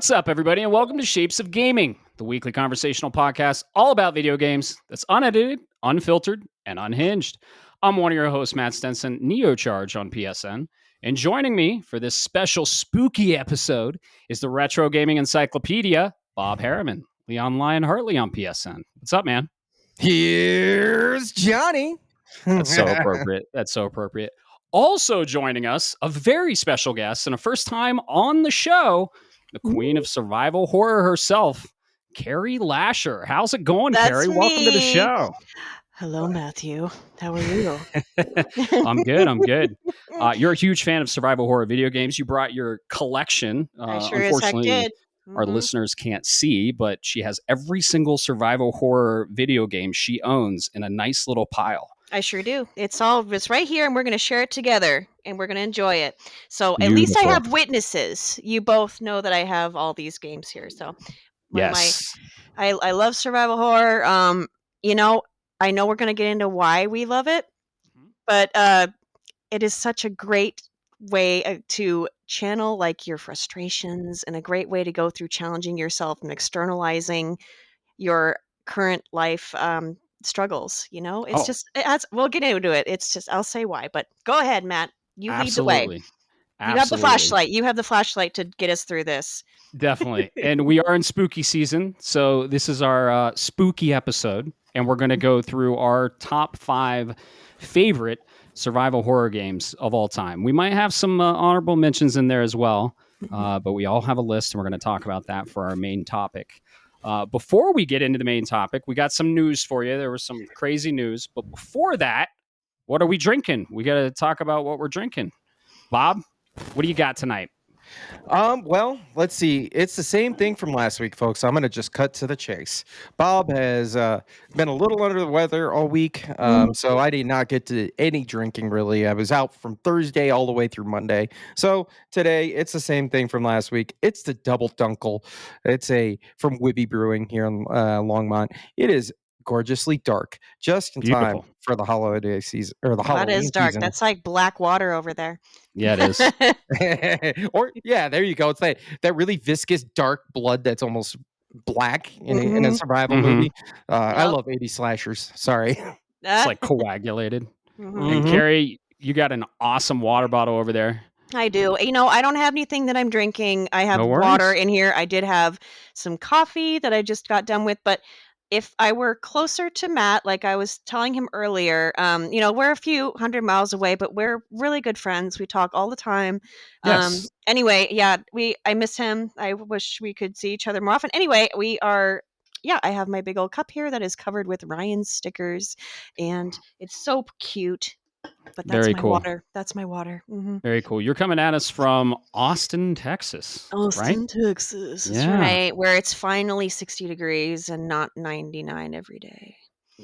What's up, everybody, and welcome to Shapes of Gaming, the weekly conversational podcast all about video games that's unedited, unfiltered, and unhinged. I'm one of your hosts, Matt Stenson, Neocharge on PSN, and joining me for this special spooky episode is the Retro Gaming Encyclopedia, Bob Harriman, Leon Lyon Hartley on PSN. What's up, man? Here's Johnny. That's so appropriate. That's so appropriate. Also joining us, a very special guest and a first time on the show, the queen of survival horror herself, Carrie Lasher. How's it going, Carrie? Me. Welcome to the show. Hello, Matthew. How are you? I'm good. You're a huge fan of survival horror video games. You brought your collection. I sure as heck did. Our listeners can't see, but she has every single survival horror video game she owns in a nice little pile. I sure do. It's right here, and we're going to share it together, and we're going to enjoy it. So Beautiful. At least I have witnesses. You both know that I have all these games here. So yes, I love survival horror. I know we're going to get into why we love it, but it is such a great way to channel like your frustrations, and a great way to go through challenging yourself and externalizing your current life struggles. We'll get into it. It's just, I'll say why, but go ahead, Matt. You lead the way. You have the flashlight. You have the flashlight to get us through this. Definitely. And we are in spooky season, so this is our spooky episode, and we're going to go through our top 5 favorite survival horror games of all time. We might have some honorable mentions in there as well, but we all have a list, and we're going to talk about that for our main topic. Before we get into the main topic, we got some news for you. There was some crazy news, but before that, what are we drinking? We got to talk about what we're drinking. Bob, what do you got tonight? Well, let's see. It's the same thing from last week, folks. I'm going to just cut to the chase. Bob has been a little under the weather all week, so I did not get to any drinking, really. I was out from Thursday all the way through Monday. So today, it's the same thing from last week. It's the Double Dunkel. It's from Wibby Brewing here in Longmont. It is gorgeously dark, just in time for the holiday season, or the Halloween season. That is dark. That's like black water over there. Yeah, it is. Or there you go. It's that really viscous dark blood that's almost black in a survival movie. I love 80s slashers. Sorry. It's like coagulated. And Carrie, you got an awesome water bottle over there. I do. I don't have anything that I'm drinking. I have water in here. I did have some coffee that I just got done with, but if I were closer to Matt, like I was telling him earlier, we're a few hundred miles away, but we're really good friends. We talk all the time. Yes. Anyway, I miss him. I wish we could see each other more often. Anyway, I have my big old cup here that is covered with Ryan's stickers, and it's so cute. But that's Very my cool. water. That's my water. Mm-hmm. Very cool. You're coming at us from Austin, Texas. Austin, right? Texas. That's right. Where it's finally 60 degrees and not 99 every day.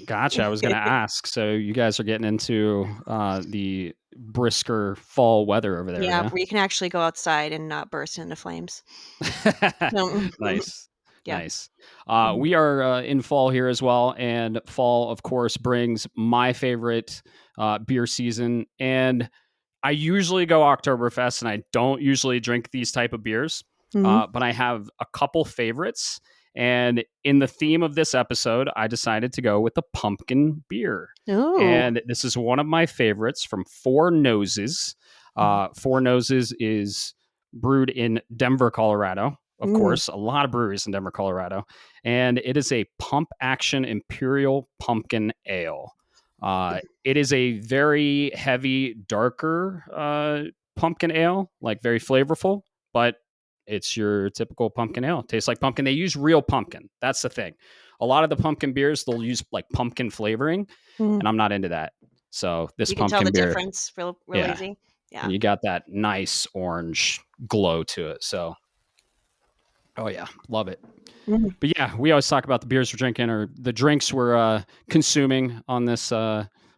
Gotcha. I was going to ask. So you guys are getting into the brisker fall weather over there. Yeah, right? where you can actually go outside and not burst into flames. Nice. Yeah. Nice. We are in fall here as well. And fall, of course, brings my favorite beer season. And I usually go Oktoberfest, and I don't usually drink these type of beers. But I have a couple favorites. And in the theme of this episode, I decided to go with the pumpkin beer. Ooh. And this is one of my favorites from Four Noses. Four Noses is brewed in Denver, Colorado. Of course, a lot of breweries in Denver, Colorado. And it is a Pump Action Imperial Pumpkin Ale. It is a very heavy, darker pumpkin ale, like very flavorful, but it's your typical pumpkin ale. It tastes like pumpkin. They use real pumpkin. That's the thing. A lot of the pumpkin beers, they'll use like pumpkin flavoring, and I'm not into that. So this pumpkin beer, you can tell the difference real easy. Yeah. And you got that nice orange glow to it. So, oh yeah, love it. But yeah, we always talk about the beers we're drinking or the drinks we're consuming on this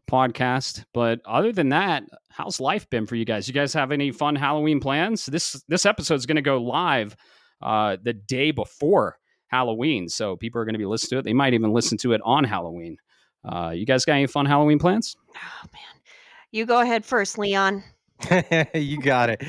podcast. But other than that, how's life been for you guys? You guys have any fun Halloween plans? This episode is going to go live the day before Halloween, so people are going to be listening to it. They might even listen to it on Halloween. You guys got any fun Halloween plans? Oh man, you go ahead first, Leon. You got it.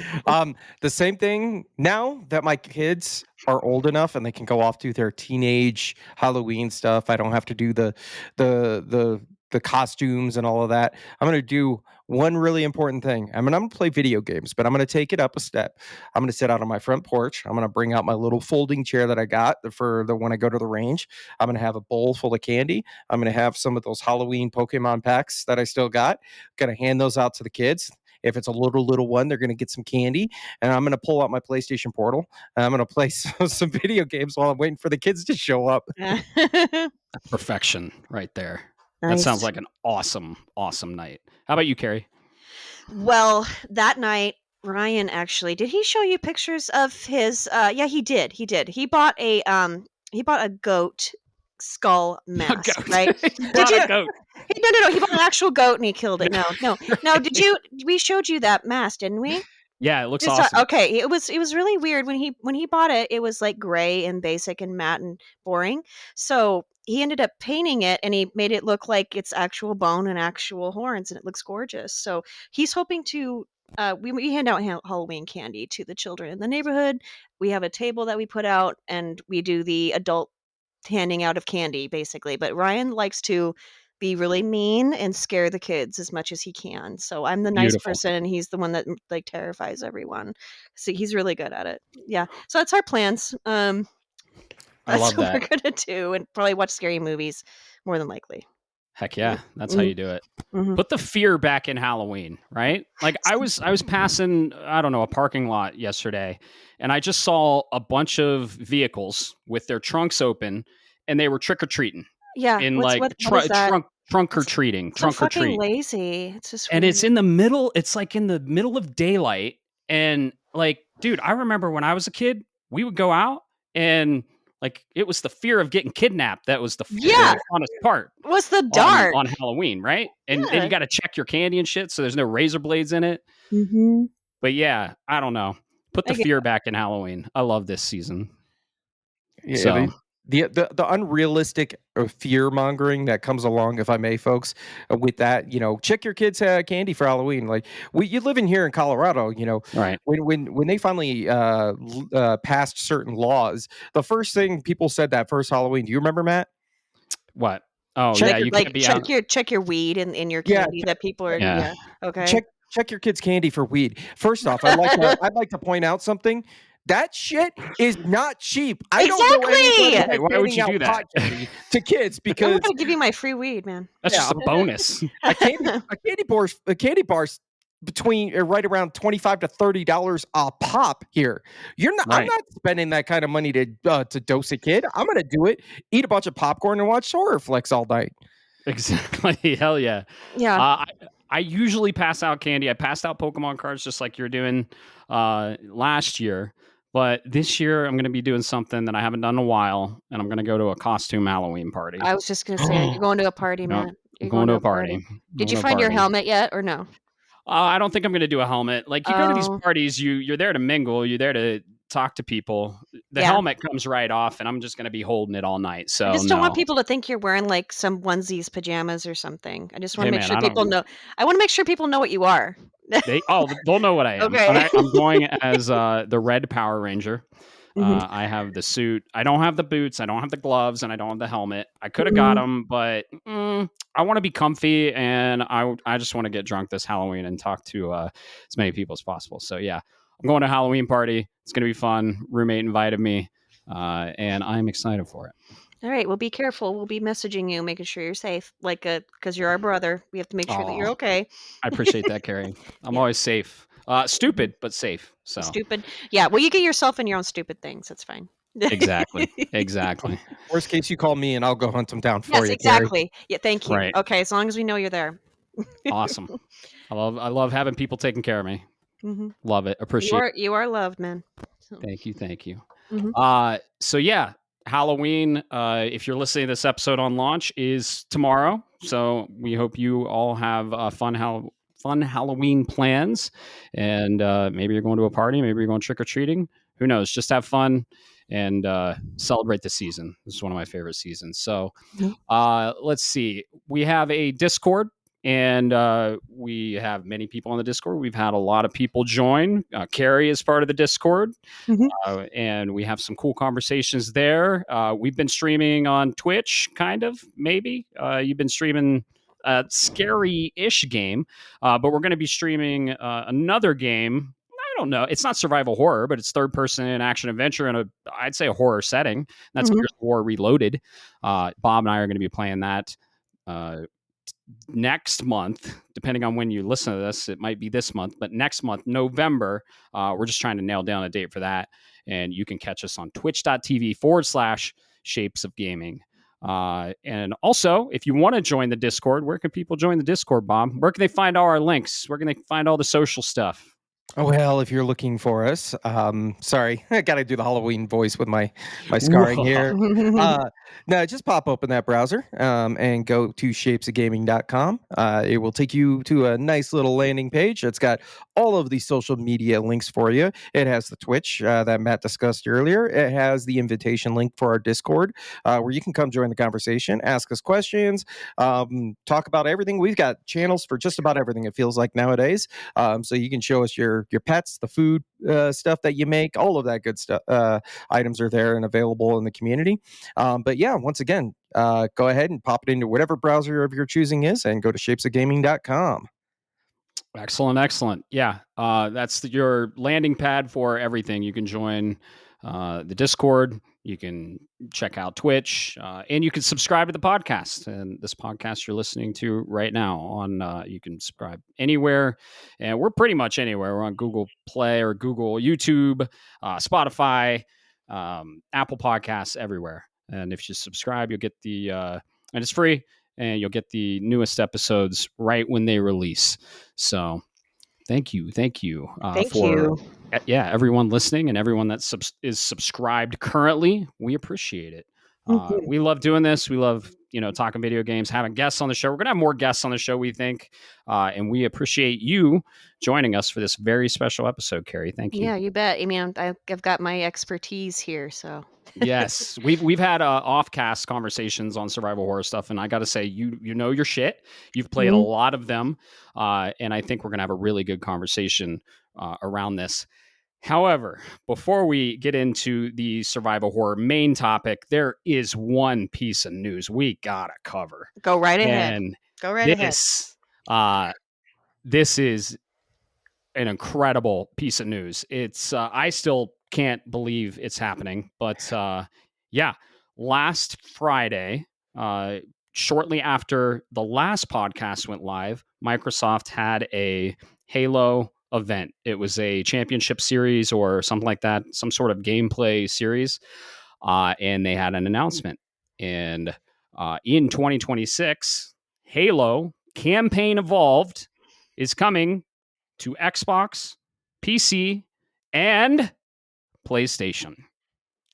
The same thing now that my kids are old enough and they can go off to their teenage Halloween stuff. I don't have to do the the the costumes and all of that. I'm gonna do one really important thing. I'm gonna play video games, but I'm gonna take it up a step. I'm gonna sit out on my front porch. I'm gonna bring out my little folding chair that I got for the when I go to the range. I'm gonna have a bowl full of candy. I'm gonna have some of those Halloween Pokemon packs that I still got. Gonna hand those out to the kids. If it's a little one, they're going to get some candy, and I'm going to pull out my PlayStation Portal. And I'm going to play some video games while I'm waiting for the kids to show up. Perfection right there. That Nice. sounds like an awesome night. How about you, Carrie? Well, that night, Ryan actually did he show you pictures of his? Yeah, he did. He bought a goat skull mask, Goat. right? Brought you- a goat. No. He bought an actual goat and he killed it. No. Did you? We showed you that mask, didn't we? Yeah, it looks Just, awesome. okay, it was really weird when he bought it. It was like gray and basic and matte and boring. So he ended up painting it and he made it look like it's actual bone and actual horns, and it looks gorgeous. So he's hoping to. We hand out Halloween candy to the children in the neighborhood. We have a table that we put out, and we do the adult handing out of candy, basically. But Ryan likes to be really mean and scare the kids as much as he can. So I'm the nice Beautiful. person, and he's the one that like terrifies everyone. So he's really good at it. Yeah. So that's our plans. I That's love what that. we're gonna do, and probably watch scary movies more than likely. Heck yeah, that's how you do it. Mhm. Put the fear back in Halloween, right? Like I was passing, I don't know, a parking lot yesterday, and I just saw a bunch of vehicles with their trunks open, and they were trick or treating Yeah. in What is that? trunk or treating, So trunk or fucking treat. lazy. It's just And it's weird. in the middle. It's like in the middle of daylight. And like, dude, I remember when I was a kid, we would go out and like it was the fear of getting kidnapped that was the Yeah. funnest part What's the dark? on Halloween, right? And Yeah. you got to check your candy and shit, so there's no razor blades in it. Mm-hmm. But yeah, I don't know. Put the I get fear back in Halloween. I love this season. Yeah, So the unrealistic fear mongering that comes along, if I may, folks, with that, check your kids' candy for Halloween. Like you live in here in Colorado, right. when they finally passed certain laws, the first thing people said that first Halloween. Do you remember, Matt? What? Oh Check yeah, your- you like can't be out. check your weed in your Yeah, candy that people are. Yeah. Yeah. Okay. Check your kids' candy for weed. First off, I'd like to point out something. That shit is not cheap. I don't know anybody Exactly! that's Why would you handing do out that? pot candy to kids I'm because gonna give you my free weed, man. That's Yeah, just a bonus. a candy bar's between right around $25 to $30 a pop here. I'm Right. not spending that kind of money to dose a kid. I'm gonna do it, eat a bunch of popcorn and watch horror flicks all night. Exactly. Hell yeah. Yeah. I usually pass out candy. I passed out Pokemon cards just like you're doing last year. But this year, I'm going to be doing something that I haven't done in a while, and I'm going to go to a costume Halloween party. I was just gonna say you're going to a party, No, man. You're I'm going to a party. Did you find your helmet yet, or no? I don't think I'm going to do a helmet. Like you go to these Oh. parties, you're there to mingle, you're there to talk to people. The Yeah. helmet comes right off, and I'm just going to be holding it all night. So I just don't want no. people to think you're wearing like some onesies, pajamas, or something. I just want Hey, to make man, sure I don't- people know. I want to make sure people know what you are. They'll know what I am. Okay. I'm going as the Red Power Ranger. Mhm. I have the suit. I don't have the boots. I don't have the gloves, and I don't have the helmet. I could have Mm-hmm. got them, but I want to be comfy, and I just want to get drunk this Halloween and talk to as many people as possible. So yeah, I'm going to a Halloween party. It's gonna be fun. Roommate invited me, and I'm excited for it. All right. Well, be careful. We'll be messaging you, making sure you're safe. Like, because you're our brother, we have to make sure that you're Aw. okay. I appreciate that, Carrie. I'm Yeah. always safe. Stupid, but safe. So Stupid. Yeah. Well, you get yourself in your own stupid things. That's fine. exactly. Worst case, you call me and I'll go hunt them down for Yes, you. Carrie. exactly. Yeah. Thank you. Right. Okay. As long as we know you're there. Awesome. I love having people taking care of me. Mm-hmm. Love it. Appreciate You are loved, man. So, Thank you. Mhm. So yeah, Halloween, if you're listening to this episode on launch, is tomorrow. So we hope you all have fun Halloween plans, and maybe you're going to a party, maybe you're going trick or treating. Who knows? Just have fun and celebrate the season. This is one of my favorite seasons. So Mhm. let's see. We have a Discord And we have many people on the Discord. We've had a lot of people join. Carrie is part of the Discord. And we have some cool conversations there. We've been streaming on Twitch, kind of, maybe. You've been streaming a scary-ish game, but we're going to be streaming another game. I don't know. It's not survival horror, but it's third-person action-adventure in I'd say, a horror setting. That's Gears of War Reloaded. Bob and I are going to be playing that next month, depending on when you listen to this. It might be this month, but next month, November, we're just trying to nail down a date for that. And you can catch us on twitch.tv/Shapes of Gaming. And also, if you want to join the Discord, where can people join the Discord, Bob? Where can they find all our links? Where can they find all the social stuff? Oh, well, if you're looking for us, sorry, I got to do the Halloween voice with my scarring here. No, just pop open that browser and go to shapesofgaming.com. It will take you to a nice little landing page that's got all of the social media links for you. It has the Twitch that Matt discussed earlier. It has the invitation link for our Discord where you can come join the conversation, ask us questions, talk about everything. We've got channels for just about everything, it feels like nowadays. So you can show us your pets, the food stuff that you make, all of that good stuff. Items are there and available in the community. But yeah, once again, go ahead and pop it into whatever browser of your choosing is and go to shapesofgaming.com. Excellent. Yeah, that's your landing pad for everything. You can join the Discord. You can check out Twitch, and you can subscribe to the podcast. And this podcast you're listening to right now on, you can subscribe anywhere, and we're pretty much anywhere. We're on Google Play or Google YouTube, Spotify, Apple Podcasts, everywhere. And if you subscribe, you'll get and it's free, and you'll get the newest episodes right when they release. So thank you Thank for you. Everyone listening and everyone that is subscribed currently. We appreciate it. We love doing this. We love talking video games, having guests on the show. We're gonna have more guests on the show, we think, and we appreciate you joining us for this very special episode, Carrie. Thank you. Yeah, you bet. I mean, I've got my expertise here, so. Yes, we've had off-cast conversations on survival horror stuff, and I got to say, you know your shit. You've played a lot of them, and I think we're gonna have a really good conversation around this. However, before we get into the survival horror main topic, there is one piece of news we gotta cover. Go right ahead. And Go right ahead. This is an incredible piece of news. It's I still can't believe it's happening, but last Friday, shortly after the last podcast went live, Microsoft had a Halo event. It was a championship series or something like that, some sort of gameplay series, and they had an announcement. And in 2026, Halo Campaign Evolved is coming to Xbox, PC, and PlayStation.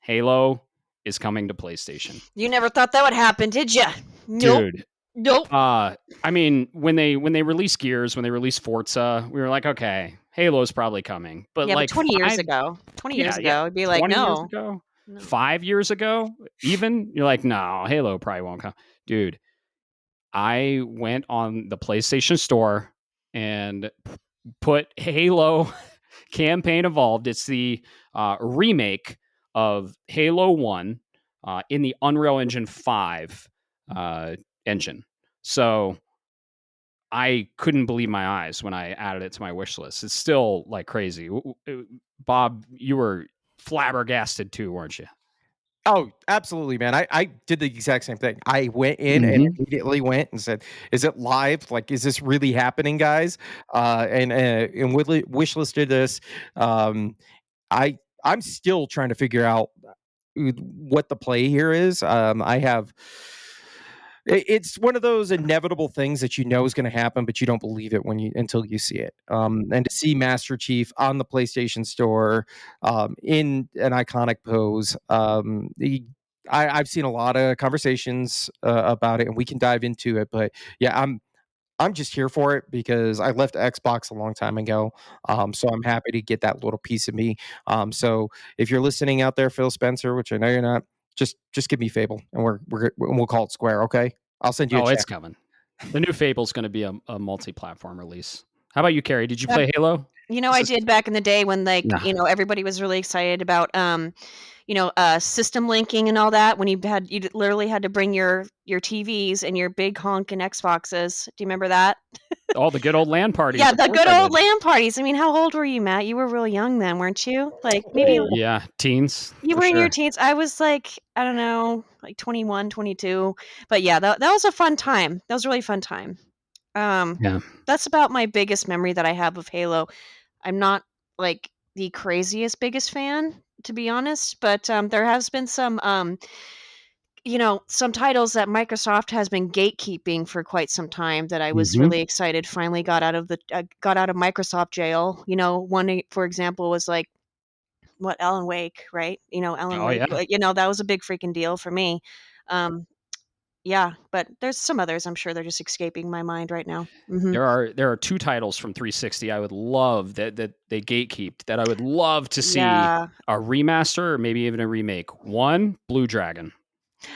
Halo is coming to PlayStation. You never thought that would happen, did you? Nope. Dude. Nope. I mean, when they released Gears, when they released Forza, we were like, okay, Halo's probably coming. But yeah, like but 20 years ago, it'd be like, 20 no. years ago, 5 years ago, even, you're like, no, Halo probably won't come. Dude, I went on the PlayStation Store and put Halo Campaign Evolved. It's the remake of Halo 1 in the Unreal Engine 5 engine. So I couldn't believe my eyes when I added it to my wish list. It's still like crazy. Bob, you were flabbergasted too, weren't you? Oh, absolutely, man. I did the exact same thing. I went in and immediately went and said, is it live? Like, is this really happening, guys? And wishlisted this. I'm still trying to figure out what the play here is. It's one of those inevitable things that you know is going to happen, but you don't believe it until you see it. And to see Master Chief on the PlayStation Store in an iconic pose, I've seen a lot of conversations about it, and we can dive into it. But yeah, I'm just here for it because I left Xbox a long time ago. So I'm happy to get that little piece of me. So if you're listening out there, Phil Spencer, which I know you're not, just give me Fable, and we'll call it square. Okay, I'll send you. It's coming. The new Fable's going to be a multi-platform release. How about you, Carrie? Did you play Halo? I did back in the day when Nah. everybody was really excited about system linking and all that, when you literally had to bring your TVs and your big honking Xboxes. Do you remember that? All the good old LAN parties. Yeah, Of the course good I old did. LAN parties. I mean, how old were you, Matt? You were real young then, weren't you? Like maybe Yeah, teens. you for were in your sure. teens. I was like, I don't know, like 21, 22. But yeah, that was a fun time. That was a really fun time. Yeah. That's about my biggest memory that I have of Halo. I'm not like the craziest biggest fan, to be honest, but there has been some titles that Microsoft has been gatekeeping for quite some time that I was Mhm. really excited finally got out of Microsoft jail. One for example was like what Alan Wake, right? Alan Oh Wake. yeah. That was a big freaking deal for me. Um, yeah, but there's some others. I'm sure they're just escaping my mind right now. Hmm. There are 2 titles from 360 I would love that they gatekeeped that I would love to see Yeah, a remaster or maybe even a remake. One, Blue Dragon.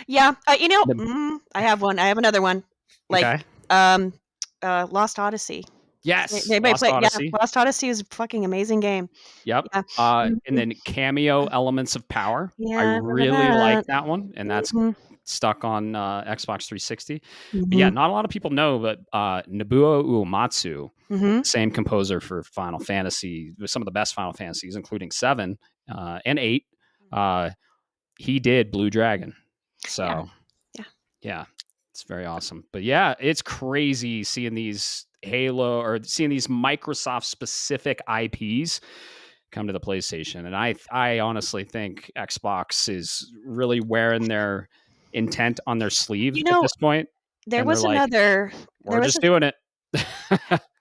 yeah. The- I have one. I have another one. Like, okay. um, Lost Odyssey. Yes, Anybody Lost play? Yeah, Odyssey. Lost Odyssey is a fucking amazing game. Yep. Yeah. And Mhm. then Cameo Elements of Power. I Yeah, I remember really like that. that one, and that's Mhm. stuck on Xbox 360. But yeah, Mhm. not a lot of people know, but Nobuo Uematsu, Mhm. same composer for Final Fantasy, with some of the best Final Fantasies, including 7 and 8. Uh, he did Blue Dragon. Yeah. So Yeah. yeah, it's very awesome. But yeah, it's crazy seeing these Halo or seeing these Microsoft specific IPs come to the PlayStation. And I honestly think Xbox is really wearing their intent on their sleeve You at know, this point. there And they're was like, another. we're There was just doing it.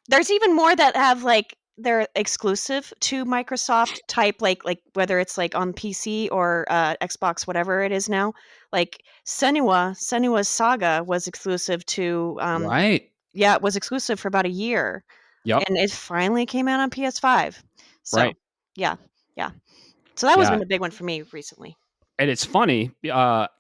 There's even more that have like they're exclusive to Microsoft type, like whether it's like on PC or Xbox, whatever it is now. Like Senua's Saga was exclusive to Right. yeah, it was exclusive for about a year, Yep. and it finally came out on PS5. So Right. yeah, yeah. So that was Yeah. been a big one for me recently. And it's funny,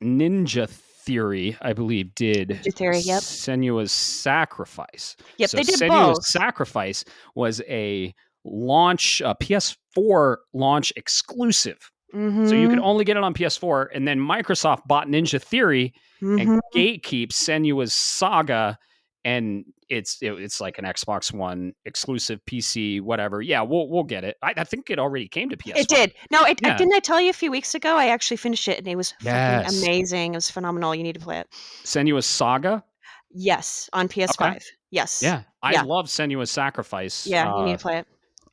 Ninja Theory, I believe, did Ninja Theory, yep, Senua's Sacrifice. yep. So They did Senua's both. Sacrifice was a PS4 launch exclusive. So you could Mm-hmm. only get it on PS4, and then Microsoft bought Ninja Theory and Mm-hmm. gatekeep Senua's Saga, and it's like an Xbox One exclusive PC, whatever. Yeah, we'll get it. I think it already came to It PS5. did. No, Yeah. didn't I tell you a few weeks ago? I actually finished it, and it was fucking Yes. amazing. It was phenomenal. You need to play it. Senua's Saga. Yes, on Okay. PS5. Yes. Yeah, I Yeah. love Senua's Sacrifice. Yeah, you need to play it.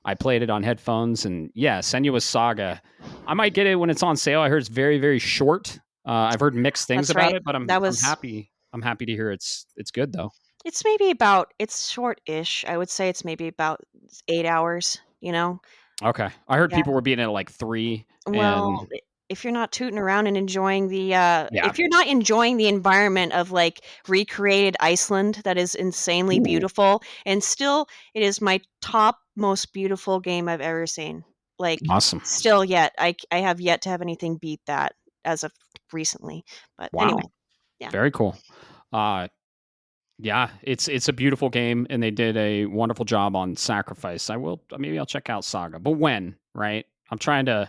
I played it on headphones, and yeah, Senua's Saga. I might get it when it's on sale. I heard it's very, very short. I've heard mixed things That's about right. it, but That I'm was happy. I'm happy to hear it's good though. it's short-ish. I would say it's maybe about 8 hours. Okay, I heard Yeah. people were being at like 3, and Well, if you're not tooting around and enjoying yeah, if you're not enjoying the environment of like recreated Iceland that is insanely ooh, beautiful, and still it is my top most beautiful game I've ever seen. Like awesome. still yet, I have yet to have anything beat that as of recently. But Wow, anyway, yeah. very cool. Uh, yeah, it's a beautiful game, and they did a wonderful job on Sacrifice. Maybe I'll check out Saga, but when, right? I'm trying to.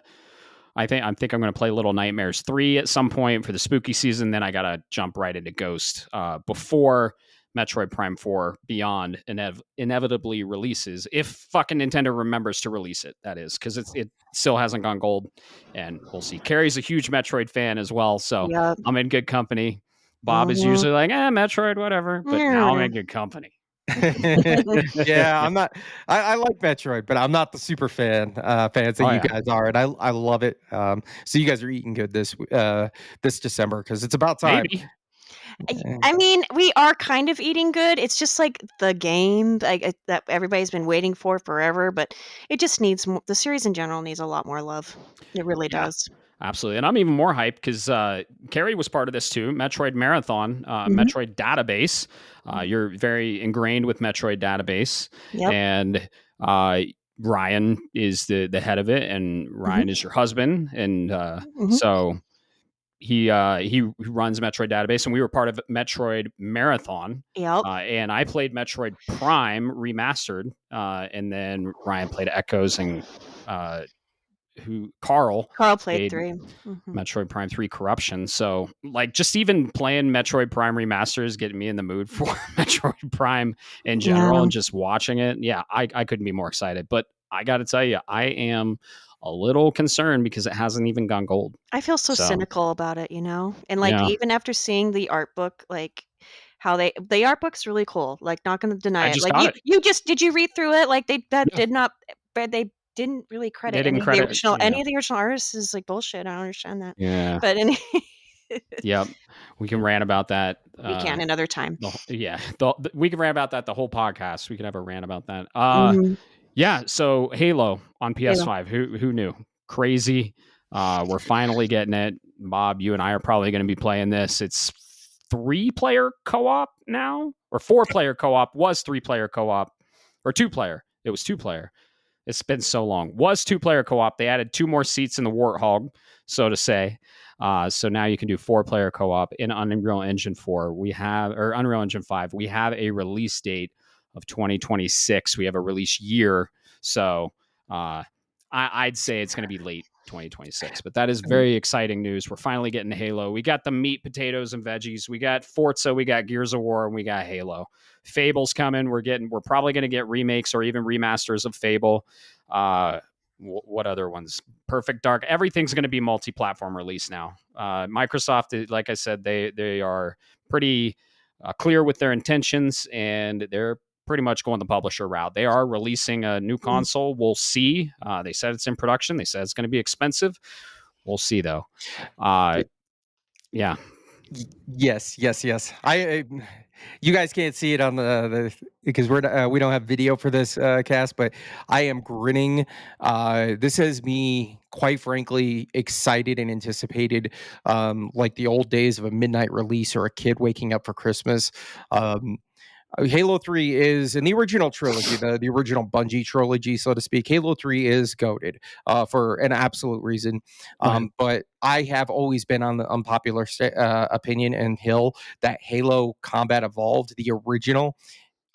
I think I'm going to play Little Nightmares 3 at some point for the spooky season. Then I got to jump right into Ghost before Metroid Prime 4 Beyond inevitably releases. If fucking Nintendo remembers to release it, that is, because it still hasn't gone gold, and we'll see. Carrie's a huge Metroid fan as well, so Yep. I'm in good company. Bob is Mhm. usually like, Metroid, whatever, but now I'm in good company. Yeah, I'm not. I like Metroid, but I'm not the super fans that Oh you yeah, guys are, and I love it. So you guys are eating good this December because it's about time. maybe. Yeah. I mean, we are kind of eating good. It's just like the game that everybody's been waiting for forever, but it just needs more. The series in general needs a lot more love. It really Yeah. does. Absolutely. And I'm even more hyped because Carrie was part of this too. Metroid Marathon, Mhm. Metroid Database. You're very ingrained with Metroid Database. Yep. And Ryan is the head of it, and Mhm. Ryan is your husband. And Mhm. so he runs Metroid Database, and we were part of Metroid Marathon. Yep. And I played Metroid Prime Remastered, and then Ryan played Echoes, and Carl played 3. Metroid Prime 3 Corruption. So, like, just even playing Metroid Prime Remaster is getting me in the mood for Metroid Prime in general, and just watching it. Yeah, I couldn't be more excited. But I got to tell you, I am a little concerned because it hasn't even gone gold. I feel so cynical about it, and like even after seeing the art book, like how the art book's really cool. Like, not going to deny it. Like did you read through it? Like they didn't really credit any of the original artists is like bullshit. I don't understand that. Yeah. But yep, we can rant about that. We can another time. We can rant about that the whole podcast. We can have a rant about that. Yeah. So Halo on PS5. Who knew? Crazy. We're finally getting it. Bob, you and I are probably going to be playing this. It's 3-player co-op now, or 4-player co-op. Was 3-player co-op, or 2-player. It was 2-player. It's been so long. Was 2-player co-op. They added 2 more seats in the Warthog, so to say. So now you can do 4-player co-op in Unreal Engine 4. Or Unreal Engine 5. We have a release date of 2026. We have a release year. So I'd say it's going to be late 2026. But that is very exciting news. We're finally getting Halo. We got the meat, potatoes, and veggies. We got Forza. We got Gears of War, and we got Halo. Fable's coming. We're probably going to get remakes or even remasters of Fable. What other ones? Perfect Dark. Everything's going to be multi-platform release now. Microsoft, like I said, they are pretty clear with their intentions, and they're pretty much going the publisher route. They are releasing a new console. We'll see. They said it's in production. They said it's going to be expensive. We'll see, though. Yeah. Yes. You guys can't see it on the because we don't have video for this cast, but I am grinning. This has me, quite frankly, excited and anticipated, like the old days of a midnight release or a kid waking up for Christmas. Halo 3 is in the original trilogy, the original Bungie trilogy, so to speak. Halo 3 is goated for an absolute reason. But I have always been on the unpopular opinion and hill that Halo Combat Evolved, the original.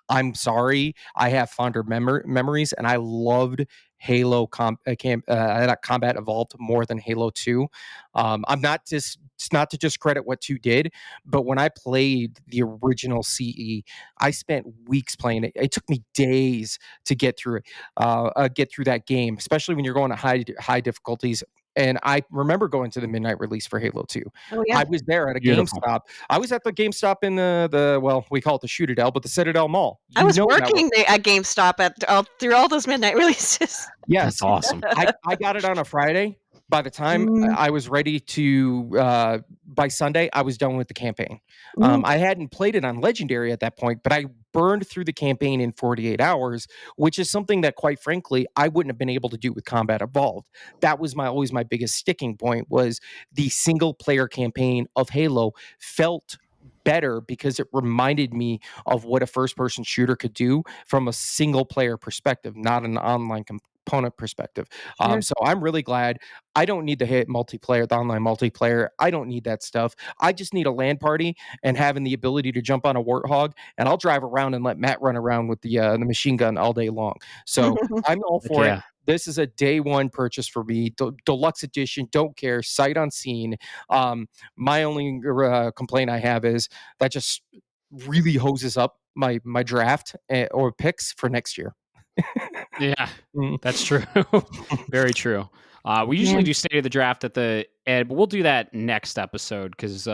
I'm sorry, I have fonder memories, and I loved Halo Combat Evolved more than Halo 2. I'm not just not to discredit what 2 did, but when I played the original CE, I spent weeks playing it. It took me days to get through it, get through that game, especially when you're going to high difficulties. And I remember going to the midnight release for Halo 2. Oh, yeah. I was there at a GameStop. I was at the GameStop in well, we call it the Shootadel, but the Citadel Mall. I was working at GameStop through all those midnight releases. Yes. That's awesome. I got it on a Friday. By the time I was ready to, by Sunday, I was done with the campaign. I hadn't played it on Legendary at that point, but I burned through the campaign in 48 hours, which is something that, quite frankly, I wouldn't have been able to do with Combat Evolved. That was always my biggest sticking point, was the single-player campaign of Halo felt better because it reminded me of what a first-person shooter could do from a single-player perspective, not an online component perspective. Sure. So I'm really glad. I don't need the multiplayer, the online multiplayer. I don't need that stuff. I just need a LAN party and having the ability to jump on a Warthog, and I'll drive around and let Matt run around with the machine gun all day long. So I'm all for it. This is a day one purchase for me. Deluxe edition, don't care, sight unseen. My only complaint I have is that just really hoses up my draft or picks for next year. Yeah, that's true. Very true. We usually do State of the Draft at the end, but we'll do that next episode because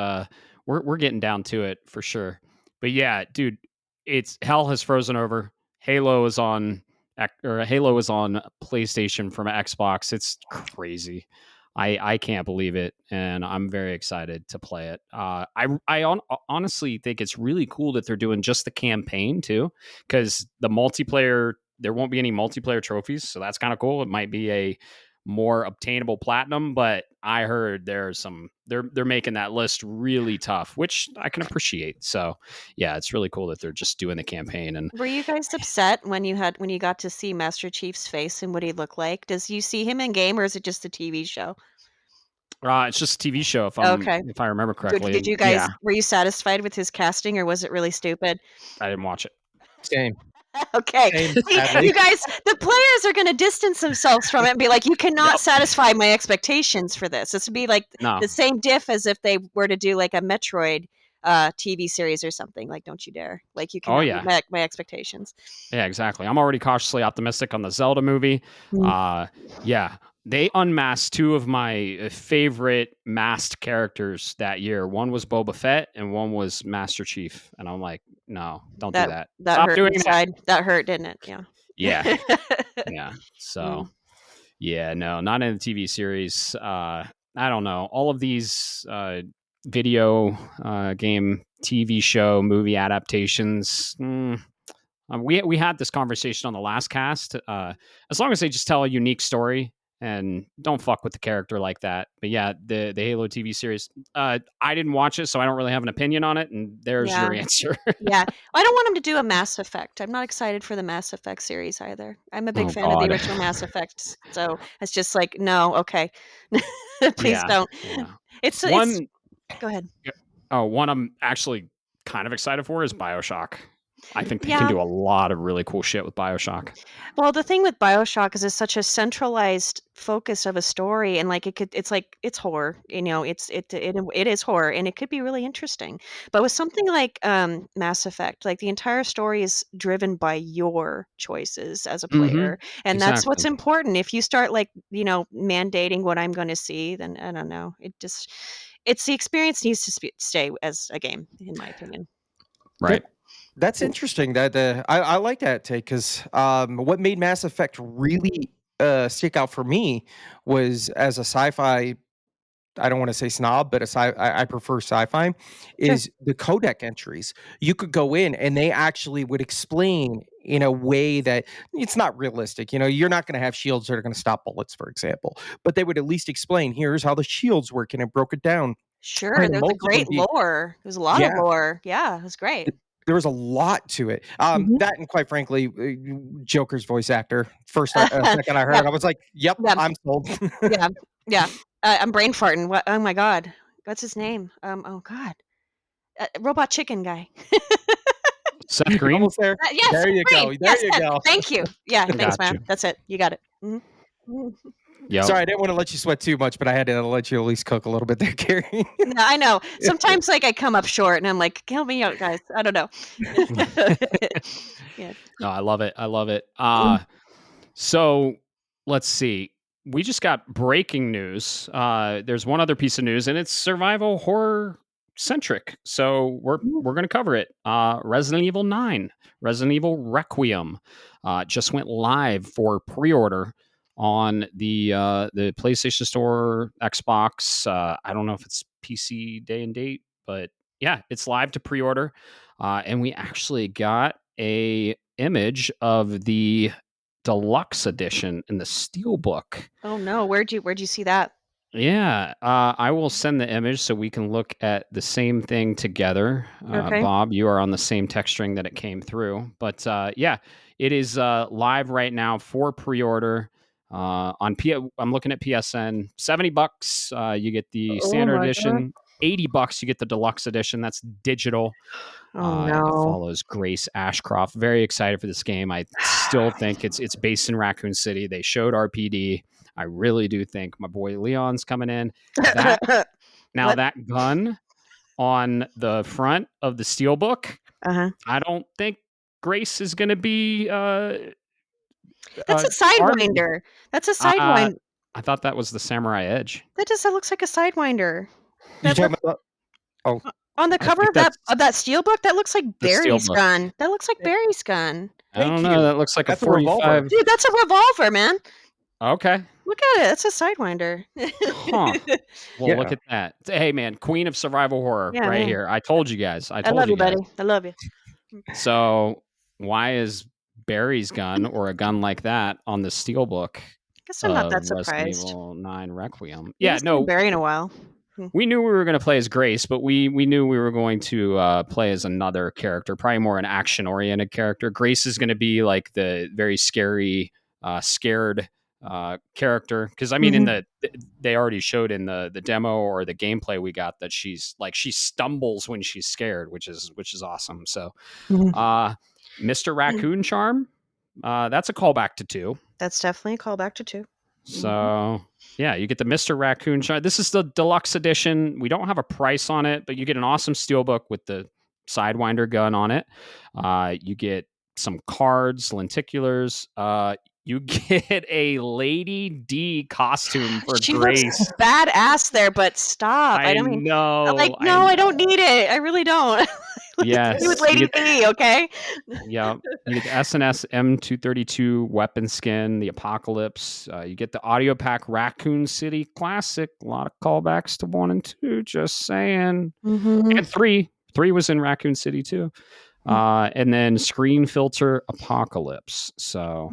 we're getting down to it for sure. But yeah, dude, it's hell has frozen over. Halo is on PlayStation from Xbox. It's crazy. I can't believe it, and I'm very excited to play it. I honestly think it's really cool that they're doing just the campaign too, because the multiplayer, there won't be any multiplayer trophies, so that's kind of cool. It might be a more obtainable platinum, but I heard there's they're making that list really tough, which I can appreciate. So yeah, it's really cool that they're just doing the campaign. And were you guys upset when you got to see Master Chief's face and what he looked like? Does you see him in game, or is it just a TV show? It's just a TV show, if Okay. I remember correctly. Did you guys were you satisfied with his casting, or was it really stupid? I didn't watch it. Same. Okay. Same, See, sadly. you guys, the players are going to distance themselves from it and be like, you cannot Yep. satisfy my expectations for this. This would be like No. the same diff as if they were to do like a Metroid TV series or something. Like, don't you dare. Like, you cannot meet my expectations. Yeah, exactly. I'm already cautiously optimistic on the Zelda movie. Yeah. They unmasked two of my favorite masked characters that year. One was Boba Fett and one was Master Chief. And I'm like, no, don't do that. That Stop hurt doing inside. That hurt, didn't it? Yeah. Yeah. Yeah. So, yeah, no, not in the TV series. I don't know. All of these video game, TV show, movie adaptations. We had this conversation on the last cast. As long as they just tell a unique story and don't fuck with the character like that. But yeah, the Halo TV series, I didn't watch it, so I don't really have an opinion on it. And there's your answer. Yeah, I don't want them to do a Mass Effect. I'm not excited for the Mass Effect series either. I'm a big fan of the original Mass Effect, so it's just like, no, okay, please don't. Yeah. It's one. Go ahead. Oh, one I'm actually kind of excited for is BioShock. I think they can do a lot of really cool shit with BioShock. Well, the thing with BioShock is it's such a centralized focus of a story, and like it's horror. You know, it is horror, and it could be really interesting. But with something like Mass Effect, like the entire story is driven by your choices as a player, and that's what's important. If you start mandating what I'm going to see, then I don't know. It's the experience needs to stay as a game, in my opinion. Right. That's interesting. That I like that take, because what made Mass Effect really stick out for me was, as a sci-fi, I don't want to say snob, but I prefer sci-fi, is the codec entries. You could go in and they actually would explain in a way that it's not realistic. You know, you're not going to have shields that are going to stop bullets, for example, but they would at least explain, here's how the shields work, and it broke it down. Sure, there was a great lore. There's a lot of lore. Yeah, it was great. There was a lot to it. That, and quite frankly, Joker's voice actor. Second I heard, I was like, "Yep, I'm sold." Yeah. I'm brain farting. What? Oh my god, what's his name? Oh god, Robot Chicken guy. Seth Green. Almost there. Yes, there you go. There you go. Thank you. Yeah, thanks, man. That's it. You got it. Mm-hmm. Yep. Sorry, I didn't want to let you sweat too much, but I had to let you at least cook a little bit there, Carrie. No, I know. Sometimes I come up short, and I'm like, "Help me out, guys." I don't know. Yeah. No, I love it. So let's see. We just got breaking news. There's one other piece of news, and it's survival horror centric. So we're going to cover it. Resident Evil 9, Resident Evil Requiem, just went live for pre-order on the PlayStation Store, Xbox. I don't know if it's PC day and date, but yeah, it's live to pre-order. And we actually got a image of the deluxe edition in the Steelbook. Oh no, where'd you see that? Yeah, I will send the image so we can look at the same thing together. Okay. Bob, you are on the same text string that it came through. But yeah, it is live right now for pre-order. I'm looking at PSN. $70, you get the standard edition. God. $80, you get the deluxe edition. That's digital. Oh no! It follows Grace Ashcroft. Very excited for this game. I still think it's based in Raccoon City. They showed RPD. I really do think my boy Leon's coming in. That gun on the front of the Steelbook. I don't think Grace is going to be. That's a Sidewinder. That's a Sidewinder. I thought that was the Samurai Edge. That looks like a Sidewinder. On the cover of that Steelbook, that looks like Barry's gun. That looks like Barry's gun. I don't know. That looks like a 45. Dude, that's a revolver, man. Okay. Look at it. It's a Sidewinder. Huh. Well, look at that. Hey, man, Queen of Survival Horror here. I told you guys. I love you, buddy. I love you. So why is Barry's gun or a gun like that on the Steelbook? I guess I'm not that surprised. Resident Evil 9 Requiem. Yeah, no. Barry in a while. We knew we were going to play as Grace, but we knew we were going to play as another character, probably more an action-oriented character. Grace is going to be like the very scary, scared character, because I mean they already showed in the demo or the gameplay we got that she stumbles when she's scared, which is awesome. So Mr. Raccoon Charm, that's a callback to 2. That's definitely a callback to 2. So yeah, you get the Mr. Raccoon Charm. This is the deluxe edition. We don't have a price on it, but you get an awesome steelbook with the Sidewinder gun on it. You get some cards, lenticulars. You get a Lady D costume for She Grace. looks badass there, but stop. I don't mean, know. like, no, I don't need it. I really don't. Yes. With Lady D, okay? Yeah. You get the SNS M232 weapon skin, the Apocalypse. You get the audio pack Raccoon City Classic. A lot of callbacks to 1 and 2, just saying. And 3. 3 was in Raccoon City too. And then Screen Filter Apocalypse. So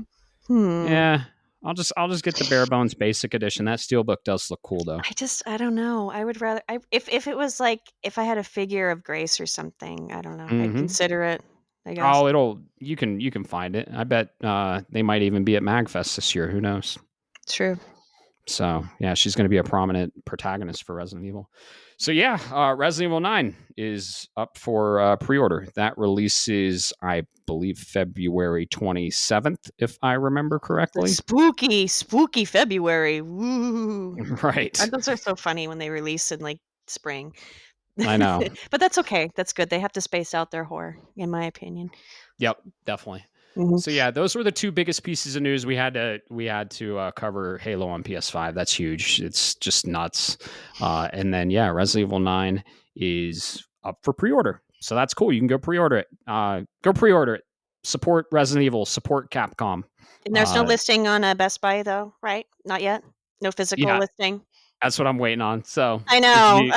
yeah, I'll just get the bare bones basic edition. That steelbook does look cool though. I don't know. I would rather if it was like if I had a figure of Grace or something, I don't know. I'd consider it, I guess. Oh, you can find it. I bet they might even be at MagFest this year. Who knows? True. So yeah, she's going to be a prominent protagonist for Resident Evil. So yeah, Resident Evil 9 is up for pre-order. That releases, I believe, February 27th, if I remember correctly. Spooky February. Woo! Right. Those are so funny when they release in like spring. I know. But that's okay. That's good. They have to space out their horror, in my opinion. Yep, definitely. So yeah, those were the 2 biggest pieces of news we had to cover. Halo on PS5, that's huge. It's just nuts. And then yeah, Resident Evil 9 is up for pre-order, so that's cool. You can go pre-order it. Go pre-order it. Support Resident Evil. Support Capcom. And there's no listing on Best Buy though, right? Not yet. No physical listing. That's what I'm waiting on. So I know.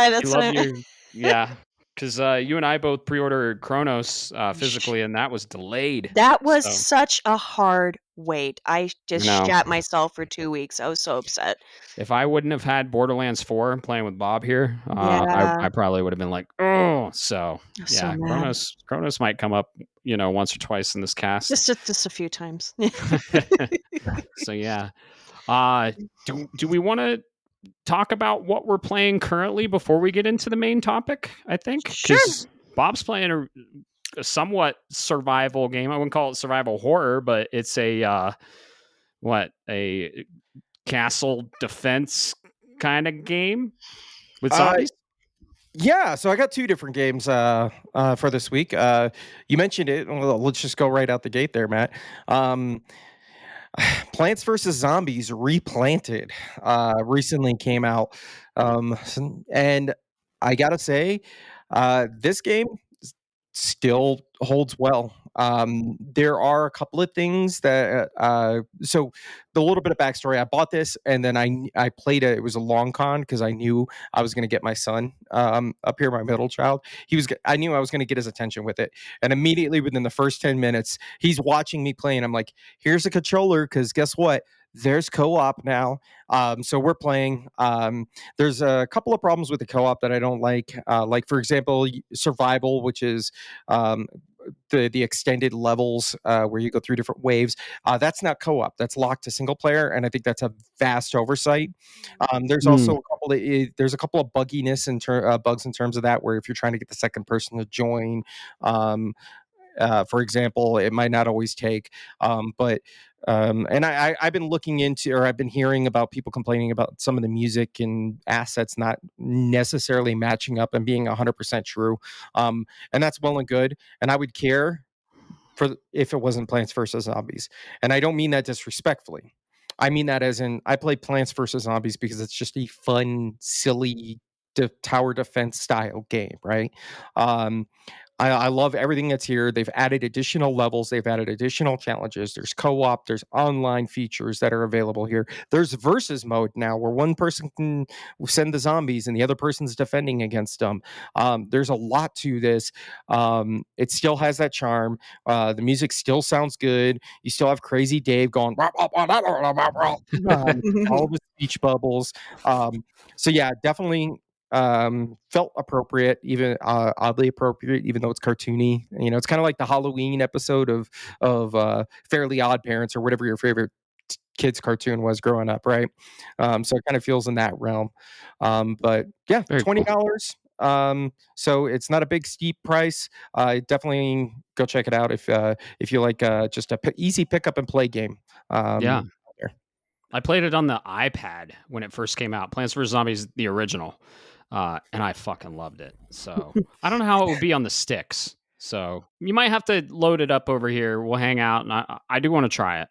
Yeah. Because you and I both pre-ordered Cronos physically, and that was delayed. That was such a hard wait. I just shat myself for 2 weeks. I was so upset. If I wouldn't have had Borderlands 4 playing with Bob here, I probably would have been like, oh. So yeah, Cronos might come up, once or twice in this cast. Just a few times. So yeah, do we want to talk about what we're playing currently before we get into the main topic? I think sure. Bob's playing a somewhat survival game. I wouldn't call it survival horror, but it's a castle defense kind of game with zombies. Yeah, so I got 2 different games for this week. You mentioned it. Well, let's just go right out the gate there, Matt. Plants vs. Zombies Replanted recently came out. And I gotta say, this game still holds well. There are a couple of things that so the little bit of backstory. I bought this and then I played it. It was a long con because I knew I was going to get my son up here, my middle child. I knew I was going to get his attention with it, and immediately within the first 10 minutes, he's watching me play, and I'm like, "Here's a controller," because guess what? There's co-op now. So we're playing. There's a couple of problems with the co-op that I don't like. Like, for example, survival, which is the extended levels where you go through different waves. That's not co-op. That's locked to single player, and I think that's a vast oversight. There's also there's a couple of bugginess bugs in terms of that, where if you're trying to get the second person to join, for example, it might not always take. And I've been looking into, or I've been hearing about people complaining about some of the music and assets not necessarily matching up and being 100% true. And that's well and good. And I would care if it wasn't Plants vs. Zombies. And I don't mean that disrespectfully. I mean that as in, I play Plants vs. Zombies because it's just a fun, silly tower defense style game, right? I love everything that's here. They've added additional levels. They've added additional challenges. There's co-op. There's online features that are available here. There's versus mode now where one person can send the zombies and the other person's defending against them. There's a lot to this. It still has that charm. The music still sounds good. You still have Crazy Dave going all the speech bubbles. So yeah, definitely felt appropriate, even oddly appropriate, even though it's cartoony. It's kind of like the Halloween episode of Fairly Odd Parents or whatever your favorite kids cartoon was growing up, right? So it kind of feels in that realm. But yeah, Very $20. So it's not a big steep price. Definitely go check it out if you like just a easy pick up and play game. Yeah. There. I played it on the iPad when it first came out. Plants vs Zombies, the original, and I fucking loved it. So I don't know how it would be on the sticks. So you might have to load it up over here. We'll hang out, and I do want to try it.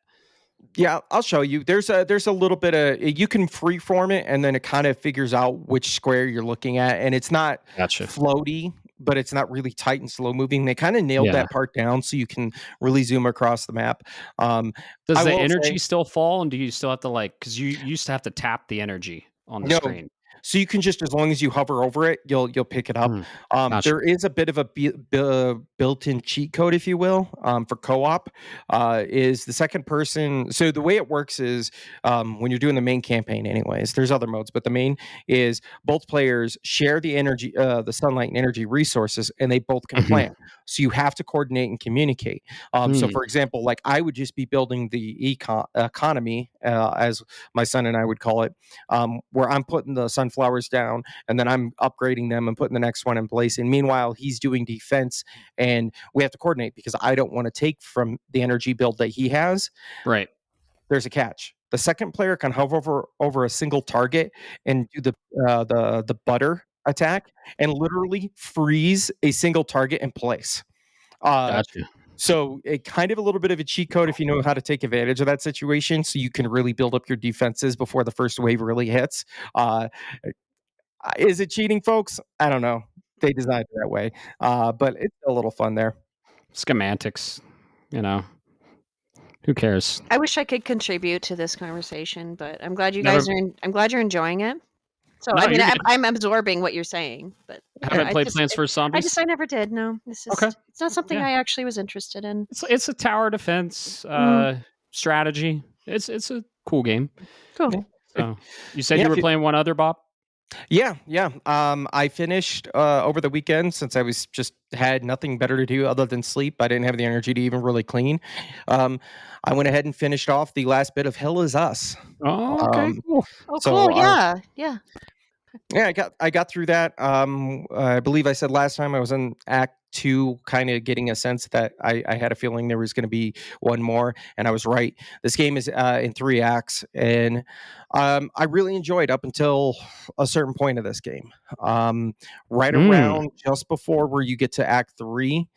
Yeah, I'll show you. There's a little bit of you can freeform it, and then it kind of figures out which square you're looking at, and it's not Gotcha. floaty, but it's not really tight and slow moving. They kind of nailed Yeah. that part down, so you can really zoom across the map. Does I the will energy say- still fall, and do you still have to because you used to have to tap the energy on the No. screen? So you can just, as long as you hover over it, you'll pick it up. Gotcha. There is a bit of a built-in cheat code, if you will, for co-op. Is the second person? So the way it works is when you're doing the main campaign, anyways. There's other modes, but the main is both players share the energy, the sunlight and energy resources, and they both can plant. So you have to coordinate and communicate. So, for example, like I would just be building the economy, as my son and I would call it, where I'm putting the sunflowers down and then I'm upgrading them and putting the next one in place. And meanwhile, he's doing defense, and we have to coordinate because I don't want to take from the energy build that he has. Right. There's a catch. The second player can hover over a single target and do the butter attack and literally freeze a single target in place. Gotcha. So it kind of a little bit of a cheat code if you know how to take advantage of that situation, so you can really build up your defenses before the first wave really hits. Is it cheating, folks? I don't know. They designed it that way, but it's a little fun there. Semantics, who cares? I wish I could contribute to this conversation, but I'm glad you Never- guys are. I'm glad you're enjoying it. So No, I mean, you're good. I'm absorbing what you're saying, but Haven't I played just- Plants vs Zombies. I never did. No, this is Okay. It's not something Yeah. I actually was interested in. It's a tower defense strategy. It's a cool game. Cool. Yeah. So you said Yeah, you were if you- playing one other, Bob? Yeah. I finished over the weekend since I was just had nothing better to do other than sleep. I didn't have the energy to even really clean. I went ahead and finished off the last bit of Hell Is Us. Oh, okay. Cool. Oh, So, cool. Yeah. Yeah. Yeah, I got through that. I believe I said last time I was in Act 2, kind of getting a sense that I had a feeling there was going to be one more, and I was right. This game is in 3 acts, and I really enjoyed up until a certain point of this game. Right around just before where you get to Act 3,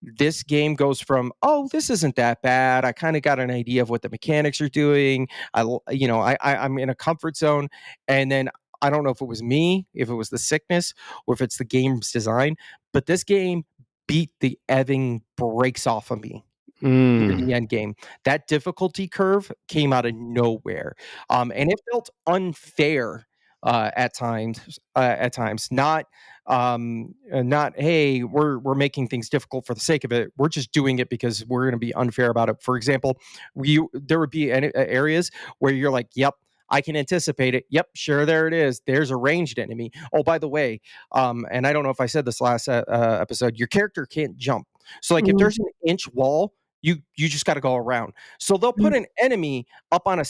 this game goes from, oh, this isn't that bad. I kind of got an idea of what the mechanics are doing. I'm in a comfort zone, and then I don't know if it was me, if it was the sickness, or if it's the game's design, but this game beat the effing brakes off of me near the end game. That difficulty curve came out of nowhere, and it felt unfair at times. Not hey, we're making things difficult for the sake of it. We're just doing it because we're going to be unfair about it. For example, there would be areas where you're like, yep, I can anticipate it. Yep, sure, there it is. There's a ranged enemy. Oh, by the way, and I don't know if I said this last episode, your character can't jump. So, like, if there's an inch wall, you just got to go around. So they'll put an enemy up on a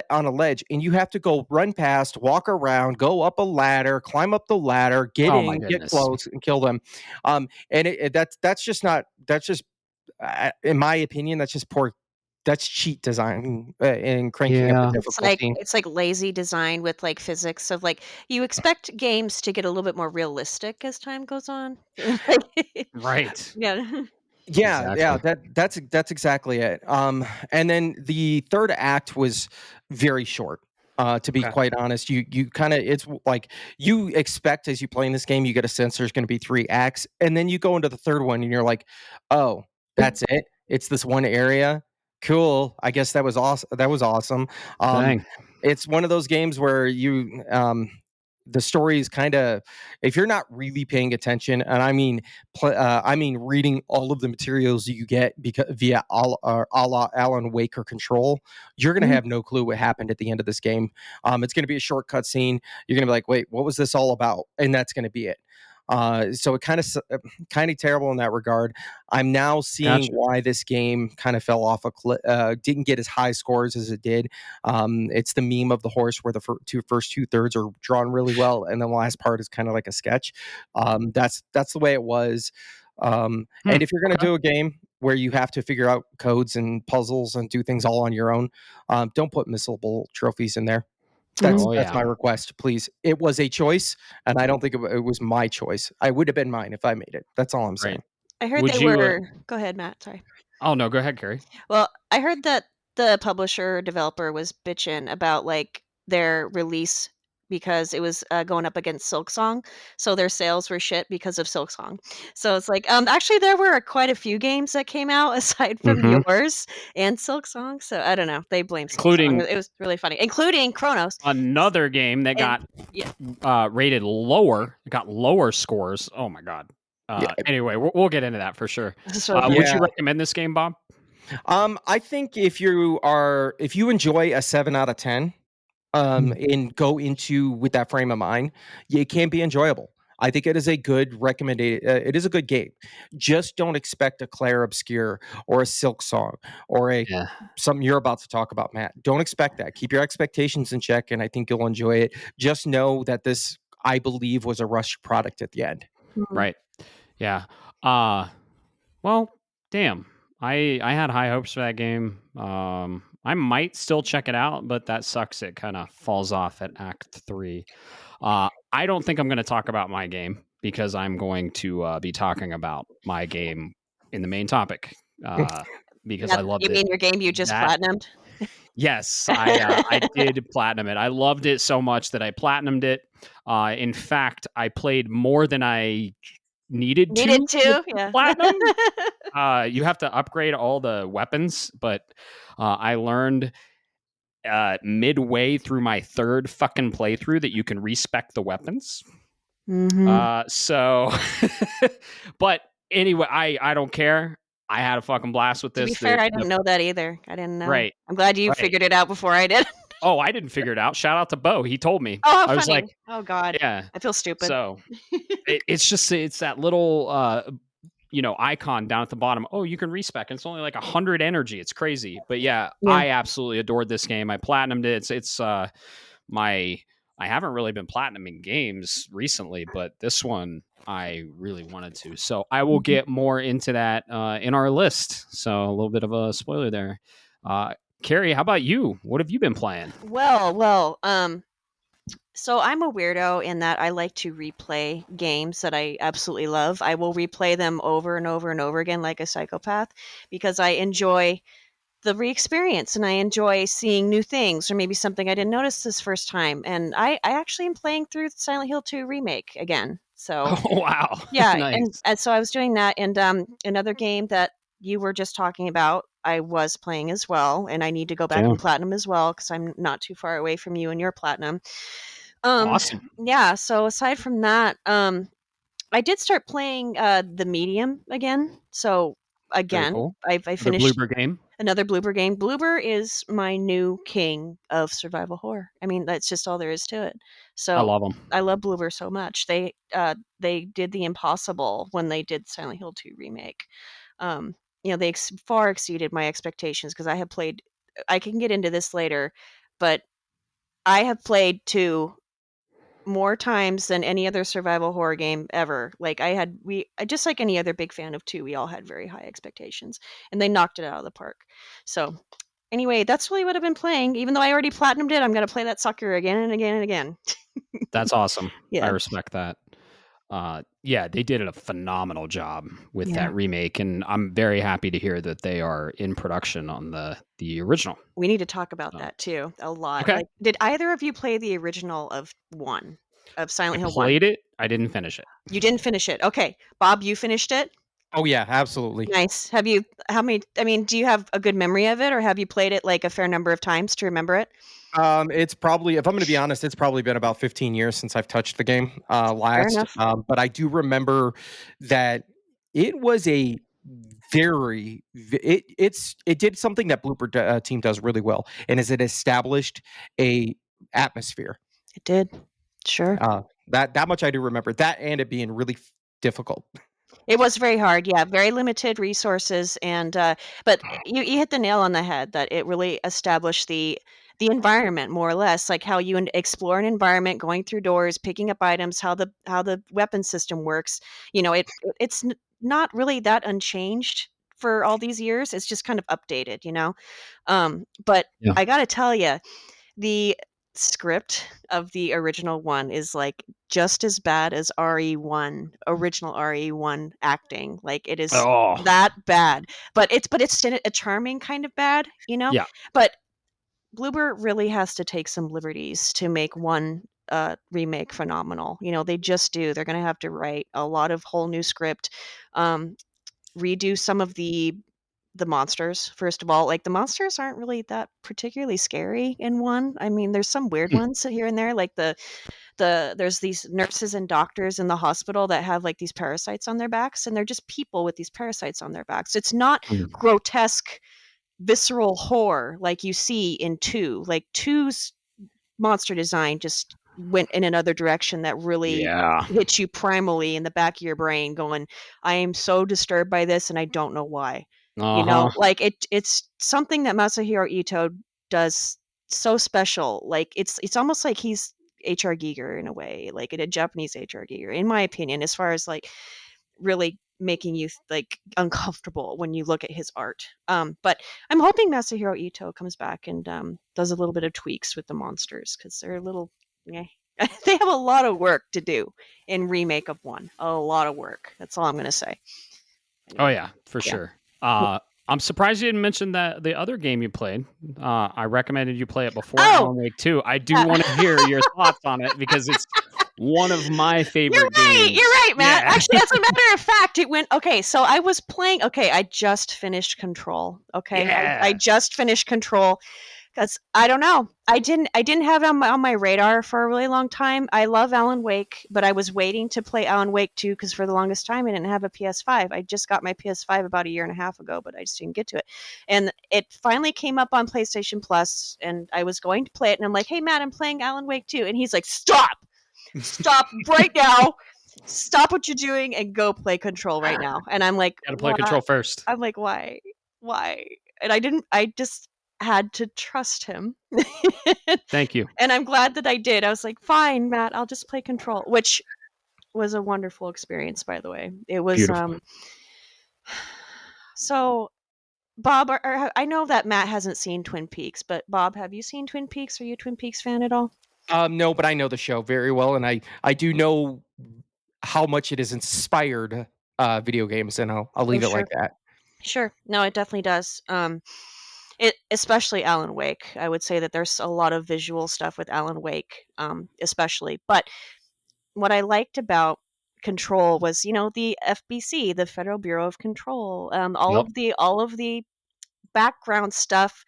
on a ledge, and you have to go run past, walk around, go up a ladder, climb up the ladder, get Oh, my in, get goodness. close, and kill them. And that's just in my opinion, that's just poor. That's cheat design and cranking up the difficulty. It's like lazy design with like physics of like you expect games to get a little bit more realistic as time goes on. Right. Yeah. Yeah, Exactly. that's exactly it. And then the third act was very short. To be Okay. quite honest, you kind of, it's like you expect as you play in this game, you get a sense there's going to be 3 acts, and then you go into the third one and you're like, oh, that's it. It's this one area. Cool. I guess that was awesome. That was awesome. Dang. It's one of those games where the story is kind of, if you're not really paying attention, and I mean reading all of the materials you get via a la Alan Wake or Control, you're going to have no clue what happened at the end of this game. It's going to be a short cut scene. You're going to be like, wait, what was this all about? And that's going to be it. So it kind of terrible in that regard. I'm now seeing Gotcha. why this game kind of fell off a cliff, didn't get as high scores as it did. It's the meme of the horse where the first 2/3 are drawn really well, and then the last part is kind of like a sketch. That's the way it was. And if you're going to Okay. do a game where you have to figure out codes and puzzles and do things all on your own, don't put missable trophies in there. That's Oh, that's yeah. my request, please. It was a choice, and I don't think it was my choice. I would have been mine if I made it. That's all I'm saying. Right. I heard Would they you? were. Go ahead, Matt. Sorry. Oh no, go ahead, Carrie. Well, I heard that the publisher developer was bitching about like their release because it was going up against Silksong, so their sales were shit because of Silksong. So it's like, actually, there were quite a few games that came out aside from Mhm. yours and Silksong. So I don't know. They blame Silksong. Including It was really funny, including Kronos. another game that got yeah. rated lower. It got lower scores. Oh my god. Yeah. Anyway, we'll get into that for sure. So Would Yeah. you recommend this game, Bob? I think if you enjoy a 7 out of 10, and go into with that frame of mind, it can be enjoyable. I think it is a good recommended. It is a good game. Just don't expect a Claire Obscure or a Silk Song or Yeah. something you're about to talk about, Matt. Don't expect that. Keep your expectations in check, and I think you'll enjoy it. Just know that this, I believe, was a rushed product at the end. Right. Yeah. Well, damn. I had high hopes for that game. I might still check it out, but that sucks. It kind of falls off at Act 3. I don't think I'm going to talk about my game because I'm going to be talking about my game in the main topic because I loved You it. mean your game you just platinumed? Yes, I did platinum it. I loved it so much that I platinumed it. In fact, I played more than I needed to Yeah. platinum. You have to upgrade all the weapons, but I learned midway through my third fucking playthrough that you can respec the weapons. So, but anyway, I don't care. I had a fucking blast with To this. be fair, I didn't know that either. I didn't know. Right. I'm glad you Right. figured it out before I did. Oh, I didn't figure it out. Shout out to Bo. He told me. Oh, how I was funny. like, Oh God. yeah. I feel stupid. So it's that little icon down at the bottom. Oh, you can respec. It's only like 100 energy. It's crazy. But yeah, I absolutely adored this game. I platinumed it. It's I haven't really been platinuming games recently, but this one I really wanted to. So I will get more into that in our list. So a little bit of a spoiler there. Carrie, how about you? What have you been playing? Well, so I'm a weirdo in that I like to replay games that I absolutely love. I will replay them over and over and over again like a psychopath because I enjoy the re-experience and I enjoy seeing new things or maybe something I didn't notice this first time. And I actually am playing through Silent Hill 2 remake again. So Oh wow. yeah, Nice. and so I was doing that, and another game that you were just talking about, I was playing as well, and I need to go back and platinum as well because I'm not too far away from you and your platinum. Awesome. Yeah. So aside from that, I did start playing the Medium again. So again, cool. I finished Bloober game. another Bloober game. Bloober is my new king of survival horror. I mean, that's just all there is to it. So I love them. I love Bloober so much. They did the impossible when they did Silent Hill 2 remake. They far exceeded my expectations because I have played. I can get into this later, but I have played 2 more times than any other survival horror game ever. Like just like any other big fan of 2, we all had very high expectations, and they knocked it out of the park. So anyway, that's really what I've been playing. Even though I already platinumed it, I'm going to play that sucker again and again and again. That's awesome. Yeah. I respect that. Yeah, they did a phenomenal job with that remake, and I'm very happy to hear that they are in production on the original. We need to talk about that too a lot. Okay. Like, did either of you play the original of Silent Hill 1? Played it. I didn't finish it. You didn't finish it. Okay. Bob, you finished it? Oh yeah, absolutely. Nice. Do you have a good memory of it, or have you played it like a fair number of times to remember it? It's probably, if I'm going to be honest, it's probably been about 15 years since I've touched the game last. enough. But I do remember that it was a it did something that Bloober team does really well, and is it established a atmosphere. It did. Sure. That much I do remember. That and it being really difficult. It was very hard, yeah, very limited resources, and but you hit the nail on the head that it really established the environment more or less, like how you explore an environment, going through doors, picking up items, how the weapon system works. You know, it's not really that unchanged for all these years. It's just kind of updated, you know. But Yeah. I got to tell you, the script of the original one is like just as bad as RE1, original RE1 acting. Like it is Oh, that bad. But it's a charming kind of bad, you know? yeah. But Bloober really has to take some liberties to make one remake phenomenal. You know, they just do. They're going to have to write a lot of whole new script, redo some of the monsters. First of all, like the monsters aren't really that particularly scary in one. I mean, there's some weird ones here and there, like there's these nurses and doctors in the hospital that have like these parasites on their backs, and they're just people with these parasites on their backs. It's not grotesque visceral horror like you see in 2. Like 2's monster design just went in another direction that really Yeah. hits you primally in the back of your brain going, I am so disturbed by this and I don't know why. You know, like it's something that Masahiro Ito does so special. Like it's almost like he's HR Giger in a way, like a Japanese HR Giger, in my opinion, as far as like really making you like uncomfortable when you look at his art. But I'm hoping Masahiro Ito comes back and does a little bit of tweaks with the monsters because they're a little, yeah, they have a lot of work to do in remake of 1. A lot of work. That's all I'm going to say. Oh yeah, for sure. I'm surprised you didn't mention that the other game you played. I recommended you play it before Alan Wake 2. I do want to hear your thoughts on it because it's one of my favorite games. You're right, Matt. Yeah. Actually, as a matter of fact, it went okay. So I was playing. Okay, I just finished Control. Okay, Yeah. I just finished Control. Because I don't know, I didn't have it on my radar for a really long time. I love Alan Wake, but I was waiting to play Alan Wake 2 because for the longest time I didn't have a PS5. I just got my PS5 about a year and a half ago, but I just didn't get to it. And it finally came up on PlayStation Plus, and I was going to play it, and I'm like, "Hey Matt, I'm playing Alan Wake 2," and he's like, "Stop right now." Stop what you're doing and go play Control right now. And I'm like, gotta play Control first. I'm like, why? And I just had to trust him. Thank you. And I'm glad that I did. I was like, fine, Matt, I'll just play Control, which was a wonderful experience, by the way. It was beautiful. So Bob, I know that Matt hasn't seen Twin Peaks, but Bob, have you seen Twin Peaks? Are you a Twin Peaks fan at all? No, but I know the show very well, and I do know how much it has inspired video games, and I'll leave it like that. Sure. No, it definitely does. It especially Alan Wake. I would say that there's a lot of visual stuff with Alan Wake, especially. But what I liked about Control was, you know, the FBC, the Federal Bureau of Control, all of the background stuff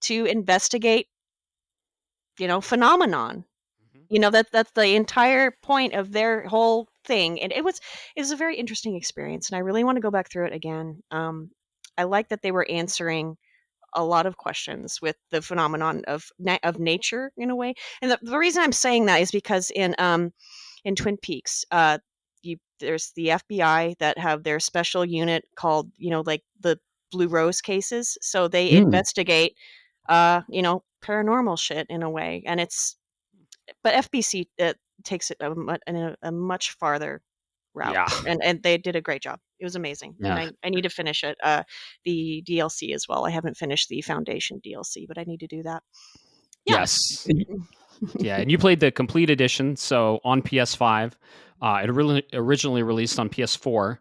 to investigate, you know, phenomenon. You know, that's the entire point of their whole thing, and it was a very interesting experience, and I really want to go back through it again. I like that they were answering a lot of questions with the phenomenon of nature in a way, and the reason I'm saying that is because in Twin Peaks, there's the FBI that have their special unit called, you know, like the Blue Rose cases, so they investigate, you know, paranormal shit in a way, and but FBC takes it in a much farther route. Yeah. And they did a great job. It was amazing. Yeah. And I need to finish it. The DLC as well. I haven't finished the Foundation DLC, but I need to do that. Yeah. Yes. Yeah, and you played the complete edition, so on PS5. It originally released on PS4,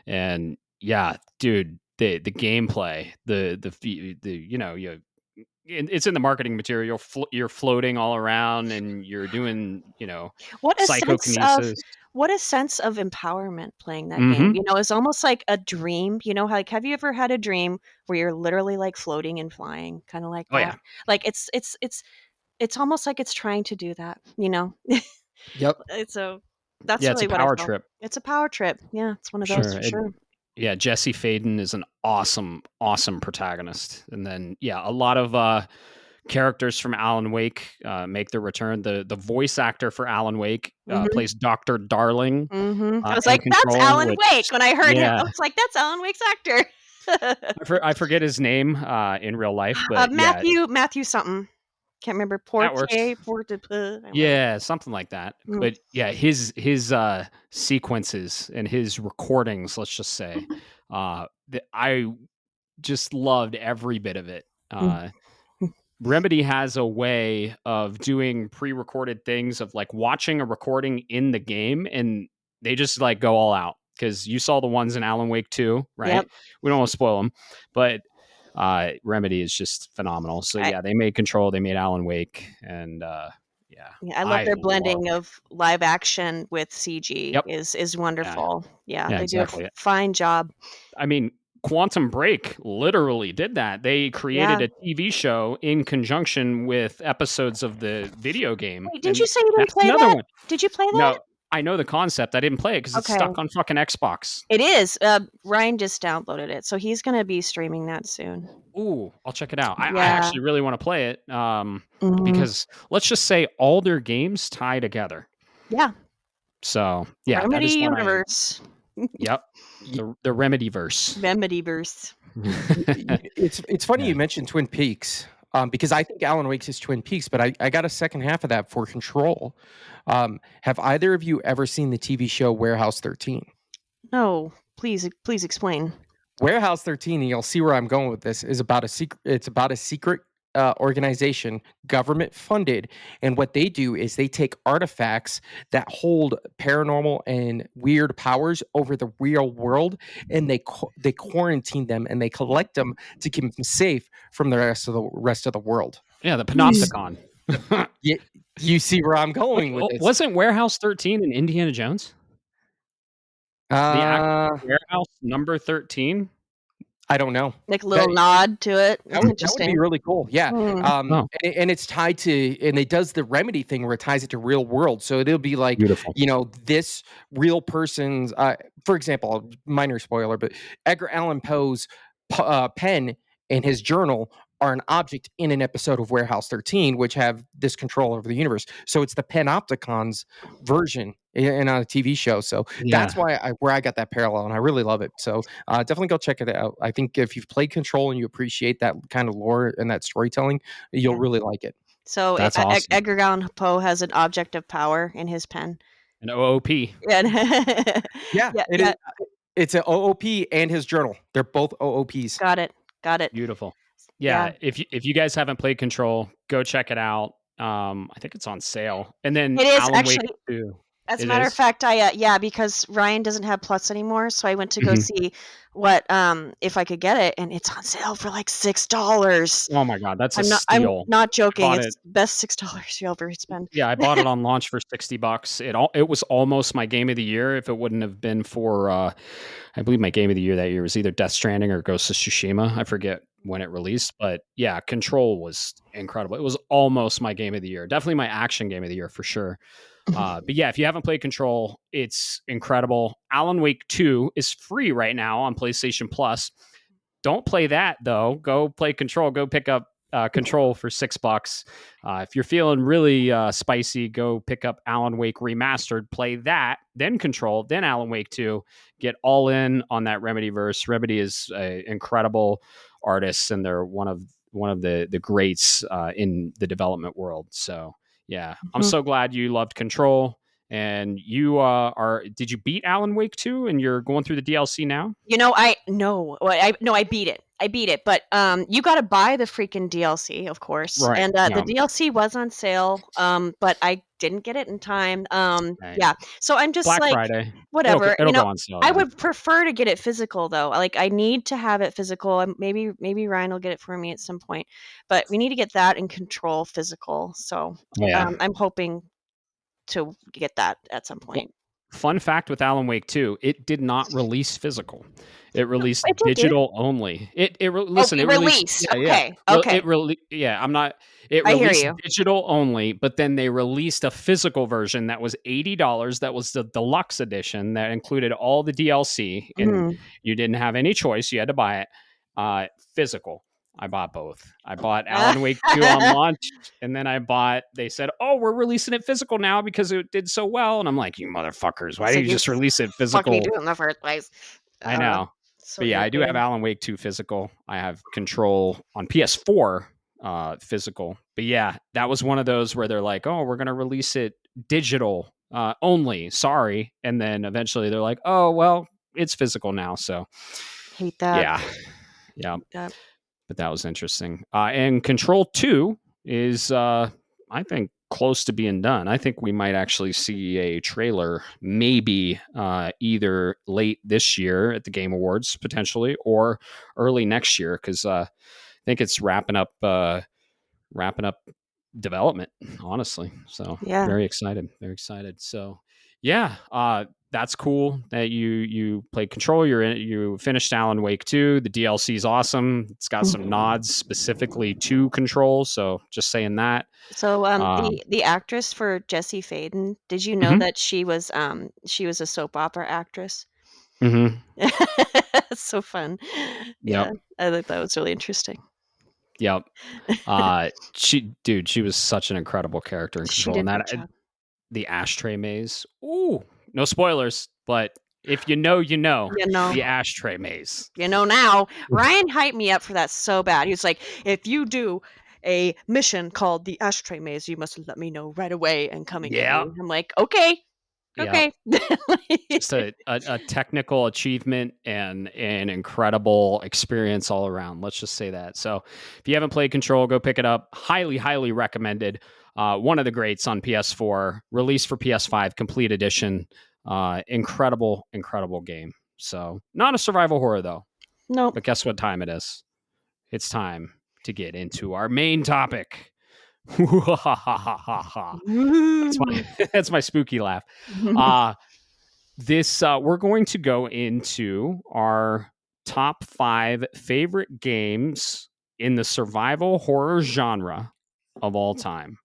and yeah, dude, the gameplay, the you know, it's in the marketing material. You're floating all around, and you're doing, you know, psychokinesis. What a sense of empowerment playing that game. You know, it's almost like a dream. You know, like, have you ever had a dream where you're literally like floating and flying, kind of like that? Yeah. Like it's almost like it's trying to do that. You know. Yep. So that's really it's a power trip. It's a power trip. Yeah, it's one of those for sure. Yeah, Jesse Faden is an awesome protagonist, and then a lot of characters from Alan Wake make their return. The voice actor for Alan Wake plays Dr. Darling. I was in like, that's Control, Alan Wake. When I heard him, I yeah. was like, that's Alan Wake's actor. I forget his name in real life, but Matthew something. Can't remember. That works. Yeah, something like that. But yeah, his sequences and his recordings, let's just say, I just loved every bit of it. Remedy has a way of doing pre-recorded things, of like watching a recording in the game, and they just like go all out, because you saw the ones in Alan Wake 2, right? Yep. We don't want to spoil them, but Remedy is just phenomenal. So yeah, they made Control, they made Alan Wake, and I love their blending of live action with CG. Is wonderful. Yeah, they exactly. do a fine job. I mean, Quantum Break literally did that. They created a TV show in conjunction with episodes of the video game. Wait, didn't you say you didn't play that? One. Did you play that? No, I know the concept. I didn't play it because it's stuck on fucking Xbox. It is. Ryan just downloaded it, so he's going to be streaming that soon. Ooh, I'll check it out. I actually really want to play it because let's just say all their games tie together. Yeah. So yeah, Remedy universe. Yep. The Remedyverse. Remedyverse. It's funny you mentioned Twin Peaks, because I think Alan Wake's is Twin Peaks, but I got a second half of that for Control. Have either of you ever seen the TV show Warehouse 13? No, please explain. Warehouse 13, and you'll see where I'm going with this, is about a secret. It's about a secret organization, government funded, and what they do is they take artifacts that hold paranormal and weird powers over the real world, and they quarantine them and they collect them to keep them safe from the rest of the world. Yeah, the Panopticon. You see where I'm going with this? Wasn't Warehouse 13 in Indiana Jones? The actual Warehouse number 13? I don't know. Like a little nod to it. That would be really cool. Yeah. And it's tied to, and it does the Remedy thing where it ties it to real world. So it'll be like, this real person's, for example, minor spoiler, but Edgar Allan Poe's pen and his journal are an object in an episode of Warehouse 13, which have this control over the universe. So it's the Panopticon's version in a TV show. So that's why where I got that parallel, and I really love it. So definitely go check it out. I think if you've played Control and you appreciate that kind of lore and that storytelling, you'll really like it. So awesome. Edgar Allan Poe has an object of power in his pen. An OOP. It's an OOP and his journal. They're both OOPs. Got it. Beautiful. Yeah. If you guys haven't played Control, go check it out. I think it's on sale. And then it is Alan actually. Wake 2. As a matter of fact, because Ryan doesn't have Plus anymore, so I went to go see what if I could get it, and it's on sale for like $6. Oh my god, that's a steal! I'm not joking. It's the best $6 you'll ever spend. Yeah, I bought it on launch for $60. It was almost my game of the year if it wouldn't have been for I believe my game of the year that year was either Death Stranding or Ghost of Tsushima. I forget when it released, but yeah, Control was incredible. It was almost my game of the year. Definitely my action game of the year for sure. But yeah, if you haven't played Control, it's incredible. Alan Wake 2 is free right now on PlayStation Plus. Don't play that though. Go play Control. Go pick up Control for $6. If you're feeling really spicy, go pick up Alan Wake Remastered. Play that, then Control, then Alan Wake 2. Get all in on that Remedyverse. Remedy is an incredible artist, and they're one of the greats in the development world. So. Yeah, I'm so glad you loved Control, and you did you beat Alan Wake 2 and you're going through the DLC now? I beat it. I beat it, but you got to buy the freaking DLC, of course. Right. And the DLC was on sale, but I didn't get it in time. Yeah. So I'm just Black like, Friday. Whatever. It'll go on sale. I would prefer to get it physical though. Like I need to have it physical. Maybe Ryan will get it for me at some point, but we need to get that in Control physical. So I'm hoping to get that at some point. Fun fact with Alan Wake 2, it did not release physical. It released digital only. It released. Okay. It released digital only, but then they released a physical version that was $80. That was the deluxe edition that included all the DLC, and you didn't have any choice. You had to buy it physical. I bought both. I bought Alan Wake 2 on launch, and then they said, oh, we're releasing it physical now because it did so well. And I'm like, you motherfuckers, why didn't you just release it Fuck me physical? do it in the first place. I know. So But yeah, I do have Alan Wake 2 physical. I have Control on PS4 physical. But yeah, that was one of those where they're like, oh, we're going to release it digital only. Sorry. And then eventually they're like, oh, well, it's physical now. So hate that. Yeah. But that was interesting. And Control 2 is, I think, close to being done. I think we might actually see a trailer, maybe either late this year at the Game Awards potentially, or early next year, because I think it's wrapping up development. Honestly, so very excited. So yeah, that's cool that you played Control. You finished Alan Wake 2. The DLC is awesome. It's got some nods specifically to Control. So just saying that. So the actress for Jessie Faden, did you know that she was a soap opera actress? It's so fun. Yeah, I thought that was really interesting. Yep. She was such an incredible character in Control. She did a good job. The ashtray maze. Ooh, no spoilers, but if you know, the ashtray maze. You know now. Ryan hyped me up for that so bad. He was like, if you do a mission called the ashtray maze, you must let me know right away and come and get me. I'm like, okay. Okay. Just a technical achievement and an incredible experience all around. Let's just say that. So if you haven't played Control, go pick it up. Highly, highly recommended. One of the greats on PS4, released for PS5, complete edition. Incredible, incredible game. So not a survival horror though. Nope. But guess what time it is? It's time to get into our main topic. That's my spooky laugh. We're going to go into our top 5 favorite games in the survival horror genre of all time.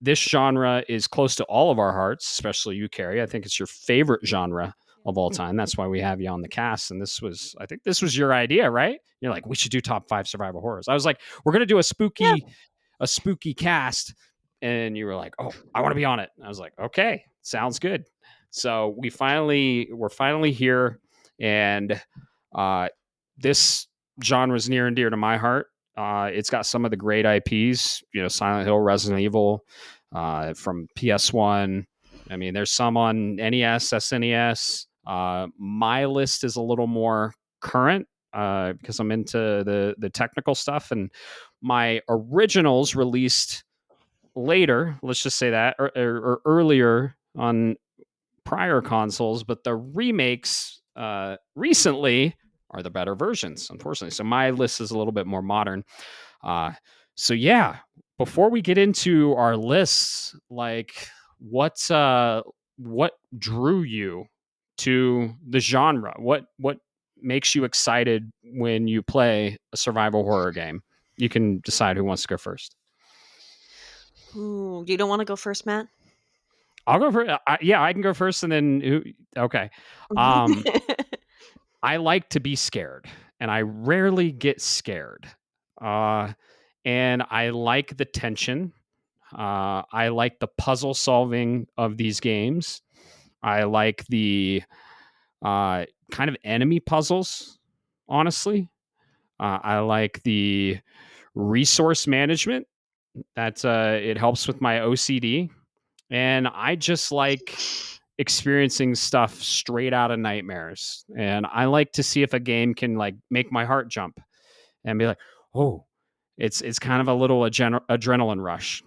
This genre is close to all of our hearts, especially you, Carrie. I think it's your favorite genre of all time. That's why we have you on the cast. And I think this was your idea, right? You're like, we should do top 5 survival horrors. I was like, we're going to do a spooky cast. And you were like, oh, I want to be on it. And I was like, okay, sounds good. So we're finally here. And this genre is near and dear to my heart. It's got some of the great IPs, Silent Hill, Resident Evil, from PS1. I mean, there's some on NES, SNES. My list is a little more current because I'm into the technical stuff, and my originals released later. Let's just say that, or earlier on prior consoles, but the remakes recently are the better versions, unfortunately. So my list is a little bit more modern. So yeah, before we get into our lists, like what drew you to the genre? What makes you excited when you play a survival horror game? You can decide who wants to go first. Ooh, you don't want to go first, Matt? I'll go first. Yeah, I can go first, and then okay. I like to be scared, and I rarely get scared. And I like the tension. I like the puzzle solving of these games. I like the kind of enemy puzzles, honestly. I like the resource management. That it helps with my OCD. And I just like experiencing stuff straight out of nightmares. And I like to see if a game can like make my heart jump and be like, oh, it's kind of a little adrenaline rush.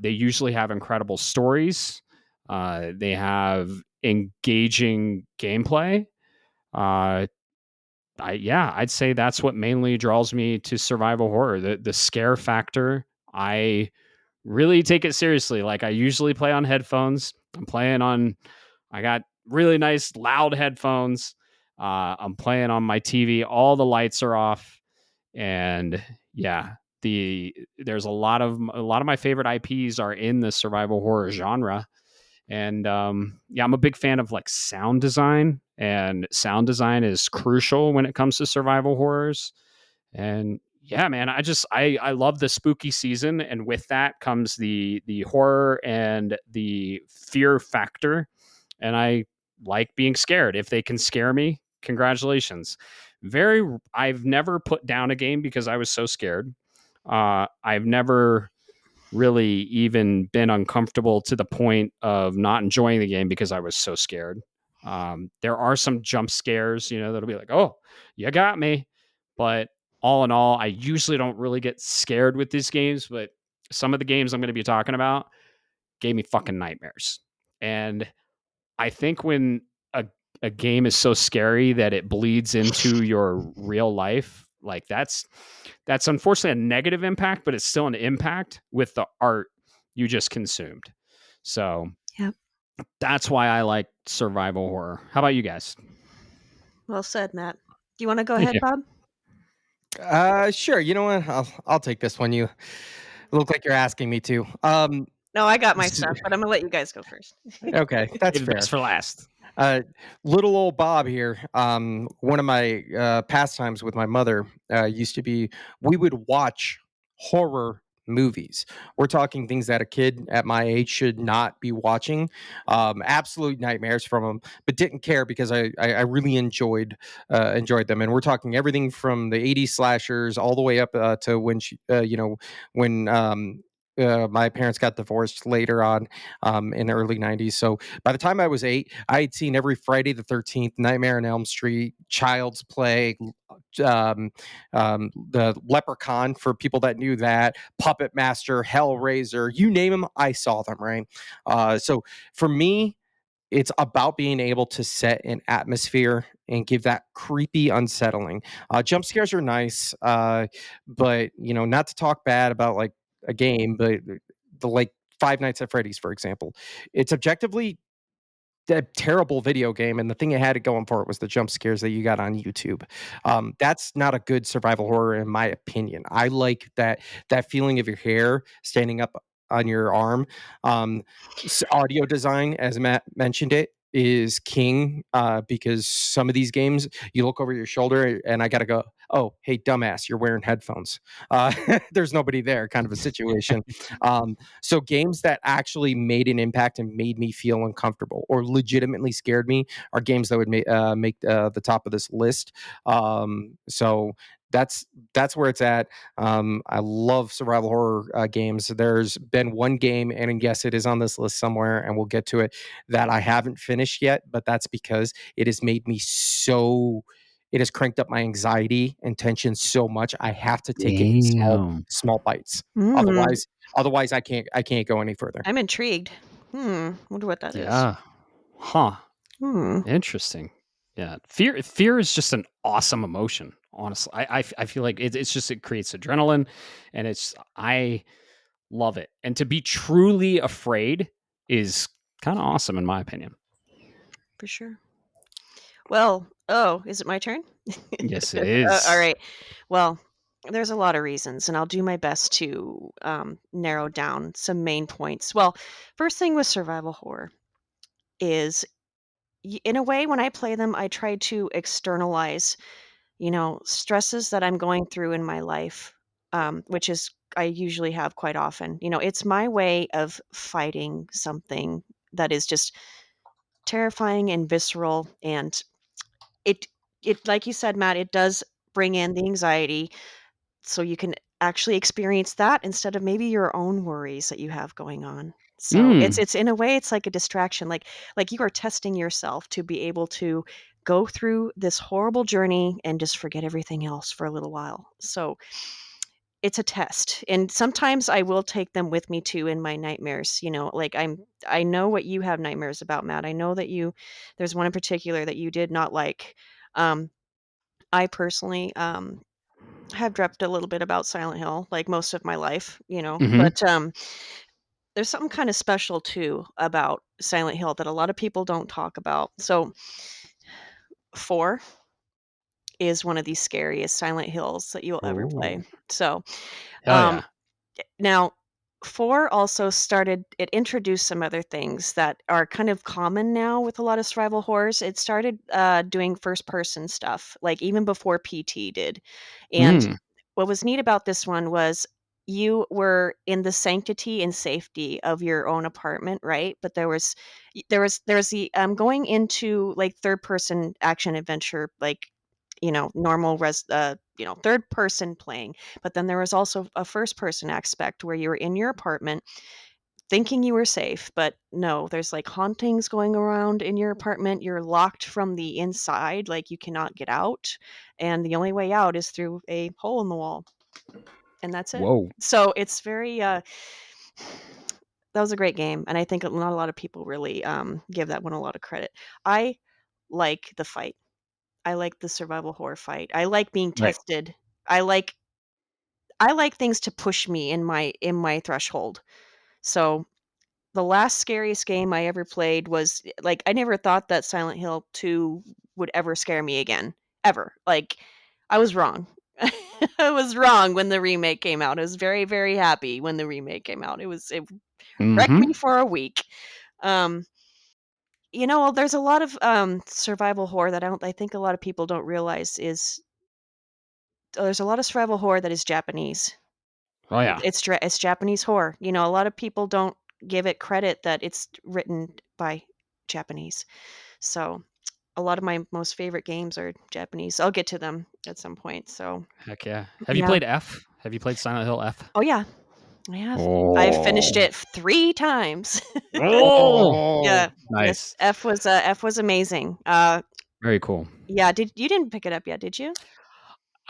They usually have incredible stories. They have engaging gameplay. I'd say that's what mainly draws me to survival horror. The scare factor. I really take it seriously. Like I usually play on headphones. I got really nice loud headphones. I'm playing on my TV. All the lights are off. And yeah, there's a lot of my favorite IPs are in the survival horror genre. And I'm a big fan of like sound design, and sound design is crucial when it comes to survival horrors. And yeah, man, I love the spooky season, and with that comes the horror and the fear factor, and I like being scared. If they can scare me, congratulations. I've never put down a game because I was so scared. I've never really even been uncomfortable to the point of not enjoying the game because I was so scared. There are some jump scares, that'll be like, oh, you got me. But all in all, I usually don't really get scared with these games, but some of the games I'm going to be talking about gave me fucking nightmares. And I think when a game is so scary that it bleeds into your real life, like that's unfortunately a negative impact, but it's still an impact with the art you just consumed. So Yep. that's why I like survival horror. How about you guys? Well said, Matt. Do you want to go Thank ahead, you. Bob? Sure. You know what? I'll take this one. You look like you're asking me to. No, I got my s- stuff, but I'm gonna let you guys go first. okay, that's Save the best fair. for last. Little old Bob here. One of my pastimes with my mother used to be we would watch horror movies. We're talking things that a kid at my age should not be watching. Absolute nightmares from them, but didn't care because I really enjoyed them. And we're talking everything from the '80s slashers all the way up to when when. My parents got divorced later on in the early '90s. So by the time I was 8, I had seen every Friday the 13th, Nightmare on Elm Street, Child's Play, the Leprechaun for people that knew that, Puppet Master, Hellraiser, you name them, I saw them, right? So for me, it's about being able to set an atmosphere and give that creepy unsettling. Jump scares are nice, but not to talk bad about like a game, but the like Five Nights at Freddy's, for example, it's objectively a terrible video game, and the thing it had it going for it was the jump scares that you got on YouTube. That's not a good survival horror, in my opinion. I like that feeling of your hair standing up on your arm. Um, Audio design, as Matt mentioned it, is king because some of these games you look over your shoulder and I gotta go, oh hey dumbass, you're wearing headphones. There's nobody there, kind of a situation. So games that actually made an impact and made me feel uncomfortable or legitimately scared me are games that would make the top of this list. So that's where it's at. I love survival horror games. There's been one game, and yes, it is on this list somewhere, and we'll get to it, that I haven't finished yet, but that's because it has made me so. It has cranked up my anxiety and tension so much. I have to take it in Damn. small bites. Mm, Otherwise, I can't go any further. I'm intrigued. Wonder what that is. Yeah. Huh. Hmm. Interesting. Yeah. Fear is just an awesome emotion. Honestly, I feel like it's just, it creates adrenaline, and I love it. And to be truly afraid is kind of awesome, in my opinion. For sure. Well, is it my turn? Yes, it All is. right. Well, there's a lot of reasons, and I'll do my best to narrow down some main points. Well, first thing with survival horror is, in a way, when I play them, I try to externalize, stresses that I'm going through in my life, which is I usually have quite often. It's my way of fighting something that is just terrifying and visceral, and it like you said, Matt, it does bring in the anxiety, so you can actually experience that instead of maybe your own worries that you have going on. So Mm. it's in a way, it's like a distraction, like you are testing yourself to be able to go through this horrible journey and just forget everything else for a little while. So it's a test, and sometimes I will take them with me too in my nightmares. Like I know what you have nightmares about, Matt. I know that there's one in particular that you did not like. um I personally have dreamt a little bit about Silent Hill, like most of my life, Hmm. but there's something kind of special too about Silent Hill that a lot of people don't talk about. So 4 is one of the scariest Silent Hills that you'll ever play. Oh, So hell um yeah. now 4 also it introduced some other things that are kind of common now with a lot of survival horrors. It started doing first person stuff, like even before PT did. And what was neat about this one was you were in the sanctity and safety of your own apartment, right? But there's the going into like third person action adventure, like normal third person playing. But then there was also a first person aspect where you were in your apartment thinking you were safe, but no, there's like hauntings going around in your apartment. You're locked from the inside, like you cannot get out, and the only way out is through a hole in the wall, and that's it. Whoa. So it's very that was a great game, and I think not a lot of people really give that one a lot of credit. I like the fight. I like the survival horror fight. I like being Right. tested. I like things to push me in my threshold. So the last scariest game I ever played was like I never thought that Silent Hill 2 would ever scare me again. Ever. Like I was wrong. I was wrong when the remake came out. I was very, very happy when the remake came out. It wrecked me for a week. There's a lot of survival horror that I think a lot of people don't realize is there's a lot of survival horror that is Japanese. Oh yeah. It's Japanese horror. A lot of people don't give it credit that it's written by Japanese. So a lot of my most favorite games are Japanese. I'll get to them at some point. So Heck yeah. Have you played F? Have you played Silent Hill F? Oh yeah, I have. Oh. I've finished it 3 times. Oh. Yeah. Nice. Yes, F was amazing. Very cool. Yeah. You didn't pick it up yet, did you?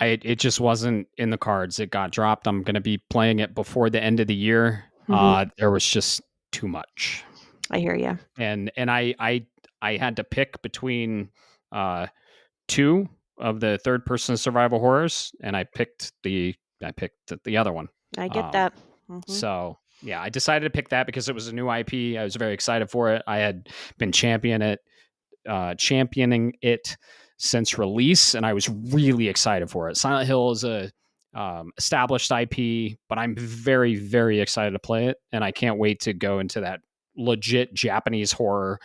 It just wasn't in the cards. It got dropped. I'm going to be playing it before the end of the year. There was just too much. I hear you. And I had to pick between 2 of the third person survival horrors, and I picked the other one. I get that. So yeah, I decided to pick that because it was a new IP. I was very excited for it. I had been championing it since release, and I was really excited for it. Silent Hill is a established IP, but I'm very, very excited to play it, and I can't wait to go into that legit Japanese horror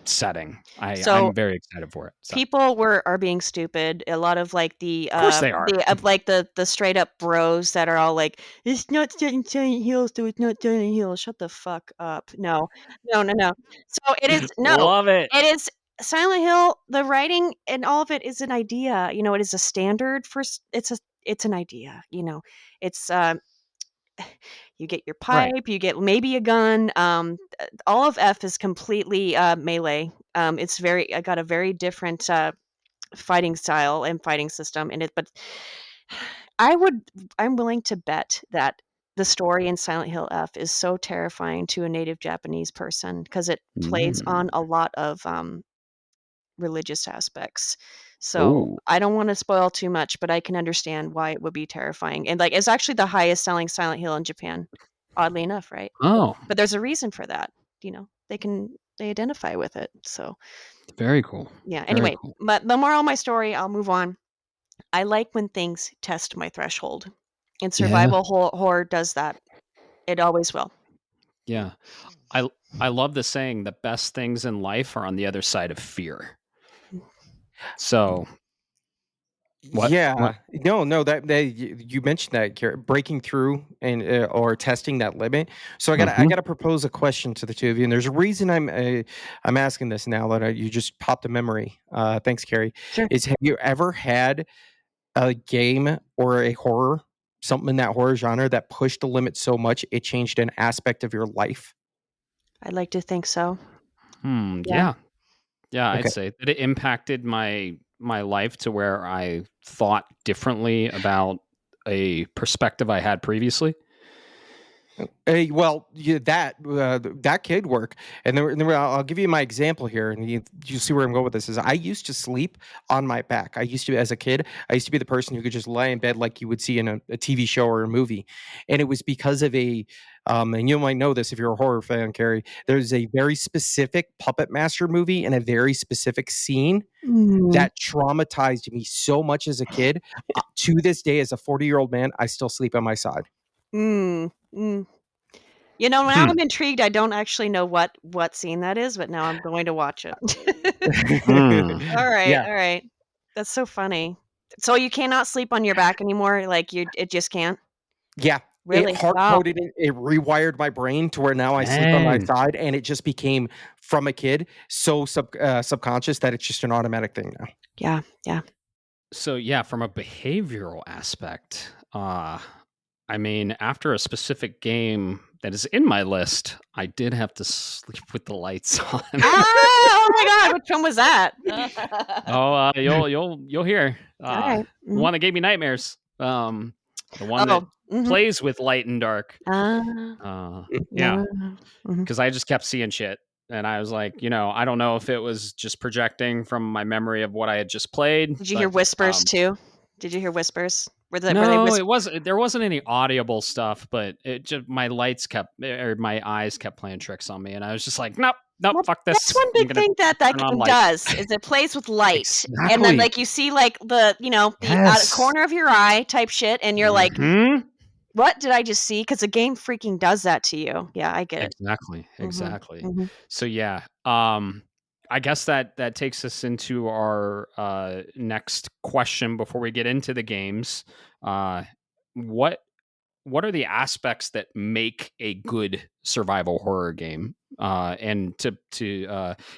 setting. I'm very excited for it. So. People are being stupid. A lot of like the of course they are. The straight up bros that are all like, it's not Silent Hill, so it's not Silent Hill. Shut the fuck up. No. So it is Love it. It is Silent Hill. The writing and all of it is an idea. It is a standard for it's an idea. It's you get your pipe, right. You get maybe a gun. All of F is completely melee. I got a very different fighting style and fighting system in it, but I'm willing to bet that the story in Silent Hill F is so terrifying to a native Japanese person because it plays on a lot of religious aspects. So I don't want to spoil too much, but I can understand why it would be terrifying. And like, it's actually the highest selling Silent Hill in Japan, oddly enough, right? Oh, but there's a reason for that. They identify with it. So very cool. Yeah. Anyway, but the moral of my story, I'll move on. I like when things test my threshold, and survival horror does that. It always will. Yeah. I love the saying, the best things in life are on the other side of fear. So what? Yeah, no, that you mentioned that breaking through and or testing that limit. So I gotta propose a question to the two of you, and there's a reason I'm asking this now that you just popped a memory. Thanks, Carrie. Sure. Have you ever had a game or a horror, something in that horror genre that pushed the limit so much it changed an aspect of your life? I'd like to think so. Yeah. Okay. I'd say that it impacted my life to where I thought differently about a perspective I had previously. Well, that could work, and then I'll give you my example here, and you see where I'm going with this. Is I used to sleep on my back. As a kid, I used to be the person who could just lie in bed like you would see in a TV show or a movie, and it was because of and you might know this if you're a horror fan, Carrie. There's a very specific Puppet Master movie and a very specific scene that traumatized me so much as a kid. To this day, as a 40-year-old man, I still sleep on my side. Mm, mm. You know, now I'm intrigued. I don't actually know what scene that is, but now I'm going to watch it. All right, Yeah. all right. That's so funny. So you cannot sleep on your back anymore? Like it just can't? Yeah. It Really? hard Wow. coded it. It rewired my brain to where now I sleep on my Dang. side, and it just became from a kid so subconscious that it's just an automatic thing now. Yeah, yeah. So yeah, from a behavioral aspect, I mean, after a specific game that is in my list, I did have to sleep with the lights on. Oh my god, which one was that? You'll hear. All right. One that gave me nightmares. The one that Mhm. plays with light and dark. Ah, Yeah, mhm. because I just kept seeing shit, and I was like, I don't know if it was just projecting from my memory of what I had just played. Did you hear But whispers too? Did you hear whispers? Were they no, whispers? it wasn't. There wasn't any audible stuff, but it just my my eyes kept playing tricks on me, and I was just like, nope, Well, fuck that's this. one I'm big gonna thing that turn on game light. does, is it plays with light. And then, Exactly. like, you see, like, the Yes. corner of your eye type shit, and you're like, Mhm. "What did I just see?" Because the game freaking does that to you. Yeah, I get it. Exactly. Mhm, Exactly. mhm. So yeah, I guess that takes us into our next question before we get into the games. What what are the aspects that make a good survival horror game? And to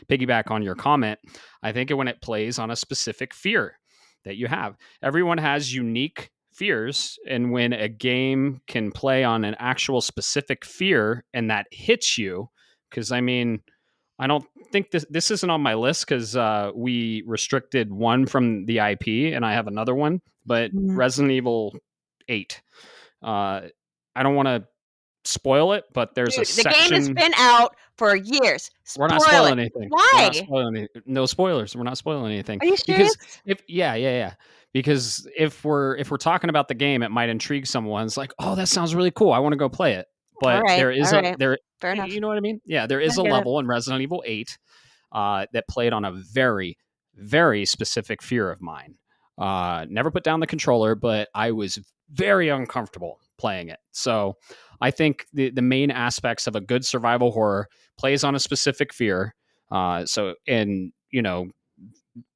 piggyback on your comment, I think when it plays on a specific fear that you have, everyone has unique fears, and when a game can play on an actual specific fear and that hits you, because I mean, I don't think this isn't on my list because we restricted one from the IP, and I have another one, but Mhm. Resident Evil 8. I don't want to spoil it, but there's a Dude, the game has section. been out for years. We're not Spoil it. spoiling anything. We're not Why? spoiling any, no spoilers. We're not spoiling anything Are you because serious? if yeah. Because if we're talking about the game, it might intrigue someone. It's like, oh, that sounds really cool. I want to go play it. But there is All a right. there. Fair enough. You know what I mean? Yeah, there I is a get it. level in Resident Evil 8 that played on a very, very specific fear of mine. Never put down the controller, but I was very uncomfortable playing it. So I think the main aspects of a good survival horror plays on a specific fear. And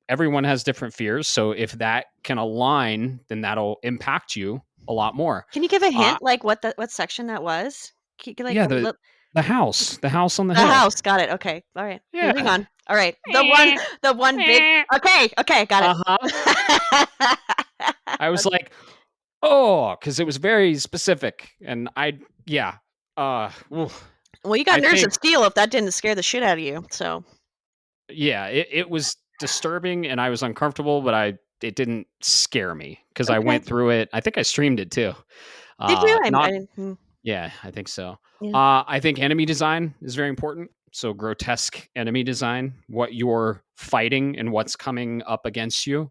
everyone has different fears. So if that can align, then that'll impact you a lot more. Can you give a Uh, hint, like, what section that was? Like, yeah, a lit the house on the the hill. house, got it, okay, alright, moving Yeah. on. Alright, the one big okay, got it. Uh-huh. I was like, oh, because it was very specific. And yeah. Oof. Well, you got I nerves think, of steel if that didn't scare the shit out of you, so yeah, it was disturbing and I was uncomfortable, but it didn't scare me because I okay. went through it. I think I streamed it too. Did you? I Not, didn't yeah, I think so. yeah. I think enemy design is very important. So grotesque enemy design, what you're fighting and what's coming up against you.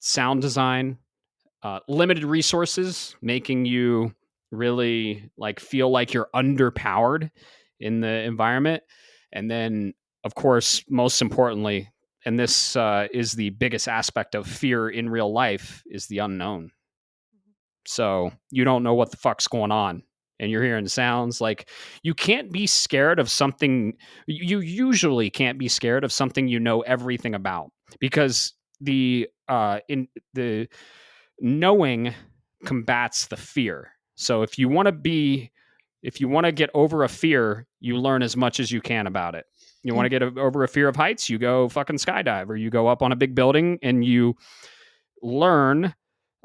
Sound design, limited resources, making you really like feel like you're underpowered in the environment. And then, of course, most importantly, and this is the biggest aspect of fear in real life, is the unknown. So you don't know what the fuck's going on. And you're hearing sounds like you can't be scared of something. You usually can't be scared of something you know everything about because in the knowing combats the fear. So if you want to get over a fear, you learn as much as you can about it. You want to get over a fear of heights, you go fucking skydive, or you go up on a big building and you learn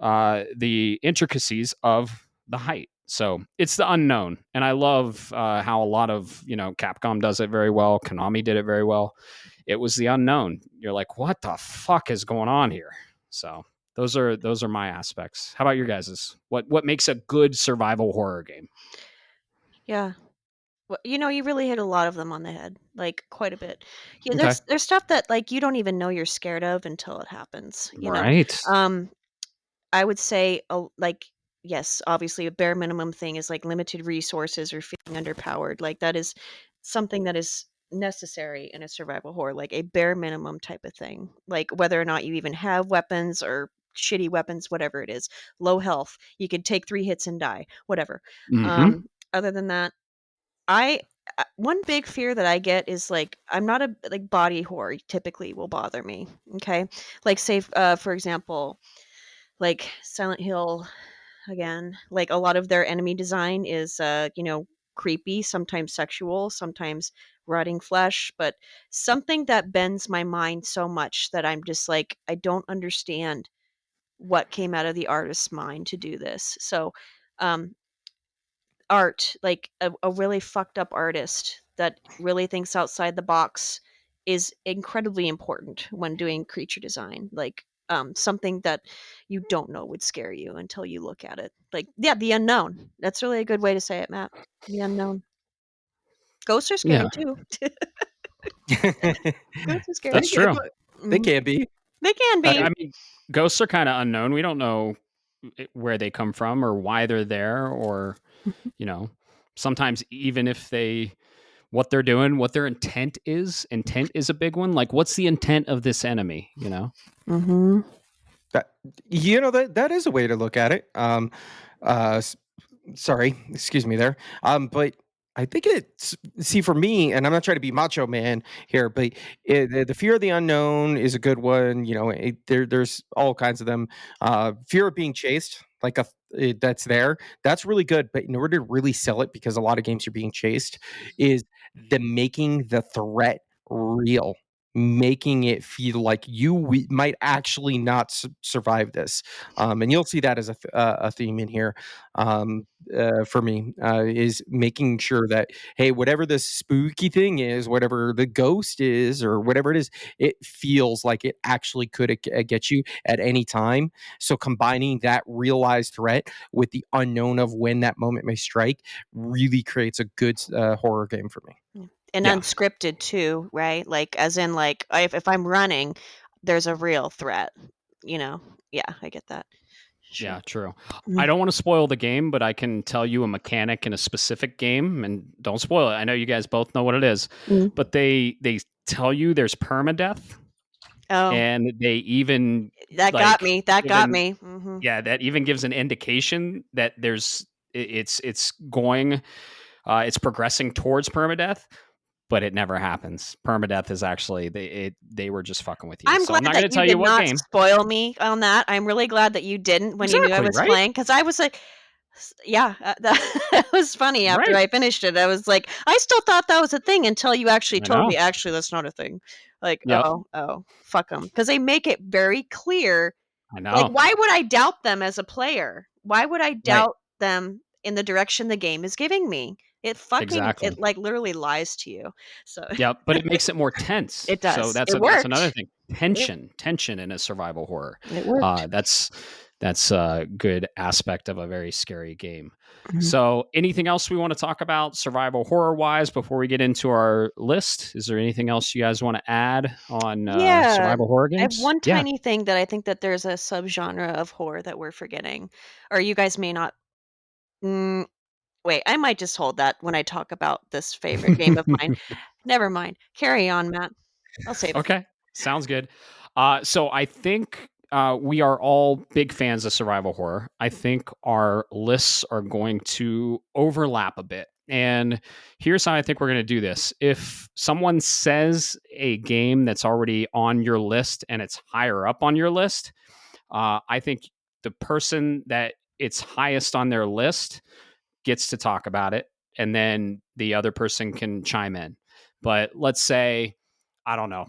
the intricacies of the height. So it's the unknown, and I love how a lot of Capcom does it very well. Konami did it very well. It was the unknown. You're like, what the fuck is going on here? So those are my aspects. How about your guys's? What makes a good survival horror game? Yeah. Well, you really hit a lot of them on the head, like, quite a bit. Yeah, Okay, there's stuff that, like, you don't even know you're scared of until it happens. right. Um, I would say, like, yes, obviously, a bare minimum thing is, like, limited resources or feeling underpowered, like, that is something that is necessary in a survival horror, like, a bare minimum type of thing, like, whether or not you even have weapons or shitty weapons, whatever it is, low health. You could take 3 hits and die, whatever. Mm-hmm. Other than that, one big fear that I get is like I'm not a like body horror typically will bother me. Okay, like say for example, like Silent Hill again, like a lot of their enemy design is creepy, sometimes sexual, sometimes rotting flesh, but something that bends my mind so much that I'm just like I don't understand what came out of the artist's mind to do this. So um art, like a really fucked up artist that really thinks outside the box is incredibly important when doing creature design. Like something that you don't know would scare you until you look at it. Like yeah, the unknown. That's really a good way to say it, Matt. The unknown. Ghosts are scary Yeah, too. Ghosts are scary. that's true. They Mhm. can be. They can be. I mean, ghosts are kind of unknown. We don't know where they come from or why they're there, or you know, sometimes even if what they're doing, what their intent is. Intent is a big one. Like, what's the intent of this enemy? You know? Mm-hmm. That that is a way to look at it. Uh, s- Sorry, excuse me there. But I think it's see for me, and I'm not trying to be macho man here, but the fear of the unknown is a good one. There's all kinds of them. Fear of being chased, like that's there. That's really good. But in order to really sell it, because a lot of games are being chased, is the making the threat real, making it feel like might actually not survive this. And you'll see that as a theme in here. For me is making sure that, hey, whatever the spooky thing is, whatever the ghost is, or whatever it is, it feels like it actually could get you at any time. So combining that realized threat with the unknown of when that moment may strike really creates a good horror game for me. Yeah. And Yeah, unscripted too, right? Like as in like if I'm running, there's a real threat, you know. Yeah, I get that. Sure. yeah, true. I Mm, don't want to spoil the game, but I can tell you a mechanic in a specific game, and don't spoil it. I know you guys both know what it is, mm. but they tell you there's permadeath, Oh, and they even that got like me. That got given me. Hmm. yeah, that even gives an indication that it's going it's progressing towards permadeath, but it never happens. Permadeath is actually they were just fucking with you. I'm So I'm glad not going that to you tell you did what not game. spoil me on that. I'm really glad that you didn't when you knew I Exactly, was right? playing because I was like, yeah, that was funny after Right. I finished it. I was like, I still thought that was a thing until you actually I told know. me, actually, that's not a thing. Like, Yep. fuck them. Because they make it very clear. I Like, know. why would I doubt them as a player? Why would I Right. doubt them in the direction the game is giving me? Exactly. It like literally lies to you. So Yep, but it makes it more tense. it So does. It that's worked. another thing. Tension in a survival horror. It worked. That's a good aspect of a very scary game. Mhm. So, anything else we want to talk about survival horror wise before we get into our list? Is there anything else you guys want to add on Yeah. survival horror I have games? one Yeah. tiny thing that I think that there's a subgenre of horror that we're forgetting, or you guys may not. Mm, wait, I might just hold that when I talk about this favorite game of mine. Never mind. Carry on, Matt. I'll save it. Okay, sounds good. So I think we are all big fans of survival horror. I think our lists are going to overlap a bit. And here's how I think we're going to do this. If someone says a game that's already on your list and it's higher up on your list, I think the person that it's highest on their list gets to talk about it. And then the other person can chime in. But let's say, I don't know,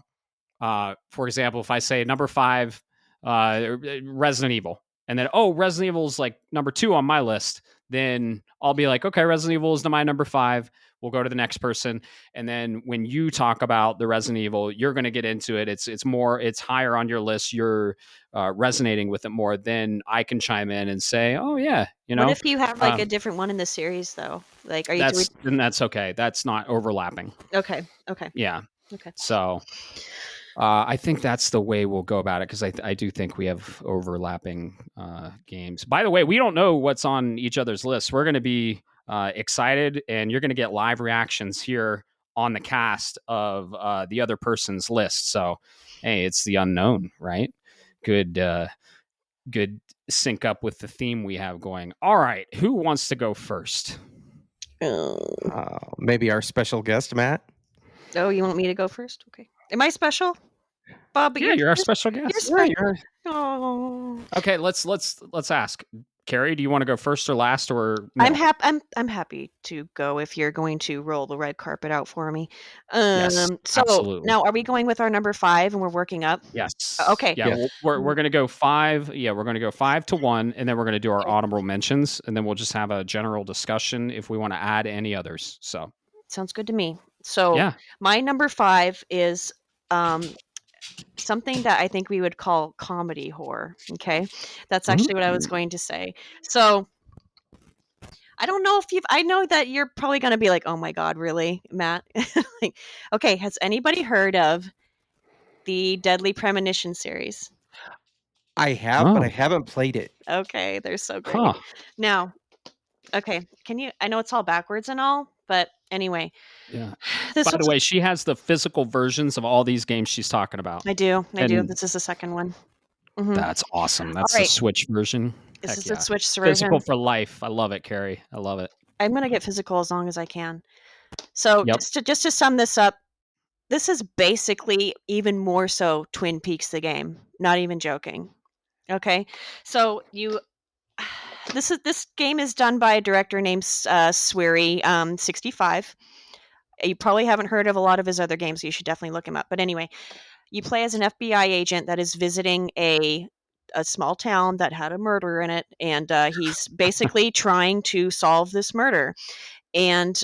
for example, if I say number 5, Resident Evil, and then Resident Evil is like number 2 on my list, then I'll be like, okay, Resident Evil is my number 5. We'll go to the next person, and then when you talk about the Resident Evil, you're going to get into it. It's higher on your list. You're resonating with it more. Then I can chime in and say, oh yeah, What if you have like a um, different one in the series though? Like, are you doing? that's okay. That's not overlapping. Okay. Okay. Yeah. Okay. So I think that's the way we'll go about it because I do think we have overlapping games. By the way, we don't know what's on each other's lists. We're going to be excited, and you're going to get live reactions here on the cast of the other person's list. So, hey, it's the unknown, right? Good, good sync up with the theme we have going. All right, who wants to go first? Maybe our special guest, Matt. Oh, you want me to go first? Okay. Am I special, Bob? But Yeah, you're our special guest. You're special. Oh. Okay, let's ask. Carrie, do you want to go first or last or no? I'm happy to go if you're going to roll the red carpet out for me. Yes, so absolutely. now are we going with our number 5 and we're working up? Yes. Okay. Yeah, we're going to go 5. Yeah, we're going to go 5 to 1, and then we're going to do our honorable mentions, and then we'll just have a general discussion if we want to add any others. So sounds good to me. So yeah, my number 5 is something that I think we would call comedy horror. Okay, that's actually what I was going to say. So I don't know if I know that you're probably going to be like, oh my God, really, Matt? Like, okay, has anybody heard of the Deadly Premonition series? I have, but I haven't played it. Okay, they're so great. Now, okay, I know it's all backwards and all, but anyway. Yeah. By the way, she has the physical versions of all these games she's talking about. I do. This is the second one. Mm-hmm. That's awesome. That's the Switch version. This is the Switch version. Physical for life. I love it, Carrie. I love it. I'm going to get physical as long as I can. So just to sum this up, this is basically even more so Twin Peaks the game. Not even joking. Okay, so this game is done by a director named Swery 65. You probably haven't heard of a lot of his other games, so you should definitely look him up. But anyway, you play as an FBI agent that is visiting a small town that had a murder in it, and he's basically trying to solve this murder. And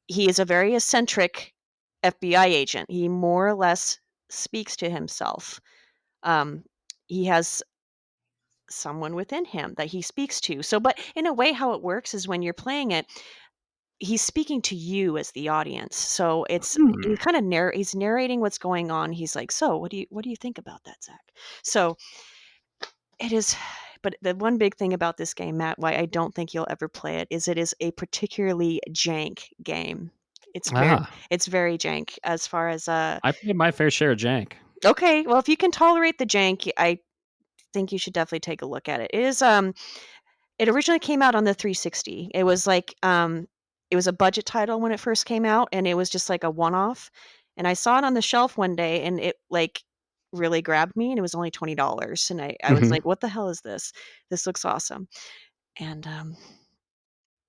he is a very eccentric FBI agent. He more or less speaks to himself. He has someone within him that he speaks to. So, but in a way, how it works is when you're playing it, he's speaking to you as the audience. So it's he kind of he's narrating what's going on. He's like, "So, what do you think about that, Zach?" So it is. But the one big thing about this game, Matt, why I don't think you'll ever play it is a particularly jank game. It's very jank as far as I played my fair share of jank. Okay, well, if you can tolerate the jank, I think you should definitely take a look at it. It is it originally came out on the 360. It was like it was a budget title when it first came out, and it was just like a one-off. And I saw it on the shelf one day, and it like really grabbed me, and it was only $20. And I was like, what the hell is this? This looks awesome. And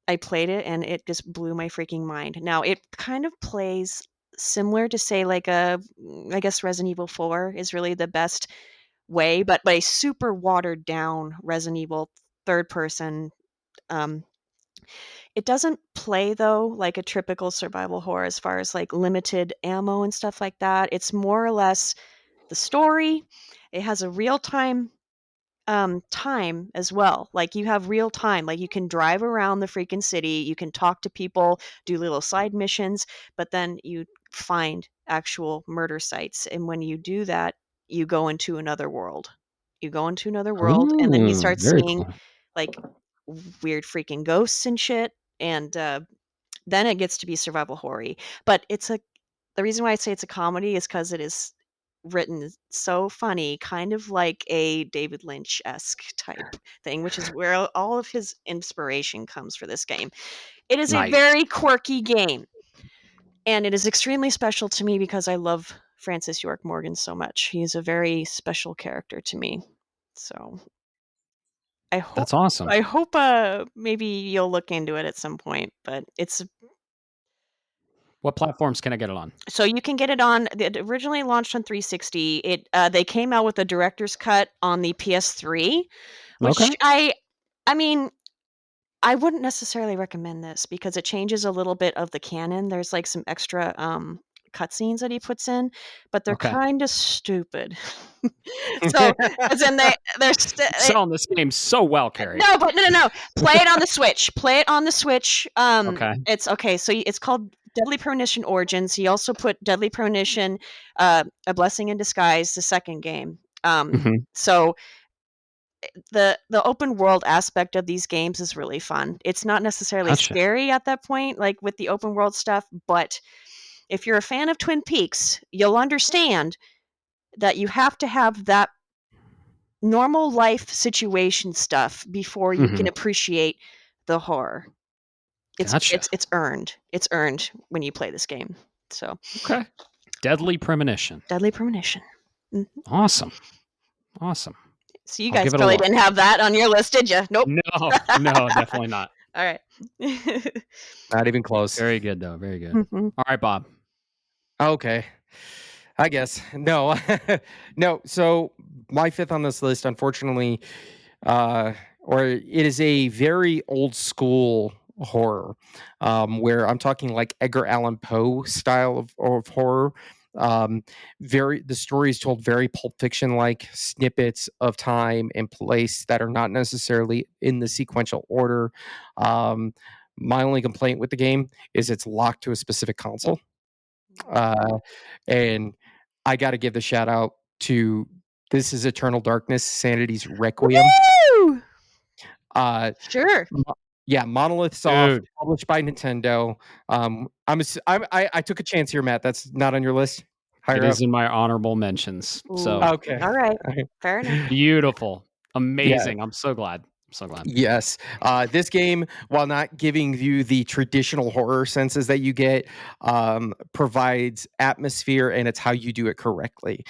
I played it, and it just blew my freaking mind. Now, it kind of plays similar to, say, like I guess Resident Evil 4 is really the best way, but a super watered down Resident Evil third person. It doesn't play though like a typical survival horror as far as like limited ammo and stuff like that. It's more or less the story. It has a real time as well. Like you have real time, like you can drive around the freaking city, you can talk to people, do little side missions, but then you find actual murder sites, and when you do that, you go into another world. And then you start seeing like weird freaking ghosts and shit, and then it gets to be survival horror. But the reason why I say it's a comedy is because it is written so funny, kind of like a David Lynch-esque type thing, which is where all of his inspiration comes for this game. It is a very quirky game, and it is extremely special to me because I love Francis York Morgan so much. He is a very special character to me. So I hope that's awesome. I hope maybe you'll look into it at some point, but it's. What platforms can I get it on? So you can get it on. It originally launched on 360. They came out with a director's cut on the PS3, which I mean, I wouldn't necessarily recommend this because it changes a little bit of the canon. There's like some extra cutscenes that he puts in, but they're kind of stupid. So, as in they're selling this game so well, Carrie. No, but no. Play it on the Switch. It's okay. So it's called Deadly Premonition Origins. He also put Deadly Premonition, A Blessing in Disguise, the second game. So the open world aspect of these games is really fun. It's not necessarily scary at that point, like with the open world stuff, but if you're a fan of Twin Peaks, you'll understand that you have to have that normal life situation stuff before you can appreciate the horror. Gotcha. It's earned. It's earned when you play this game. So Okay. Deadly Premonition. Deadly Premonition. Awesome. So you I'll guys give it a probably look. didn't have that on your list, did you? Nope. No, definitely not. All right. Not even close. Very good, though. Very good. Mhm. All right, Bob. Okay. I guess. No. No. So my fifth on this list, unfortunately, or it is a very old school horror, where I'm talking like Edgar Allan Poe style of horror. The story is told very Pulp Fiction like, snippets of time and place that are not necessarily in the sequential order. My only complaint with the game is it's locked to a specific console. And I got to give the shout out to This Is Eternal Darkness, Sanity's Requiem. Woo! Sure. Monolith Soft, published by Nintendo. I took a chance here, Matt. That's not on your list. It is in my honorable mentions. So okay, all right, fair enough. Beautiful, amazing. I'm so glad. Yes. This game, while not giving you the traditional horror senses that you get, provides atmosphere, and it's how you do it correctly.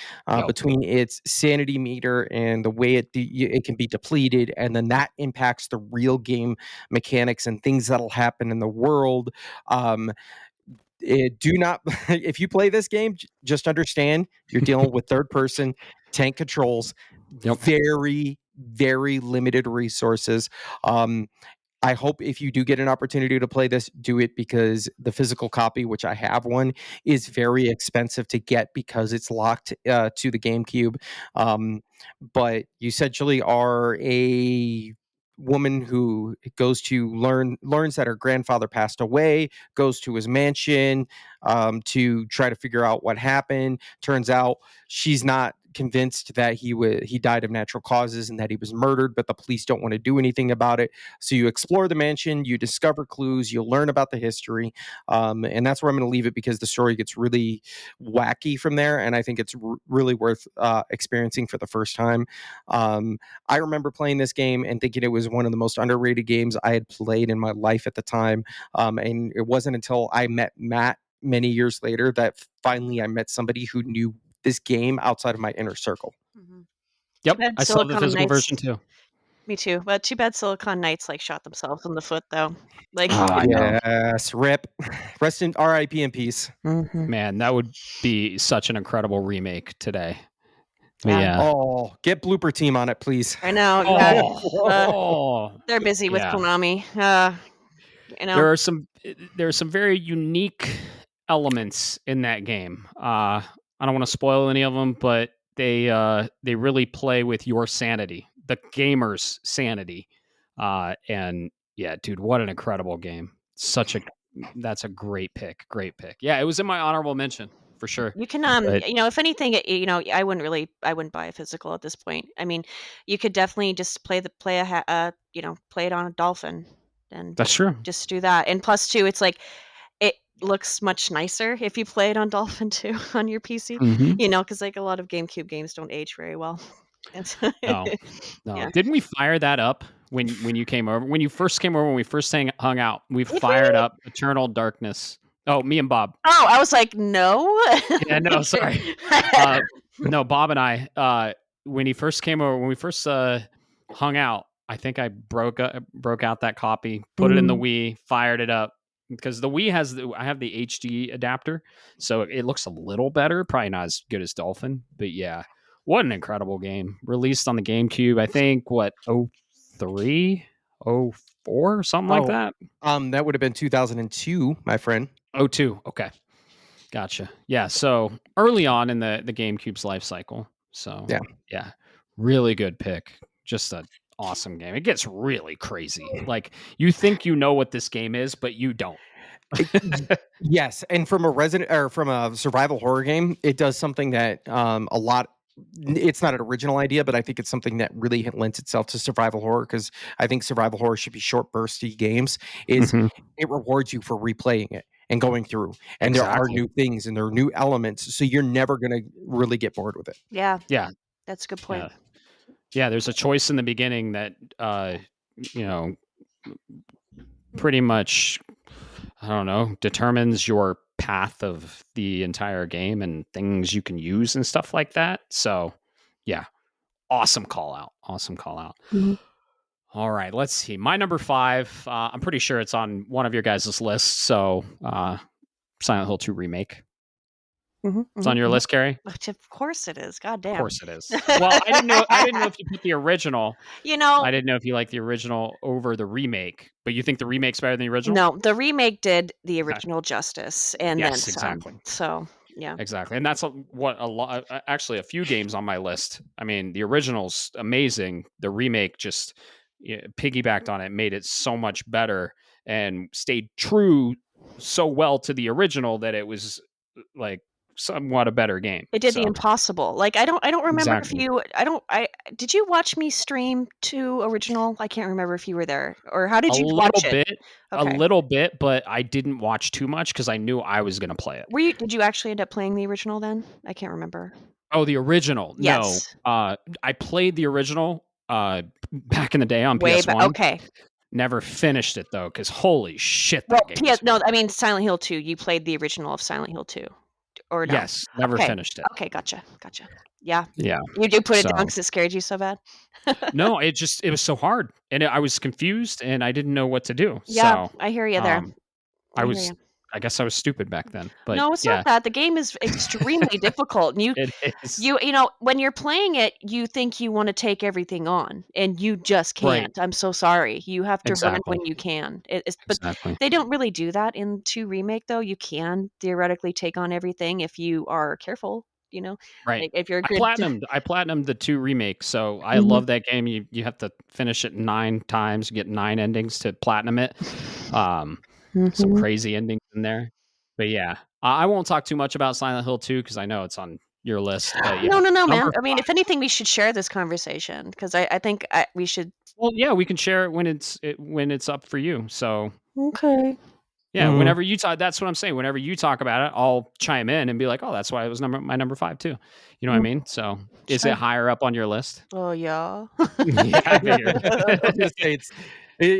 Between its sanity meter and the way it can be depleted, and then that impacts the real game mechanics and things that'll happen in the world. Do not, if you play this game, just understand you're dealing with third person tank controls. Very, very limited resources. I hope if you do get an opportunity to play this, do it, because the physical copy, which I have one, is very expensive to get because it's locked to the GameCube. But you essentially are a woman who learns that her grandfather passed away, goes to his mansion to try to figure out what happened. Turns out she's not convinced that he died of natural causes and that he was murdered, but the police don't want to do anything about it. So you explore the mansion, you discover clues, you learn about the history, and that's where I'm going to leave it, because the story gets really wacky from there, and I think it's really worth experiencing for the first time. I remember playing this game and thinking it was one of the most underrated games I had played in my life at the time, and it wasn't until I met Matt many years later that finally I met somebody who knew this game outside of my inner circle. Yep, I saw the physical version too. Me too. But too bad Silicon Knights shot themselves in the foot, though. Yes, rip. Rest in R.I.P. in peace. Man, that would be such an incredible remake today. Yeah. Oh, get Bloober team on it, please. I know. They're busy with Konami. There are some very unique elements in that game. I don't want to spoil any of them, but they really play with your sanity, the gamer's sanity. And yeah, dude, what an incredible game! That's a great pick. Yeah, it was in my honorable mention for sure. You can if anything, I wouldn't buy a physical at this point. I mean, you could definitely just play it on a Dolphin, and that's true. Just do that. And plus two, it's like it looks much nicer if you play it on Dolphin 2 on your PC. Because a lot of GameCube games don't age very well. No. Yeah. Didn't we fire that up when you came over? When you first came over, when we first hung out, we fired up Eternal Darkness. Oh, me and Bob. Oh, I was like, no. Yeah, no, sorry. No, Bob and I, when he first came over, when we first hung out, I think I broke out that copy, put it in the Wii, fired it up, because the Wii I have the HD adapter, so it looks a little better, probably not as good as Dolphin, but yeah, what an incredible game. Released on the GameCube, I think, 03, 04, something like that? That would have been 2002, my friend. 02, okay. Gotcha. Yeah, so early on in the GameCube's life cycle. So yeah, really good pick. Just an awesome game. It gets really crazy. Like, you think you know what this game is, but you don't. Yes, and from a survival horror game, it does something that a lot. It's not an original idea, but I think it's something that really lends itself to survival horror, because I think survival horror should be short, bursty games. It rewards you for replaying it and going through, and there are new things and there are new elements, so you're never going to really get bored with it. Yeah, that's a good point. Yeah, there's a choice in the beginning that pretty much, I don't know, determines your path of the entire game and things you can use and stuff like that. So, yeah, awesome call out. Mhm. All right, let's see. My number 5, I'm pretty sure it's on one of your guys' lists. So, Silent Hill 2 Remake. It's on your list, Carrie? Of course it is. God Of damn. course it is. Well, I didn't know if you put the original. You know, I didn't know if you like the original over the remake, but you think the remake's better than the original? no, the remake did the Okay. original justice and then Yes, some. exactly. So, yeah. Exactly. And that's what a lot, actually, a few games on my list. I mean, the original's amazing. The remake just piggybacked on it, made it so much better, and stayed true so well to the original that it was like somewhat a better game. It did the So, impossible. Like I don't remember if exactly. did you watch me stream 2 original? I can't remember if you were there or how did A you little watch it? bit, Okay. but I didn't watch too much because I knew I was going to play it. Did you actually end up playing the original then? I can't remember. Oh, the original? No. Yes. I played the original back in the day on Way PS1. back. Okay. Never finished it though, because holy shit, Well, that game is hard. I mean Silent Hill 2. You played the original of Silent Hill 2 or no? Yes, never Okay. finished it. Okay, gotcha. Yeah. Yeah. You do put it So down because it scared you so bad? no, it was so hard, and I was confused, and I didn't know what to do. Yeah, So I hear you there. I guess I was stupid back then. But No, it's yeah, not that. The game is extremely difficult, and it is. you know, when you're playing it, you think you wanna take everything on, and you just Right. can't. I'm so sorry. You have to run Exactly. when you can. But Exactly. they don't really do that in 2 Remake, though. You can theoretically take on everything if you are careful, you know? Right. Like, if you're a I good platinumed the 2 remakes, so I Mhm. love that game. You have to finish it 9 times, get 9 endings to platinum it. Some Mhm. crazy endings in there. But yeah, I won't talk too much about Silent Hill 2 because I know it's on your list. But yeah, No, man. number I mean, 5. if anything, we should share this conversation because I think we should. Well, yeah, we can share it when it's up for you. So Okay. yeah, Mhm. whenever you talk, that's what I'm saying. Whenever you talk about it, I'll chime in and be like, "Oh, that's why it was my number 5 too." You know what I mean? So is Sure. it higher up on your list? Oh, yeah. Yeah, I figured. I was gonna say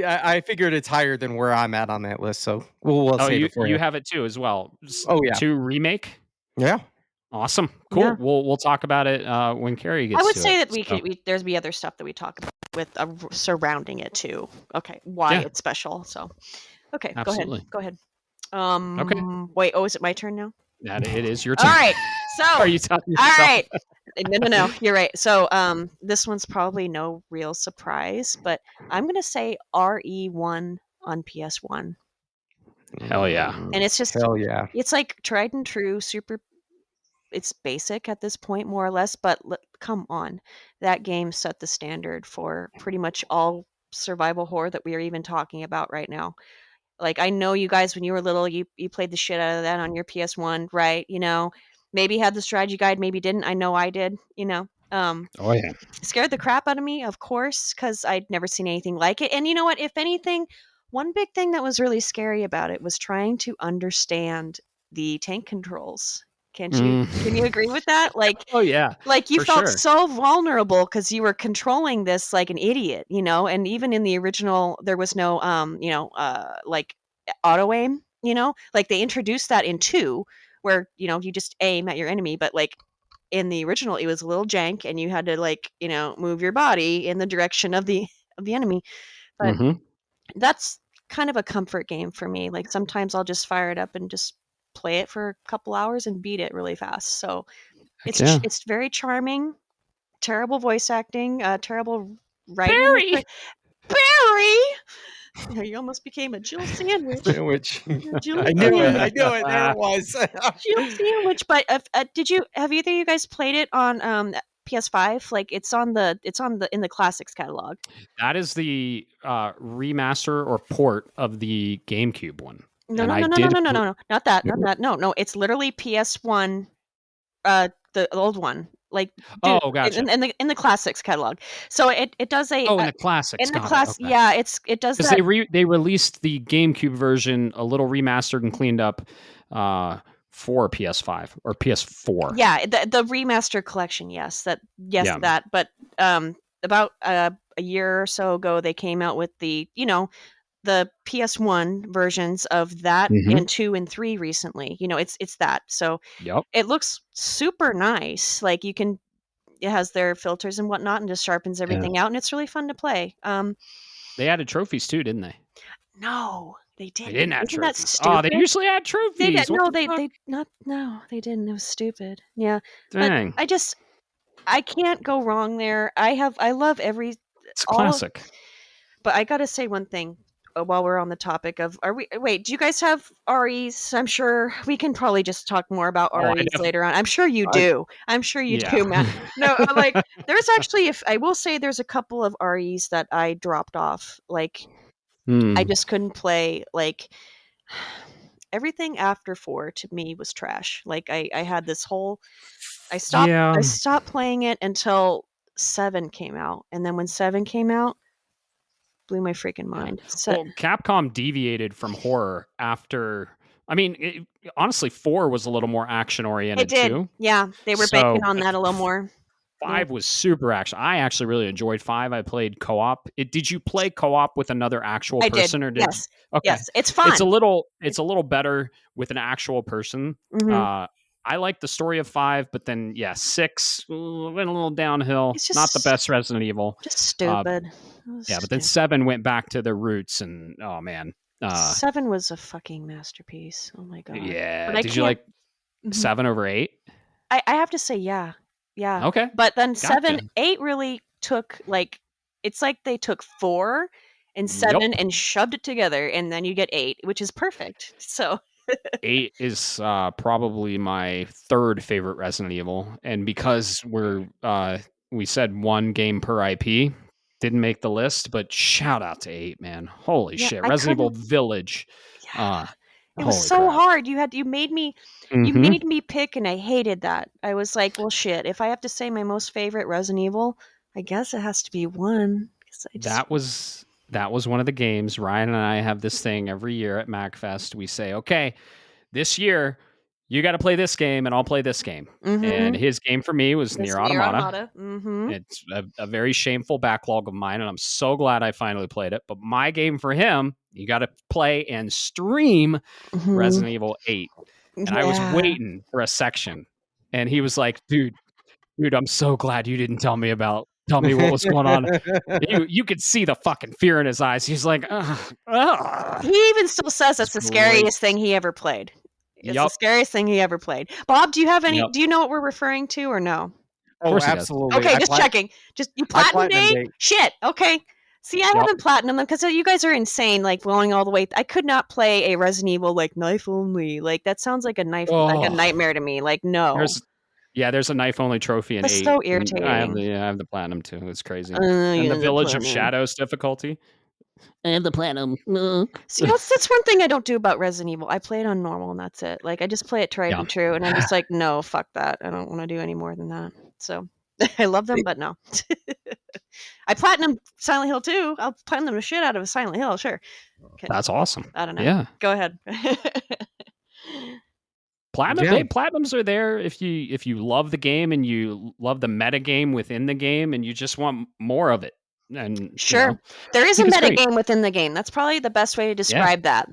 I figured it's higher than where I'm at on that list, so we'll Oh, save it for you you. have it too as well. Oh yeah, 2 remake. yeah. Awesome, cool. Yeah. We'll talk about it when Carrie gets I would to say it. that So, there's be other stuff that we talk about with surrounding it too. Okay, why yeah, it's special. So, okay, absolutely. go ahead. Okay, Wait. Oh, is it my turn now? that it is your All turn. right. So, Are you talking all yourself? right. No. You're right. So, this one's probably no real surprise, but I'm gonna say RE1 on PS1, Hell yeah. and it's just Hell yeah. it's like tried and true, super. It's basic at this point, more or less, but come on, that game set the standard for pretty much all survival horror that we are even talking about right now. Like, I know you guys, when you were little, you played the shit out of that on your PS1, right? You know, maybe had the strategy guide, maybe didn't. I know I did. You know, Oh yeah. scared the crap out of me, of course, because I'd never seen anything like it. And you know what? If anything, one big thing that was really scary about it was trying to understand the tank controls. Can't you? Can you Mm. agree with that? Oh yeah, Like you for felt sure. so vulnerable because you were controlling this like an idiot, you know. And even in the original, there was no, like auto aim. You know, like they introduced that in 2, where you just aim at your enemy, but like in the original it was a little jank and you had to like move your body in the direction of the enemy. But Mm-hmm. that's kind of a comfort game for me. Like sometimes I'll just fire it up and just play it for a couple hours and beat it really fast. So Heck yeah. it's very charming. Terrible voice acting, terrible writing. Barry. Barry, you almost became a Jill sandwich. Sandwich. A Jill I knew it. sandwich. There it was. Jill sandwich. But have either of you guys played it on PS5? Like it's on the in the classics catalog. That is the remaster or port of the GameCube one. No, And no, I no, no, no, did no, no, pl- no, not that, not that. No, it's literally PS1, the old one. Like, dude, Oh, gotcha. in the classics catalog. So it does a Oh, in the classics. in the Got class. it. Okay. Yeah, it does Because that. they released the GameCube version a little remastered and cleaned up for PS5 or PS4. Yeah, the remaster collection. Yes, Yeah. that. But about a year or so ago, they came out with the the PS1 versions of that and 2 and 3 recently. It's that. So Yep. it looks super nice. Like it has their filters and whatnot and just sharpens everything out, and it's really fun to play. They added trophies too, didn't they? No, they They didn't. didn't add Isn't that trophies. Oh, they stupid? usually add They trophies. did. What No, the fuck? they didn't. It was stupid. Yeah. But Dang. I can't go wrong there. I love It's a all of, classic. but I got to say one thing while we're on the topic of wait, do you guys have REs? I'm sure we can probably just talk more about Oh, REs later on. I'm sure you do. I'm sure you Yeah. do, Matt. No, like there's actually, if I will say, there's a couple of REs that I dropped off. Like I just couldn't play. Like everything after 4 to me was trash. Like I had this whole I stopped playing it until 7 came out. And then when 7 came out, blew my freaking mind. Well, Capcom deviated from horror after. I mean, honestly, 4 was a little more action oriented too. Yeah, they were banking on that a little more. 5 was super action. I actually really enjoyed 5. I played co-op. Did you play co-op with another actual person, or did yes. you? Okay. Yes, it's fun. It's a little better with an actual person. I like the story of 5, but then 6 went a little downhill. It's just not the best Resident Evil. Just stupid. But then 7 went back to their roots, and oh man, 7 was a fucking masterpiece. Oh my god. Yeah. But Did you like 7 over 8? I have to say, yeah. Okay. But then 7, 8 really took it's like they took 4 and 7 and shoved it together, and then you get 8, which is perfect. So 8 is probably my third favorite Resident Evil, and because we said one game per IP, didn't make the list, but shout out to 8, man. Holy shit. Resident Evil Village. It was so hard. You made me pick, and I hated that. I was like, well, shit. If I have to say my most favorite Resident Evil, I guess it has to be 1. That was one of the games. Ryan and I have this thing every year at MagFest. We say, okay, this year you got to play this game, and I'll play this game. And his game for me was Nier Automata. It's a very shameful backlog of mine, and I'm so glad I finally played it. But my game for him, you got to play and stream Resident Evil 8. And I was waiting for a section, and he was like, dude, I'm so glad you didn't tell me what was going on. You could see the fucking fear in his eyes. He's like, ugh. He even still says that's the scariest thing he ever played. It's the scariest thing he ever played. Bob, do you have any? Do you know what we're referring to, or no? Oh, absolutely. Okay, just checking. Just you platinum date? Shit. Okay. See, I haven't platinumed them because you guys are insane. Like going all the way. I could not play a Resident Evil like knife only. Like that sounds like a knife, like a nightmare to me. Like no. There's a knife only trophy in 8. That's so irritating. I have the platinum too. It's crazy. And the Village of Shadows difficulty. I have the platinum. See, that's one thing I don't do about Resident Evil. I play it on normal, and that's it. Like I just play it tried and true, and I'm just like, no, fuck that. I don't want to do any more than that. So I love them, but no. I platinum Silent Hill 2. I'll platinum the shit out of a Silent Hill, sure. Okay. That's awesome. I don't know. Yeah. Go ahead. Platinums are there if you love the game and you love the meta game within the game and you just want more of it. And sure, there is a meta game within the game. That's probably the best way to describe that.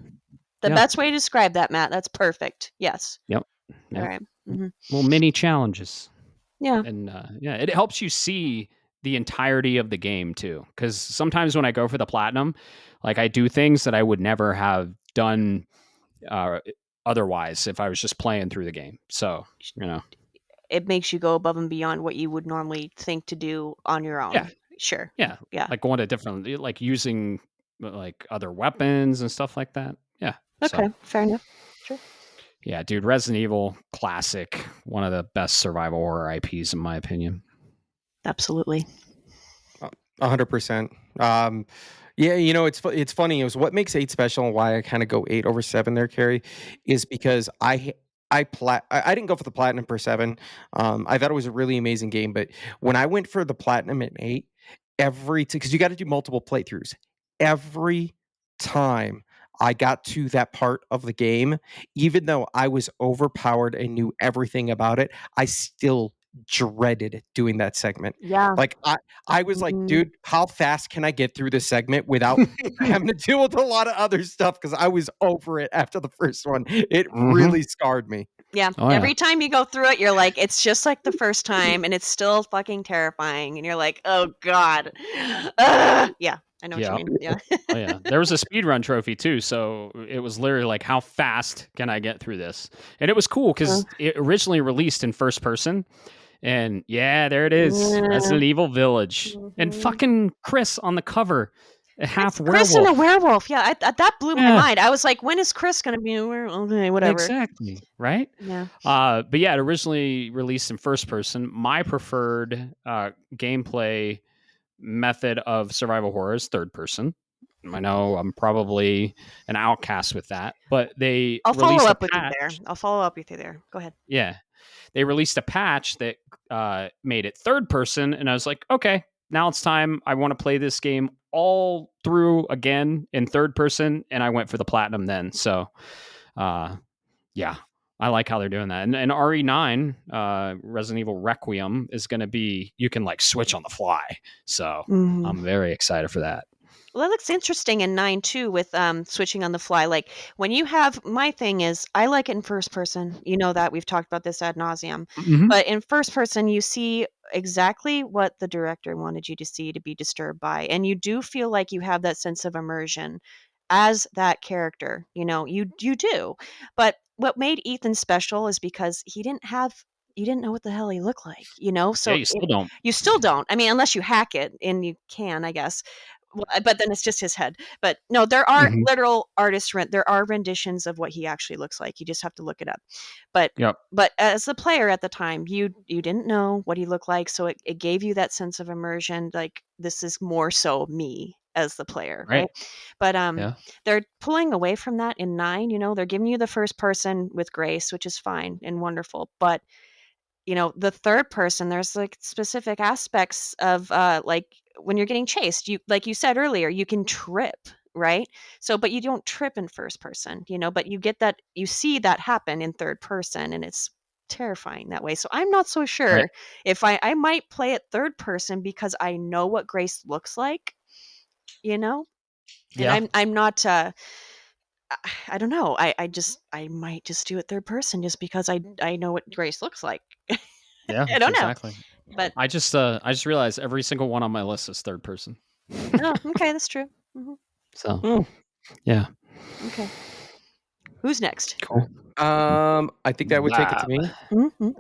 The best way to describe that, Matt. That's perfect. Yes. Yep. All right. Well, mini challenges. Yeah. And it helps you see the entirety of the game too. Because sometimes when I go for the platinum, like I do things that I would never have done otherwise if I was just playing through the game. So it makes you go above and beyond what you would normally think to do on your own. Yeah. Sure. Yeah. Like going to different, like using like other weapons and stuff like that. Yeah. Okay. Fair enough. Sure. Yeah, dude, Resident Evil classic, one of the best survival horror IPs in my opinion. Absolutely. 100%. Yeah, it's funny. It was what makes 8 special and why I kind of go 8 over 7 there, Carrie, is because I didn't go for the platinum per 7. I thought it was a really amazing game, but when I went for the platinum at 8, because you got to do multiple playthroughs, every time I got to that part of the game, even though I was overpowered and knew everything about it, I still dreaded doing that segment. Yeah. Like I was like, dude, how fast can I get through this segment without having to deal with a lot of other stuff? Because I was over it after the first one. It really scarred me. Yeah. Oh, yeah. Every time you go through it, you're like, it's just like the first time, and it's still fucking terrifying. And you're like, oh God. Yeah. I know what you mean. Yeah. Oh yeah, there was a speedrun trophy too, so it was literally like, how fast can I get through this? And it was cool because it originally released in first person, and yeah, there it is, Resident Evil Village, and fucking Chris on the cover, half werewolf. Chris and a werewolf. Yeah, that blew my mind. I was like, when is Chris going to be a werewolf? Okay, whatever. Exactly, right? Yeah. But yeah, it originally released in first person. My preferred gameplay method of survival horror is third person. I know I'm probably an outcast with that, but I'll follow up with you there. I'll follow up with you there. Go ahead. Yeah. They released a patch that made it third person, and I was like, okay, now it's time. I want to play this game all through again in third person, and I went for the platinum then. So, yeah, I like how they're doing that. And RE9, Resident Evil Requiem, is going to be, you can like switch on the fly. So I'm very excited for that. Well, that looks interesting in 9 too, with switching on the fly. Like when you have, my thing is, I like it in first person. You know that we've talked about this ad nauseum. But in first person, you see exactly what the director wanted you to see, to be disturbed by, and you do feel like you have that sense of immersion as that character. You know, you do. But what made Ethan special is because you didn't know what the hell he looked like. You know, so yeah, you still don't. You still don't. I mean, unless you hack it, and you can, I guess. But then it's just his head. But no, there are literal there are renditions of what he actually looks like. You just have to look it up. But as a player at the time, you didn't know what he looked like, so it gave you that sense of immersion. Like, this is more so me as the player, right? But they're pulling away from that in 9. You know, they're giving you the first person with grace, which is fine and wonderful. But you know, the third person, there's like specific aspects of like when you're getting chased, you, like you said earlier, you can trip, right? So, but you don't trip in first person, you know, but you get that, you see that happen in third person, and it's terrifying that way. So I'm not so sure if I might play it third person because I know what Grace looks like, you know? And I'm not I don't know. I might just do it third person just because I know what Grace looks like. Yeah, I don't know. exactly. But I just realized every single one on my list is third person. Oh, okay, that's true. So, yeah. Okay. Who's next? Cool. I think that would take it to me.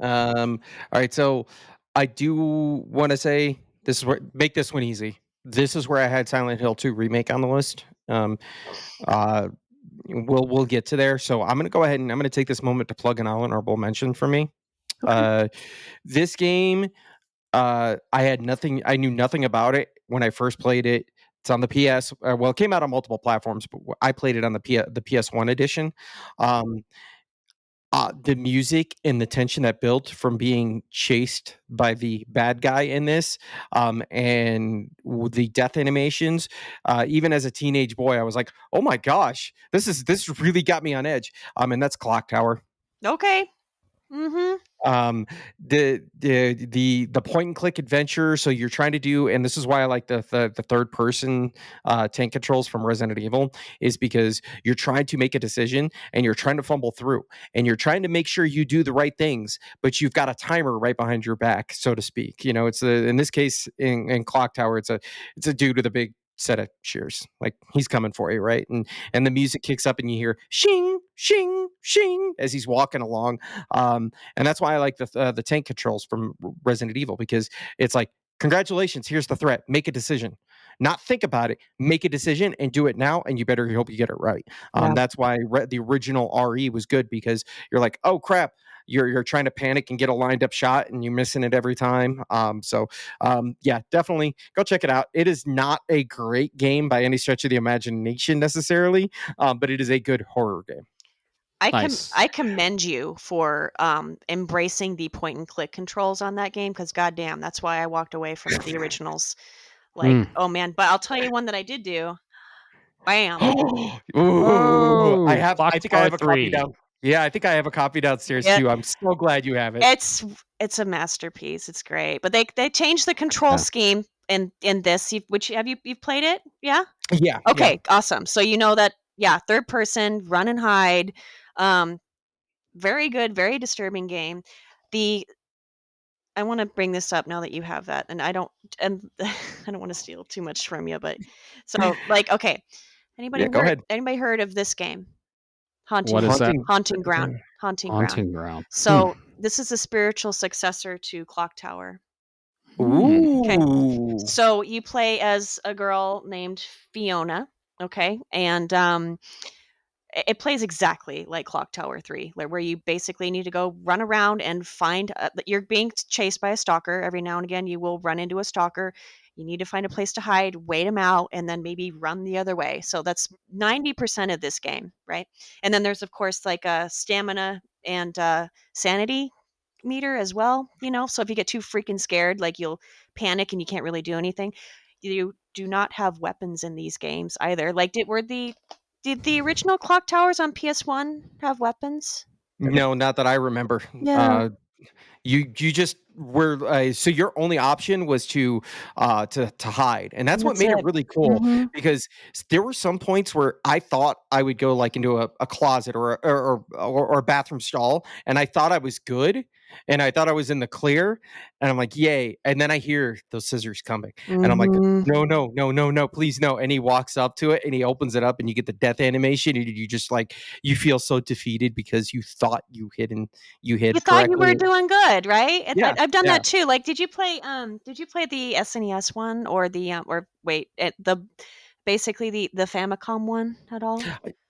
All right, so I do want to say this is where, make this one easy. This is where I had Silent Hill 2 remake on the list. We'll get to there. So I'm going to go ahead and I'm going to take this moment to plug an honorable mention for me. This game, I knew nothing about it when I first played it. It's on the PS. Well, it came out on multiple platforms, but I played it on the PS1 edition. The music and the tension that built from being chased by the bad guy in this, and the death animations, even as a teenage boy, I was like, "Oh my gosh, this really got me on edge." And that's Clock Tower. Okay. The point and click adventure. So you're trying to do, and this is why I like the third person tank controls from Resident Evil, is because you're trying to make a decision and you're trying to fumble through and you're trying to make sure you do the right things, but you've got a timer right behind your back, so to speak. You know, it's in this case in Clock Tower, it's a dude with a big set of shears, like he's coming for you, right? And the music kicks up and you hear shing shing shing as he's walking along, and that's why I like the tank controls from Resident Evil, because it's like, congratulations, here's the threat, make a decision, not think about it, make a decision and do it now, and you better hope you get it right. That's why the original RE was good, because you're like, oh crap, you're trying to panic and get a lined up shot and you're missing it every time. Yeah, definitely go check it out. It is not a great game by any stretch of the imagination necessarily, but it is a good horror game. I commend you for embracing the point and click controls on that game, because goddamn, that's why I walked away from the originals. Like, oh man, but I'll tell you one that I did do. Bam. Ooh, I think I have a copy down. Yeah, I think I have a copy downstairs Yeah. too. I'm so glad you have it. It's a masterpiece. It's great. But they changed the control scheme in this. You've played it? Yeah? Yeah. Okay, awesome. So you know that, third person, run and hide. Very good, very disturbing game. I want to bring this up now that you have that, and I don't want to steal too much from you, but so okay. Go ahead. Anybody heard of this game? What is that? Haunting Ground. Haunting Ground. So this is a spiritual successor to Clock Tower. Ooh. Okay. So you play as a girl named Fiona, okay? And it plays exactly like Clock Tower 3, where you basically need to go run around and find you're being chased by a stalker. Every now and again you will run into a stalker. You need to find a place to hide, wait him out, and then maybe run the other way. So that's 90% of this game, right? And then there's of course like a stamina and sanity meter as well, so if you get too freaking scared, like you'll panic and you can't really do anything. You do not have weapons in these games either. Like did the original Clock Towers on PS1 have weapons? No, not that I remember. Yeah. You just were so your only option was to hide, and that's what made it really cool. Mhm. Because there were some points where I thought I would go like into a closet or a bathroom stall, and I thought I was good, and I thought I was in the clear, and I'm like, yay! And then I hear those scissors coming, and I'm like, Mhm. no, please no! And he walks up to it, and he opens it up, and you get the death animation, and you just like you feel so defeated because you thought you hid You thought correctly. you were doing good, right? Yeah, I've done yeah. that too. Like, did you play the SNES one or basically the Famicom one at all?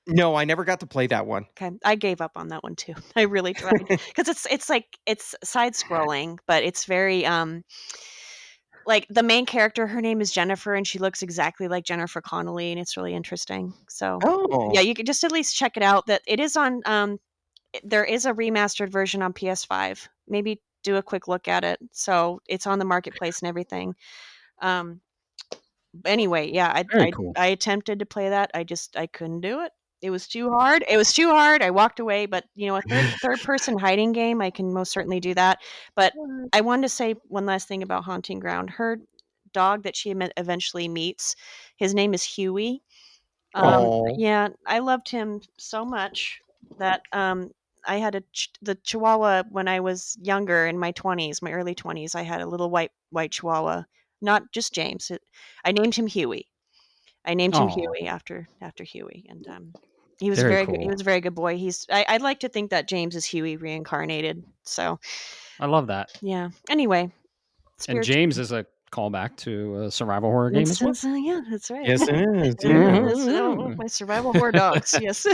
No, I never got to play that one. Okay, I gave up on that one too. I really tried because it's side scrolling, but it's very like the main character. Her name is Jennifer, and she looks exactly like Jennifer Connelly, and it's really interesting. So Oh, yeah, you could just at least check it out. That it is on. There is a remastered version on PS5. Maybe do a quick look at it. So it's on the marketplace and everything. Um, anyway, yeah, Very cool. I attempted to play that. I couldn't do it. It was too hard. It was too hard. I walked away. But a third person hiding game, I can most certainly do that. But I wanted to say one last thing about Haunting Ground. Her dog that she eventually meets, his name is Huey. oh, Yeah, I loved him so much that I had the Chihuahua when I was younger in my 20s, my early 20s. I had a little white Chihuahua, not just James. I named him Huey. I named him Oh, Huey after Huey, and he was very very good. He cool. was a very good boy. I'd like to think that James is Huey reincarnated. So I love that. yeah. Anyway, And James is a callback to a survival horror game as well. Yeah, that's right. yes, it is. So, my survival horror dogs. Yes.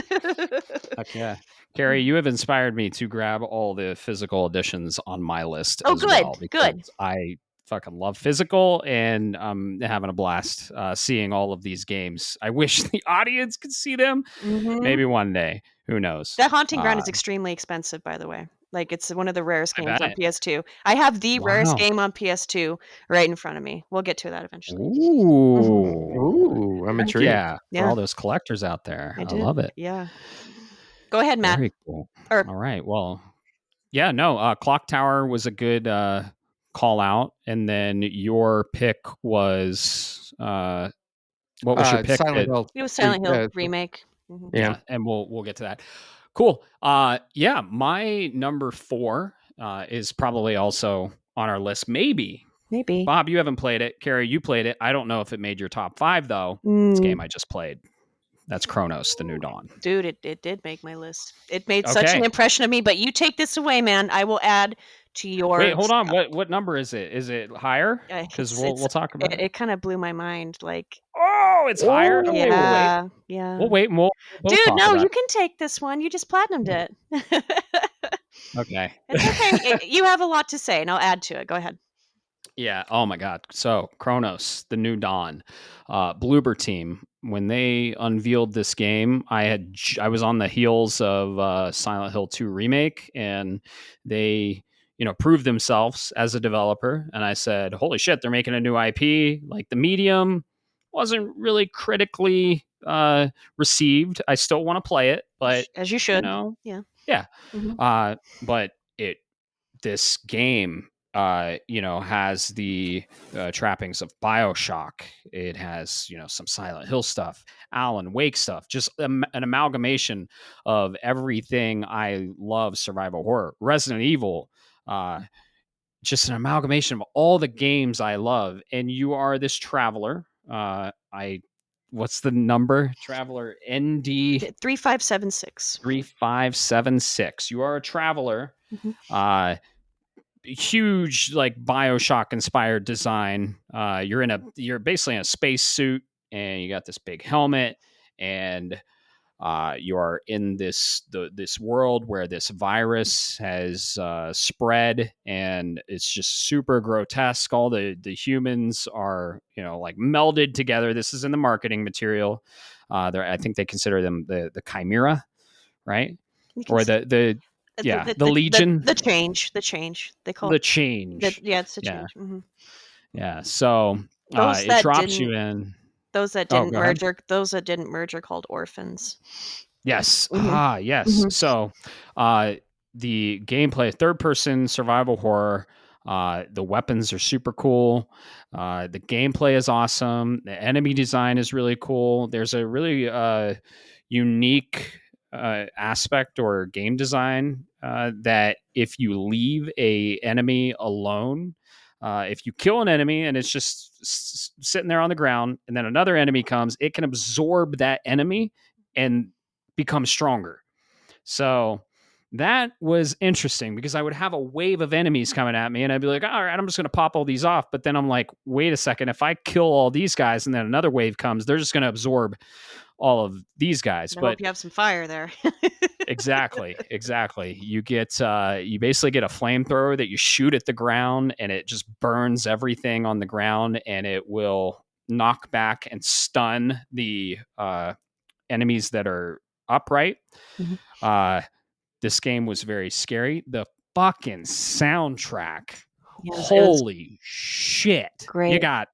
Heck yeah. Carrie, you have inspired me to grab all the physical editions on my list Oh, as good, well. good. Because I fucking love physical and I'm having a blast seeing all of these games. I wish the audience could see them. Mhm. Maybe one day. Who knows? That Haunting Ground is extremely expensive, by the way. Like, it's one of the rarest I games on bet. PS2. I have the rarest Wow. game on PS2 right in front of me. We'll get to that eventually. Ooh. Ooh, I'm Heck intrigued. yeah. For Yeah. all those collectors out there. I did. love it. Yeah. Go ahead, Matt. Very cool. Or- All right. Well, yeah, no, Clock Tower was a good call out. And then your pick was what was your pick? Silent Hill. It was Silent Hill Yeah. remake. Mhm. Yeah. And we'll get to that. Cool. Yeah, my number 4 is probably also on our list. Maybe. Bob, you haven't played it. Carrie, you played it. I don't know if it made your top 5 though. This game I just played. That's Cronos, The New Dawn. Dude, it did make my list. It made such an impression of me, but you take this away, man. I will add to yours. Wait, hold on. What number is it? Is it higher? Because we'll talk about it. It kind of blew my mind. Like, oh, it's higher. Okay, yeah, we'll wait. We'll dude, no, you can take this one. You just platinumed it. Okay, it's okay. You have a lot to say, and I'll add to it. Go ahead. Yeah. Oh my God. So Cronos, The New Dawn, Bloober team. When they unveiled this game, I was on the heels of Silent Hill 2 remake, and they proved themselves as a developer. And I said, "Holy shit, they're making a new IP!" Like the medium wasn't really critically received. I still want to play it, but as you should. Yeah. Yeah. Mhm. But this game, has the trappings of BioShock. It has, some Silent Hill stuff, Alan Wake stuff, just an amalgamation of everything I love survival horror. Resident Evil, just an amalgamation of all the games I love. And you are this traveler. What's the number? Traveler ND 3576. 3576. You are a traveler. Mhm. Huge, like BioShock inspired design. You're basically in a space suit, and you got this big helmet, and you are in this world where this virus has spread, and it's just super grotesque. All the humans are, like melded together. This is in the marketing material. I think they consider them the Chimera, right? Or the Legion. The change. They call The it change. yeah, it's the Yeah. change. Mhm. Yeah. So Those it that drops you didn't in. those that Oh, didn't go ahead. merge are those that didn't merge are called orphans. Yes. Mhm. Yes. Mhm. So the gameplay, third person survival horror, the weapons are super cool. The gameplay is awesome. The enemy design is really cool. There's a really unique aspect or game design that if you leave a enemy alone, if you kill an enemy and it's just sitting there on the ground, and then another enemy comes, it can absorb that enemy and become stronger. So that was interesting because I would have a wave of enemies coming at me and I'd be like, all right, I'm just going to pop all these off. But then I'm like, wait a second, if I kill all these guys and then another wave comes, they're just going to absorb all of these guys. I But hope you have some fire there. exactly. You get you basically get a flamethrower that you shoot at the ground, and it just burns everything on the ground, and it will knock back and stun the enemies that are upright. Mhm. This game was very scary. The fucking soundtrack, It was holy shit! great. You got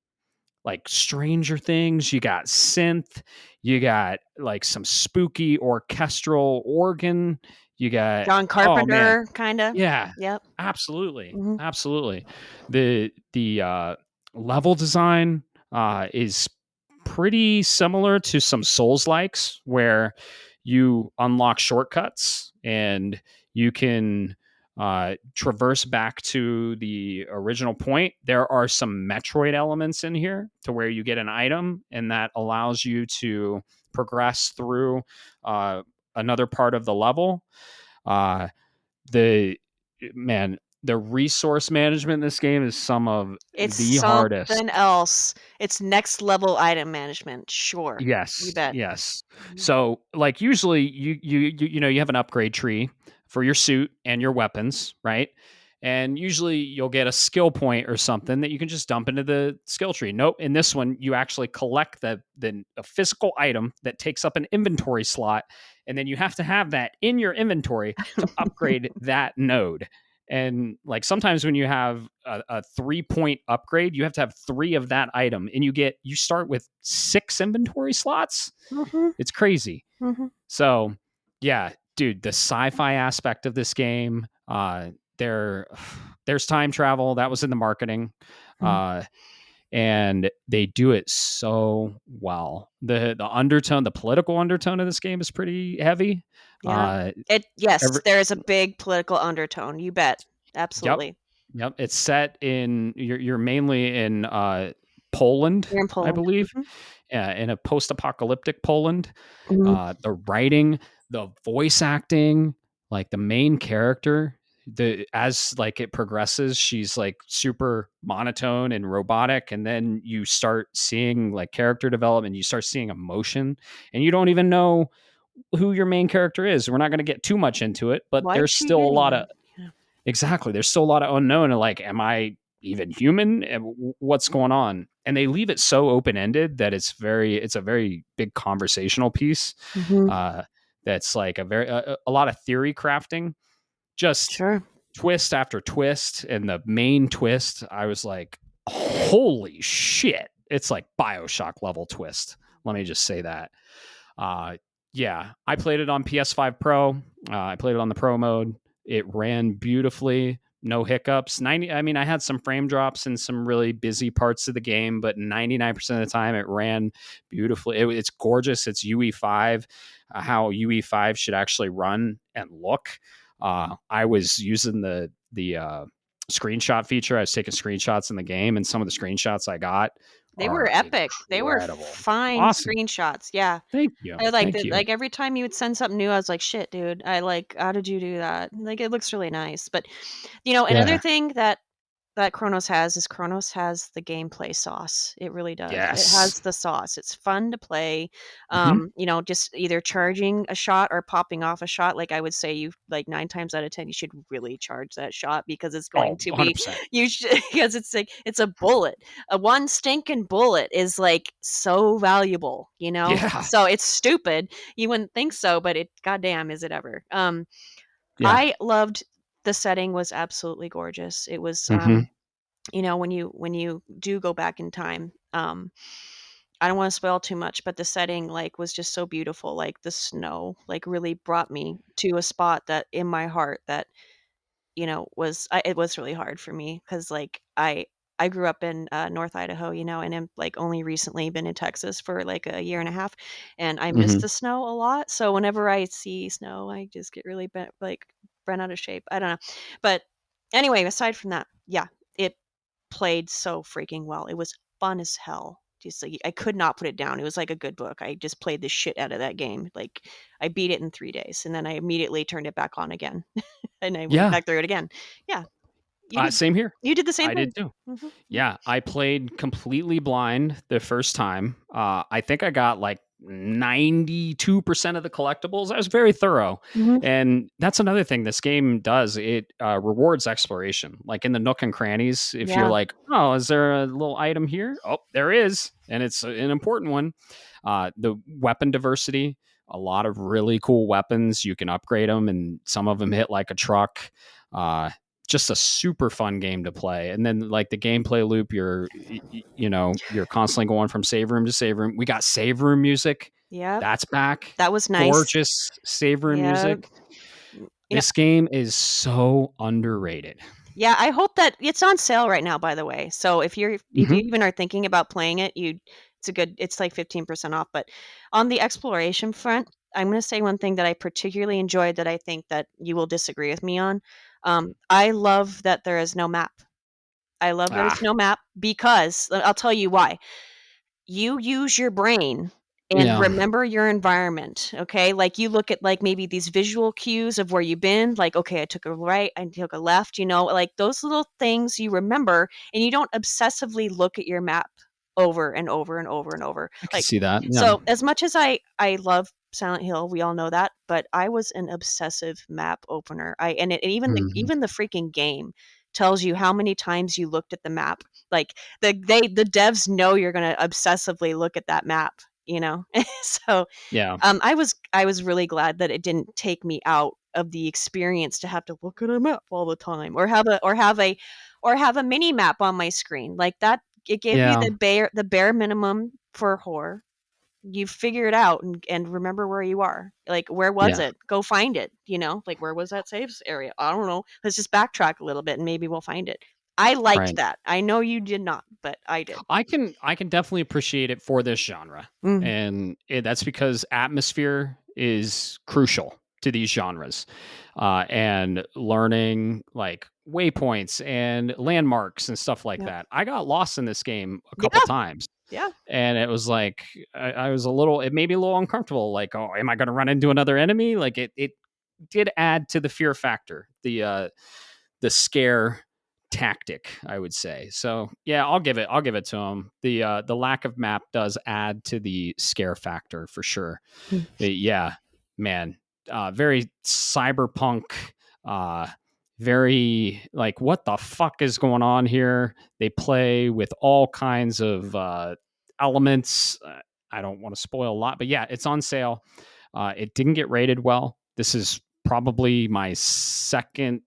like Stranger Things, you got synth, you got like some spooky orchestral organ, you got John Carpenter, kinda. yeah, Yep. absolutely, Mhm. absolutely. The level design is pretty similar to some Souls likes, where you unlock shortcuts and you can traverse back to the original point. There are some Metroid elements in here to where you get an item, and that allows you to progress through another part of the level. Uh, the man, the resource management in this game is some of It's the hardest. something else. It's next level item management. Sure. You Yes, bet. yes. Mhm. So, like, usually you have an upgrade tree for your suit and your weapons, right? And usually you'll get a skill point or something that you can just dump into the skill tree. Nope. In this one, you actually collect a physical item that takes up an inventory slot, and then you have to have that in your inventory to upgrade that node. And like sometimes when you have a 3-point upgrade, you have to have 3 of that item, and you start with 6 inventory slots. Mhm. It's crazy. Mhm. So yeah, dude, the sci-fi aspect of this game, there's time travel that was in the marketing, Mhm. and they do it so well. The undertone, the political undertone of this game is pretty heavy. Yeah. Every, There is a big political undertone. You bet. yep, Absolutely. yep. It's set in you're mainly in Poland, You're in I Poland. believe. Mhm. Yeah, in a post-apocalyptic Poland. Mhm. The writing, the voice acting, like the main character, as like it progresses, she's like super monotone and robotic, and then you start seeing like character development, you start seeing emotion, and you don't even know who your main character is. We're not going to get too much into it, but Why is there's she still a hitting lot of him? Yeah. exactly. There's still a lot of unknown. And like, am I even human? What's going on? And they leave it so open ended that it's a very big conversational piece. Mhm. That's like a lot of theory crafting, just Sure. twist after twist. And the main twist, I was like, holy shit. It's like BioShock level twist. Let me just say that. Uh, Yeah, I played it on PS5 Pro. I played it on the Pro mode. It ran beautifully, no hiccups. I mean, I had some frame drops in some really busy parts of the game, but 99% of the time it ran beautifully. It's gorgeous. It's UE5, how UE5 should actually run and look. I was using the screenshot feature. I was taking screenshots in the game, and some of the screenshots I got They were are epic. They were incredible. fine Awesome. screenshots. Yeah. Thank you. I liked Thank it. you. Like every time you would send something new, I was like, shit, dude. How did you do that? Like, it looks really nice. But, another Yeah. thing that Cronos has is Cronos has the gameplay sauce. It really does. It Yes. has the sauce. It's fun to play. Mhm. Just either charging a shot or popping off a shot. Like I would say, you like 9 times out of 10, you should really charge that shot because it's going Oh, to be 100%. you should because it's like it's a bullet. A one stinking bullet is like so valuable. Yeah. So it's stupid. You wouldn't think so, but goddamn, is it ever? Yeah. I loved the setting was absolutely gorgeous. It was Mhm. when you do go back in time, I don't want to spoil too much, but the setting like was just so beautiful. Like the snow like really brought me to a spot that in my heart that it was really hard for me because like I grew up in North Idaho, and I'm like only recently been in Texas for like a year and a half, and I miss Mhm. the snow a lot. So whenever I see snow, I just get really bent out of shape. I don't know, but anyway, aside from that, yeah, it played so freaking well. It was fun as hell. Just like I could not put it down. It was like a good book. I just played the shit out of that game. Like I beat it in 3 days, and then I immediately turned it back on again, and I went Yeah. back through it again. Yeah, you did. Same here. You did the same I did thing. too. Mhm, Yeah, I played completely blind the first time. I think I got like 92% of the collectibles. I was very thorough. mhm. And that's another thing this game does. It rewards exploration. Like in the nook and crannies, if you're Yeah, like, oh, is there a little item here? Oh, there is. And it's an important one. The weapon diversity, a lot of really cool weapons. You can upgrade them, and some of them hit like a truck. Just a super fun game to play. And then like the gameplay loop, you're constantly going from save room to save room. We got save room music. yep. That's back. That was nice. Gorgeous save room Yeah, music. This game is so underrated. yeah. I hope that it's on sale right now. By the way, so if you Mhm. even are thinking about playing it, it's like 15% off. But on the exploration front, I'm going to say one thing that I particularly enjoyed that I think that you will disagree with me on. I love that there is no map. I love there's Ah, no map because I'll tell you why. You use your brain and yeah. remember your environment, okay? Like you look at like maybe these visual cues of where you've been, like okay, I took a right, I took a left, like those little things you remember and you don't obsessively look at your map over and over and over and over. I can Like see that. Yeah. so as much as I love Silent Hill, we all know that, but I was an obsessive map opener. And Mhm. even the freaking game tells you how many times you looked at the map. Like the devs know you're going to obsessively look at that map, so Yeah. I was really glad that it didn't take me out of the experience to have to look at a map all the time or have a mini map on my screen like that. It gave you Yeah. the bare minimum for horror. You figure it out and remember where you are. Like, where was Yeah. it? Go find it. Like, where was that safe area? I don't know. Let's just backtrack a little bit and maybe we'll find it. I liked Right. that. I know you did not, but I did. I can definitely appreciate it for this genre, Mm. and that's because atmosphere is crucial to these genres, and learning like waypoints and landmarks and stuff like Yeah. that. I got lost in this game a couple Yeah. times, Yeah. and it was like I was a little. It made me a little uncomfortable. Like, oh, am I going to run into another enemy? Like it did add to the fear factor. The scare tactic, I would say. So yeah, I'll give it to him. The lack of map does add to the scare factor for sure. Mm. Yeah, man, very cyberpunk, uh, very like what the fuck is going on here? They play with all kinds of elements. I don't want to spoil a lot, but yeah, it's on sale. It didn't get rated well. This is probably my second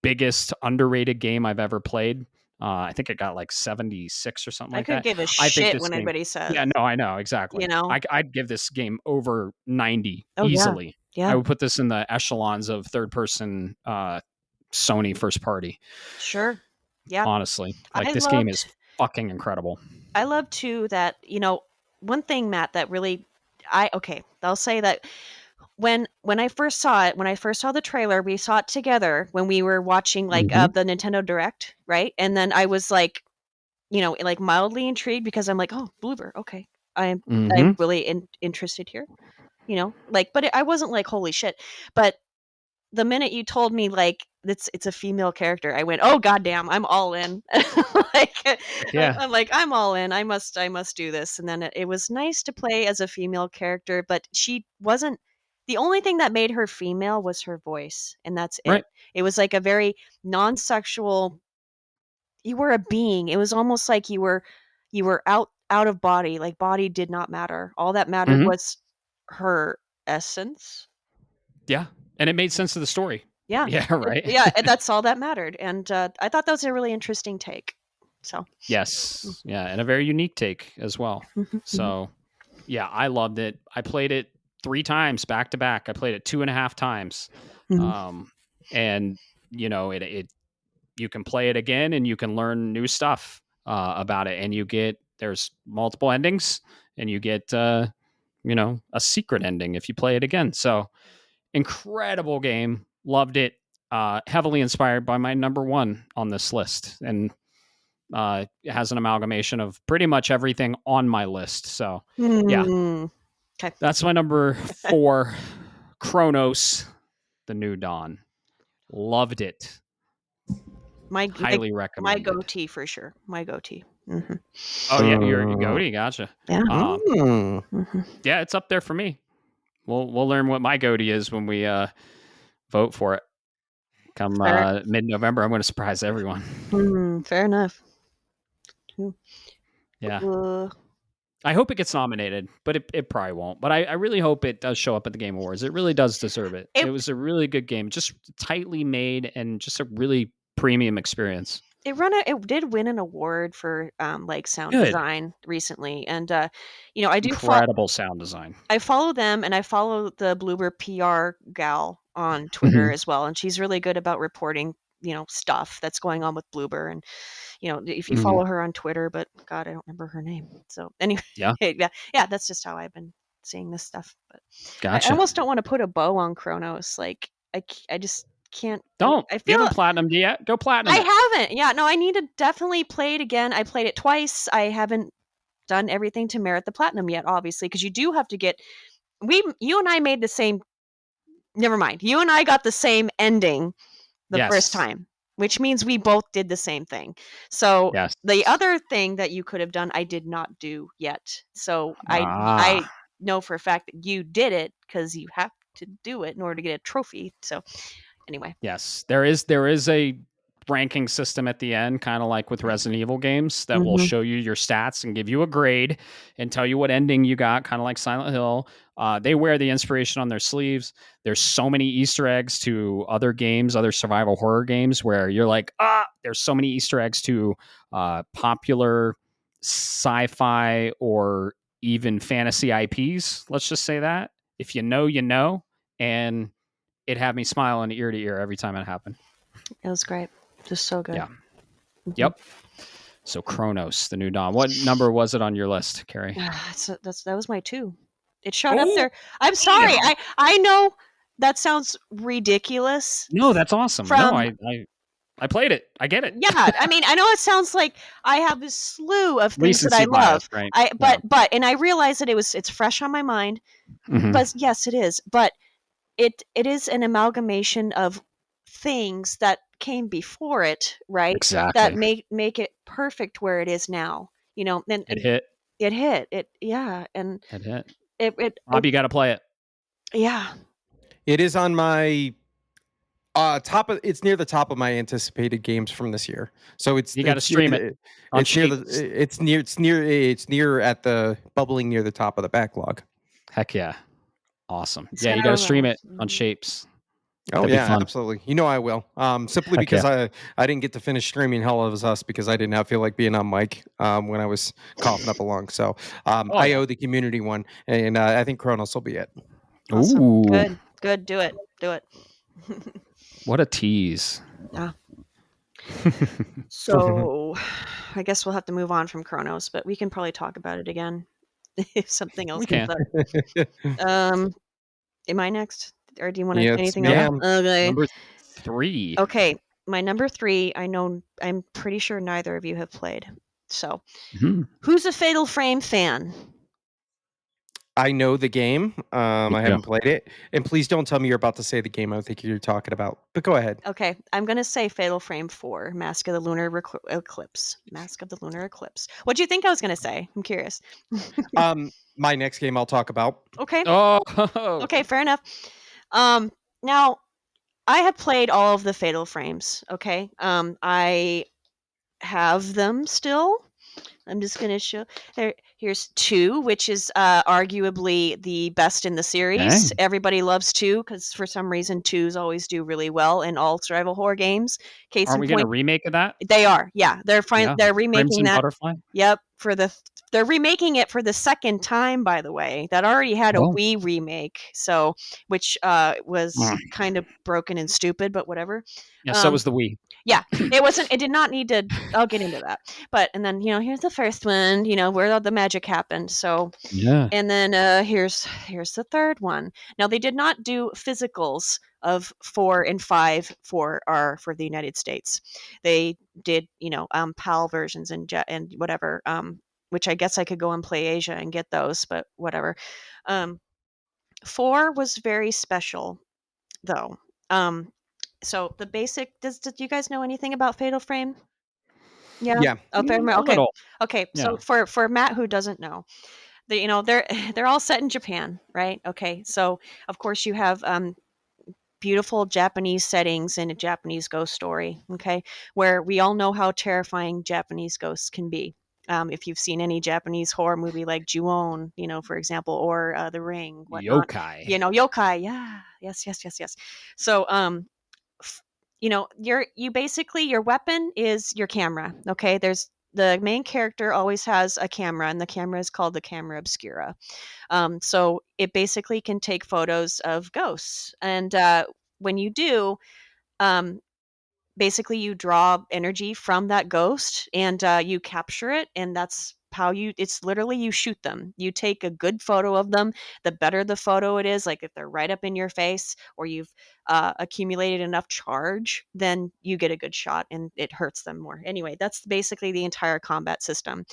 biggest underrated game I've ever played. I think it got like 76 or something I like could that. give a I think shit this when game. anybody says. Yeah, no, I know exactly. I'd give this game over 90 Oh, easily. yeah. I would put this in the echelons of third-person Sony first party. Sure. Yeah. Honestly, like I this game is fucking incredible. I love too that, one thing, Matt, that really I'll say that when I first saw it, when I first saw the trailer, we saw it together when we were watching like the Nintendo Direct, right? And then I was like, like mildly intrigued because I'm like, oh, Bloober, okay. I'm really interested here, but I wasn't like, holy shit. But the minute you told me like it's a female character, I went, oh goddamn, I'm all in. like, Yeah. I'm like, I'm all in. I must do this. And then it was nice to play as a female character, but she wasn't. The only thing that made her female was her voice, and that's it. Right. It was like a very non-sexual. You were a being. It was almost like you were out of body. Like body did not matter. All that mattered was her essence. Yeah, and it made sense of the story. Yeah. Yeah, right. Yeah, and that's all that mattered. And I thought that was a really interesting take. So yes, yeah, and a very unique take as well. So yeah, I loved it. I played it 3 times back to back. I played it 2.5 times. And it you can play it again and you can learn new stuff about it, and there's multiple endings, and you get a secret ending if you play it again. So incredible game. Loved it. Heavily inspired by my number 1 on this list, and it has an amalgamation of pretty much everything on my list. So yeah, okay. That's my number 4, Cronos, The New Dawn. Loved it. Highly recommend. My goatee for sure. My goatee. Oh yeah, your goatee. Gotcha. Yeah. Yeah, it's up there for me. We'll learn what my goatee is when we vote for it. Come mid-November, I'm going to surprise everyone. Fair enough. Yeah. I hope it gets nominated, but it probably won't. But I really hope it does show up at the Game Awards. It really does deserve it. It was a really good game, just tightly made and just a really premium experience. It did win an award for like sound design recently, and I do incredible sound design. I follow them, and I follow the Bloober PR gal on Twitter as well, and she's really good about reporting stuff that's going on with Bloober, and if you follow her on Twitter, but God, I don't remember her name. So anyway, yeah, that's just how I've been seeing this stuff. But gotcha. I almost don't want to put a bow on Cronos. Like I just can't. Don't. I feel you haven't platinumed yet. Go platinum. I haven't. Yeah, no, I need to definitely play it again. I played it twice. I haven't done everything to merit the platinum yet, obviously, because you do have to get. You and I made the same. Never mind. You and I got the same ending the first time, which means we both did the same thing. So the other thing that you could have done, I did not do yet. So I know for a fact that you did it because you have to do it in order to get a trophy. So anyway. Yes, there is a ranking system at the end, kind of like with Resident Evil games, that will show you your stats and give you a grade and tell you what ending you got, kind of like Silent Hill. They wear the inspiration on their sleeves. There's so many Easter eggs to other games, other survival horror games, where you're like, there's so many Easter eggs to popular sci-fi or even fantasy IPs. Let's just say that. If you know, you know. And it had me smiling ear to ear every time it happened. It was great. Just so good. Yeah. Yep. So Cronos, The New Dawn. What number was it on your list, Carrie? That was my 2. It showed up there. I'm sorry. I know that sounds ridiculous. No, that's awesome. No, I played it. I get it. Yeah, I mean, I know it sounds like I have this slew of things that I love. Right? But and I realized that it's fresh on my mind. But yes, it is. But it is an amalgamation of things that came before it, right? Exactly. That make it perfect where it is now. And it hit. It hit. It and it hit. Bob, you got to play it. Yeah. It is on my it's near the top of my anticipated games from this year. So you got to stream it. It's near at the bubbling near the top of the backlog. Heck yeah. Awesome. Yeah, you got to stream it on Shapes. Oh That'd be yeah, fun. absolutely. You know I will. Simply Heck because yeah. I didn't get to finish streaming Hell of Us because I did not feel like being on mic when I was coughing up a lung. So Oh I yeah. owe the community one, and I think Kronos will be it. Awesome. Ooh, Good. Do it. Do it. what a tease. Yeah. So I guess we'll have to move on from Kronos, but we can probably talk about it again if something else We comes can. up. Am I next? Or do you want to say Yes, anything else? ma'am. Okay. Number 3. Okay. My number 3, I'm pretty sure neither of you have played. So Mhm. who's a Fatal Frame fan? I know the game. Me I too. haven't played it, and please don't tell me you're about to say the game I think you're talking about. But go ahead. Okay, I'm gonna say Fatal Frame 4, Mask of the Lunar Eclipse. Mask of the Lunar Eclipse. What do you think I was gonna say? I'm curious. My next game I'll talk about. Okay, Oh, okay, fair enough. Now I have played all of the Fatal Frames. Okay, I have them still. I'm just gonna show there. Here's 2, which is arguably the best in the series. dang. Everybody loves 2 because for some reason 2s always do really well in all survival horror games. Case Aren't in we getting a point, remake of that? they are. Yeah, Yeah. they're remaking Crimson that. Butterfly? Yep, they're remaking it for the second time, by the way. That already had a Oh. Wii remake, so which was Mm. kind of broken and stupid, but whatever. Yeah, so was the Wii. Yeah, it did not need to. I'll get into that. But and then here's the first one. Where all the magic happened. So Yeah. and then here's the third one. Now they did not do physicals of 4 and 5 for the United States. They did PAL versions and whatever. Which I guess I could go and play Asia and get those, but whatever. 4 was very special though. So the basic does you guys know anything about Fatal Frame? Yeah. Yeah. Okay. A Okay. little. Okay. Yeah. So for Matt who doesn't know, they're all set in Japan, right? Okay. So of course you have beautiful Japanese settings in a Japanese ghost story. Okay, where we all know how terrifying Japanese ghosts can be. If you've seen any Japanese horror movie like Ju-on, for example, or The Ring, whatnot, Yokai. yokai, yeah, yes. So, f- you basically your weapon is your camera. Okay, there's the main character always has a camera, and the camera is called the camera obscura. So it basically can take photos of ghosts, and when you do, um, basically you draw energy from that ghost and you capture it, and that's how it's literally you shoot them. You take a good photo of them. The better the photo it is, like if they're right up in your face or you've accumulated enough charge, then you get a good shot and it hurts them more. Anyway, that's basically the entire combat system.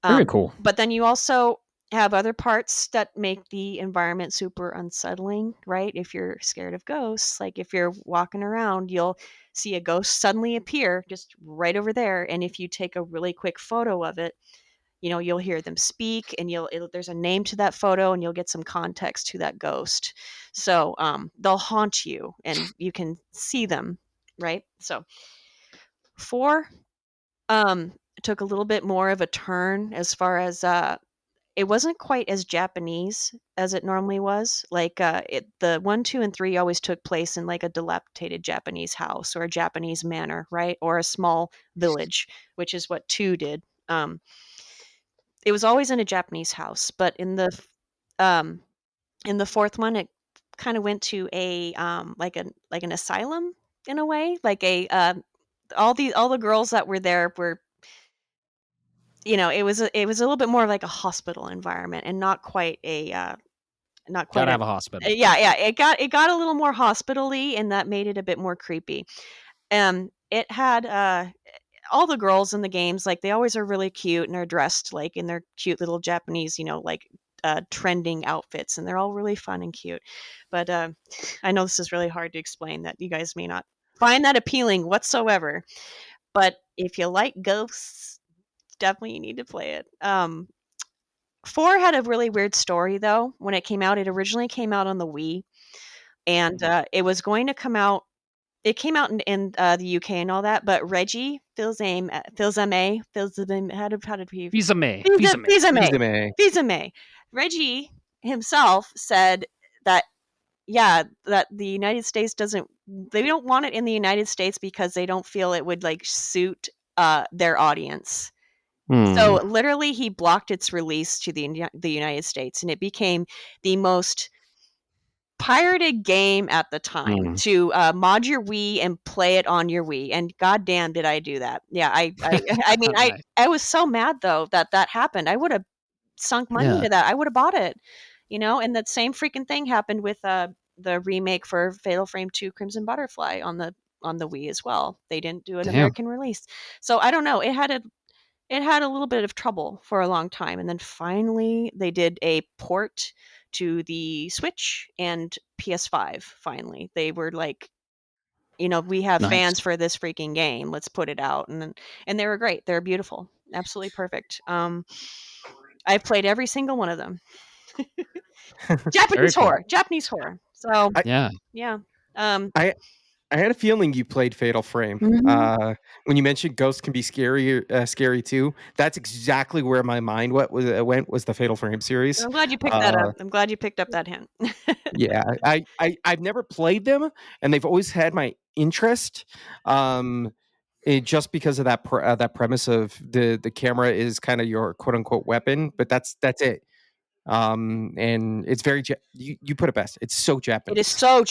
Very cool. But then you also have other parts that make the environment super unsettling, right? If you're scared of ghosts, like if you're walking around, you'll see a ghost suddenly appear just right over there. And if you take a really quick photo of it, you'll hear them speak, and there's a name to that photo, and you'll get some context to that ghost. So they'll haunt you, and you can see them, right? So 4 took a little bit more of a turn as far as it wasn't quite as Japanese as it normally was. Like the 1, 2, and 3 always took place in like a dilapidated Japanese house or a Japanese manor, right, or a small village, which is what 2 did. It was always in a Japanese house, but um, in the fourth one, it kind of went to a like an asylum in a way, like a all the girls that were there were it was a little bit more like a hospital environment and not quite a not quite Gotta a have a hospital. yeah, it got a little more hospital-y, and that made it a bit more creepy. It had all the girls in the games, like they always are really cute and are dressed like in their cute little Japanese, like trending outfits, and they're all really fun and cute. But I know this is really hard to explain, that you guys may not find that appealing whatsoever. But if you like ghosts, definitely you need to play it. 4 had a really weird story though. When it came out, it originally came out on the Wii, and it was going to come out. It came out in the UK and all that, but Reggie Fils-Aimé, how did he Visa May. Fils-Aimé Resume. Fils-Aimé Reggie himself said that that the United States they don't want it in the United States because they don't feel it would like suit their audience. So literally, he blocked its release to the United States, and it became the most pirated game at the time to mod your Wii and play it on your Wii. And goddamn, did I do that? Yeah, I mean, Nice. I was so mad though that happened. I would have sunk money into that. I would have bought it, And that same freaking thing happened with the remake for Fatal Frame 2: Crimson Butterfly on the Wii as well. They didn't do an American release, so I don't know. It had a little bit of trouble for a long time, and then finally they did a port to the Switch and PS5. Finally, they were like, we have fans for this freaking game. Let's put it out, and they were great. They're beautiful, absolutely perfect. I've played every single one of them. Japanese horror. So yeah. I had a feeling you played Fatal Frame. When you mentioned ghosts can be scary too. That's exactly where my mind went was the Fatal Frame series. I'm glad you picked that up. I'm glad you picked up that hint. Yeah, I've never played them, and they've always had my interest. Just because of that premise of the camera is kind of your quote unquote weapon, but that's it. And it's very you put it best. It's so Japanese. It is so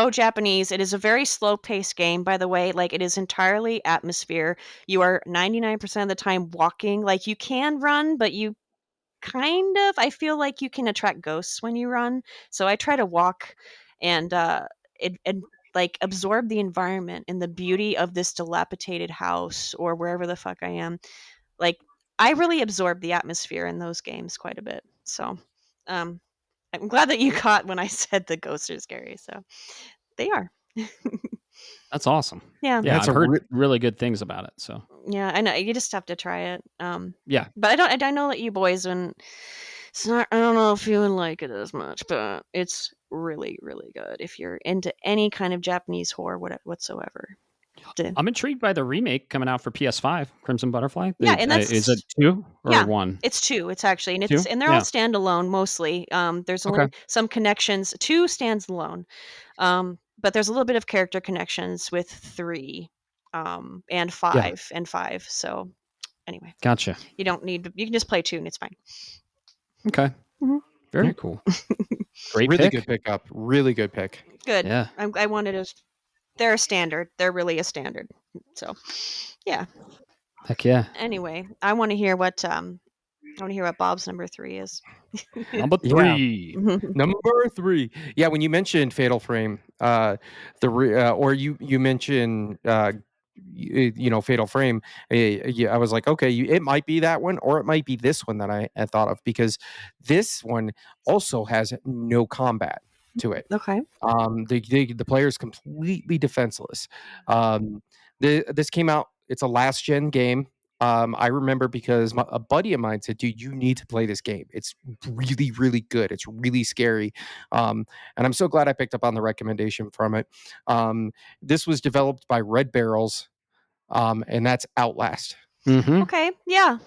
Japanese. It is a very slow paced game, by the way. Like, it is entirely atmosphere. You are 99% of the time walking. Like, you can run, but you kind of, I feel like you can attract ghosts when you run. So I try to walk and like absorb the environment and the beauty of this dilapidated house or wherever the fuck I am. Like, I really absorb the atmosphere in those games quite a bit. So I'm glad that you caught when I said the ghosts are scary. So they are. That's awesome. Yeah. I've heard really good things about it. So yeah, I know, you just have to try it. Yeah, but I know that you boys, and it's not, I don't know if you would like it as much, but it's really, really good if you're into any kind of Japanese horror whatsoever. I'm intrigued by the remake coming out for PS5, Crimson Butterfly. Yeah, and that's is it 2 or 1? It's 2. It's actually, and Two? they're all standalone mostly. There's only some connections. 2 stands alone, but there's a little bit of character connections with 3, and 5. So anyway, gotcha. You don't need. You can just play 2, and it's fine. Okay. Very cool. Great really pick. good pickup. Really good pick. Good. Yeah. I wanted to. They're a standard. They're really a standard. So, yeah. Heck yeah. Anyway, I want to hear what Bob's number 3 is. Number 3. Number 3. Yeah, when you mentioned Fatal Frame, or you mentioned Fatal Frame, I was like, okay, it might be that one, or it might be this one that I had thought of, because this one also has no combat to it. Okay. The player is completely defenseless. This came out. It's a last gen game. I remember because a buddy of mine said, "Dude, you need to play this game. It's really, really good. It's really scary." And I'm so glad I picked up on the recommendation from it. This was developed by Red Barrels, and that's Outlast. Okay. Yeah.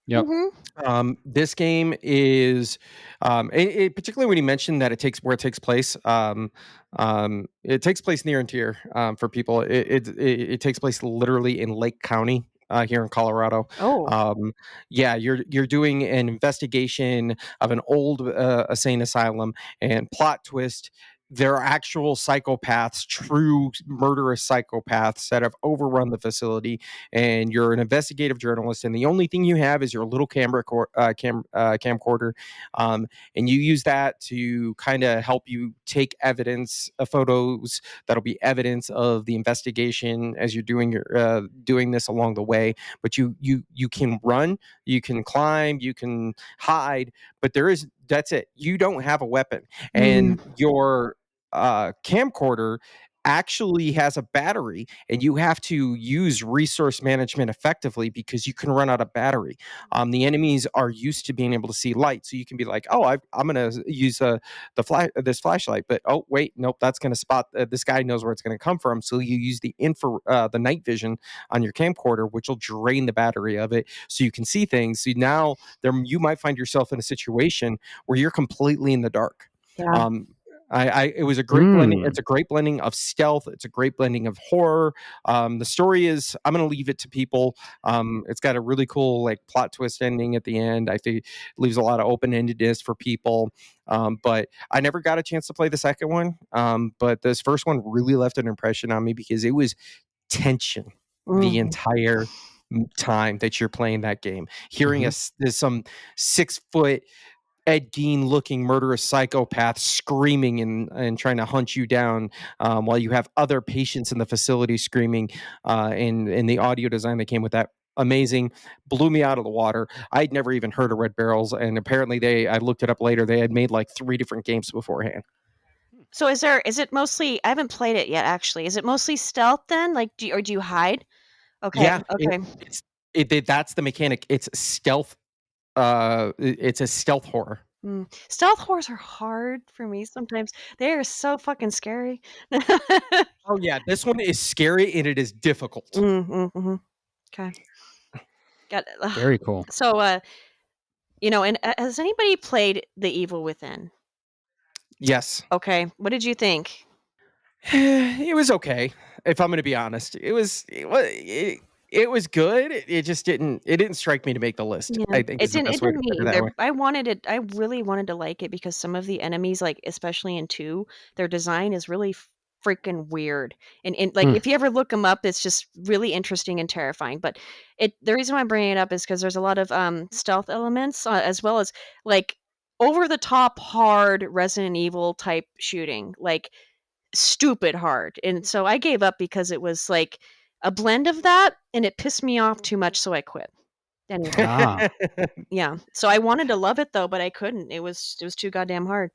Yep. This game is, particularly when you mentioned that it takes place. It takes place near and dear for people. It takes place literally in Lake County. Here in Colorado. Yeah, you're doing an investigation of an old insane asylum, and plot twist, there are actual psychopaths, true murderous psychopaths that have overrun the facility, and you're an investigative journalist, and the only thing you have is your little camcorder, and you use that to kind of help you take evidence, photos that'll be evidence of the investigation as you're doing this along the way. But you can run, you can climb, you can hide, but that's it. You don't have a weapon, and your camcorder actually has a battery, and you have to use resource management effectively because you can run out of battery. The enemies are used to being able to see light, so you can be like, "Oh, I'm going to use this flashlight," but oh wait, nope, that's going to spot this guy knows where it's going to come from. So you use the night vision on your camcorder, which will drain the battery of it, so you can see things. So now you might find yourself in a situation where you're completely in the dark. Yeah. It was a great blending. It's a great blending of stealth. It's a great blending of horror. The story is, I'm going to leave it to people. It's got a really cool like plot twist ending at the end. I think it leaves a lot of open-endedness for people. But I never got a chance to play the second one. But this first one really left an impression on me because it was tension the entire time that you're playing that game. Hearing there's some 6-foot Ed Gein looking murderous psychopath screaming and trying to hunt you down, while you have other patients in the facility screaming, in the audio design that came with that. Amazing, blew me out of the water. I'd never even heard of Red Barrels, and apparently I looked it up later, they had made like 3 different games beforehand. So is it mostly, I haven't played it yet actually. Is it mostly stealth then? Like do you hide? Okay. Yeah, Okay. that's the mechanic. It's stealth. It's a stealth horror. Stealth horrors are hard for me sometimes. They are so fucking scary. Oh yeah, this one is scary and it is difficult. Okay. Got it. Very cool. So, and has anybody played The Evil Within? Yes. Okay. What did you think? It was okay, if I'm going to be honest. It was good. It just didn't strike me to make the list. Yeah, I think it is the didn't. It best way to didn't put it me that either. way. I really wanted to like it because some of the enemies, like especially in 2, their design is really freaking weird. And like if you ever look them up, it's just really interesting and terrifying. But the reason why I'm bringing it up is because there's a lot of stealth elements, as well as like over the top hard Resident Evil type shooting, like stupid hard. And so I gave up because it was like a blend of that, and it pissed me off too much, so I quit. Anyway. Yeah. So I wanted to love it though, but I couldn't. It was too goddamn hard.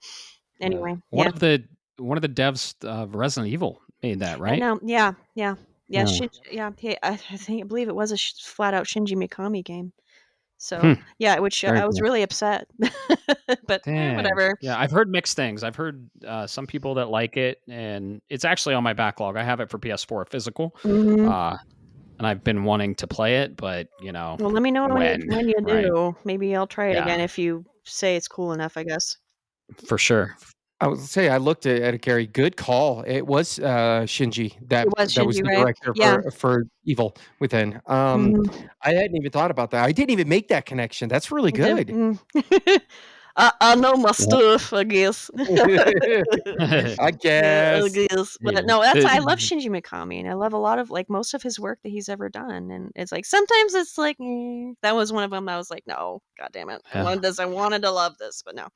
Anyway, One of the devs of Resident Evil made that, I right? know. Yeah. Yeah. I believe it was a flat out Shinji Mikami game. So yeah, which Very I was cool. really upset. But whatever. Yeah, I've heard mixed things. I've heard some people that like it, and it's actually on my backlog. I have it for PS4 physical, and I've been wanting to play it, but Well, let me know when you right? do. Maybe I'll try it Yeah. again if you say it's cool enough, I guess. For sure. I would say I looked at it, Carrie. Good call. It was Shinji that It was that was Shinji, the right? director Yeah. for Evil Within. I hadn't even thought about that. I didn't even make that connection. That's really good. I know my stuff, I guess. I Yeah, I guess. guess. But no, I love Shinji Mikami, and I love a lot of like most of his work that he's ever done. And it's like sometimes it's like that was one of them. I was like, no, god damn it, I wanted this. I wanted to love this, but no.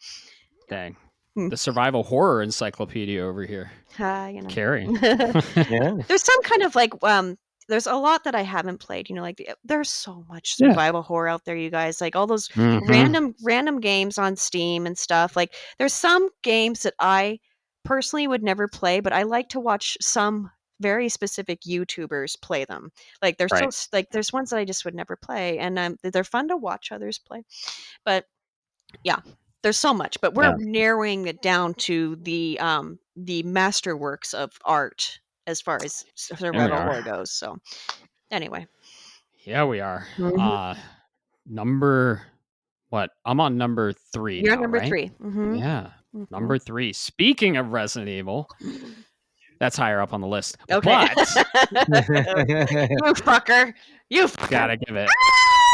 Dang. The survival horror encyclopedia over here. Carrie. Yeah. There's some kind of like there's a lot that I haven't played. Like there's so much survival horror out there, you guys. Like all those random games on Steam and stuff. Like there's some games that I personally would never play, but I like to watch some very specific YouTubers play them. Like they're so like there's ones that I just would never play, and they're fun to watch others play. But yeah, there's so much, but we're narrowing it down to the masterworks of art as far as survival horror goes. So anyway. Yeah, we are. Number what? I'm on number 3 You're now, number right? 3. Yeah. Number 3. Speaking of Resident Evil, that's higher up on the list. Okay. But you fucker. You fucker. Gotta give it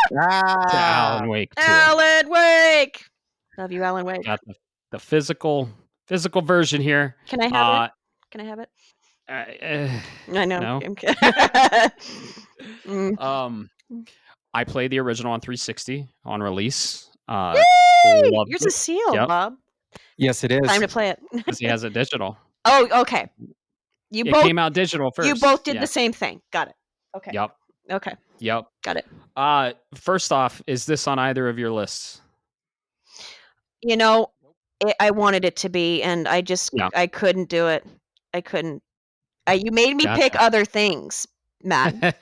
to Alan Wake 2. Alan Wake. Love you, Alan Wake. Got the physical version here. Can I have it? Can I have it? I know. No. I played the original on 360 on release. Yours is sealed, Bob. Yes, it is. Time to play it. Because he has it digital. Oh, okay. It came out digital first. You both did the same thing. Got it. Okay. Yep. Okay. Yep. Got it. First off, is this on either of your lists? I wanted it to be, and I just I couldn't do it. I couldn't. You made me pick other things, Matt.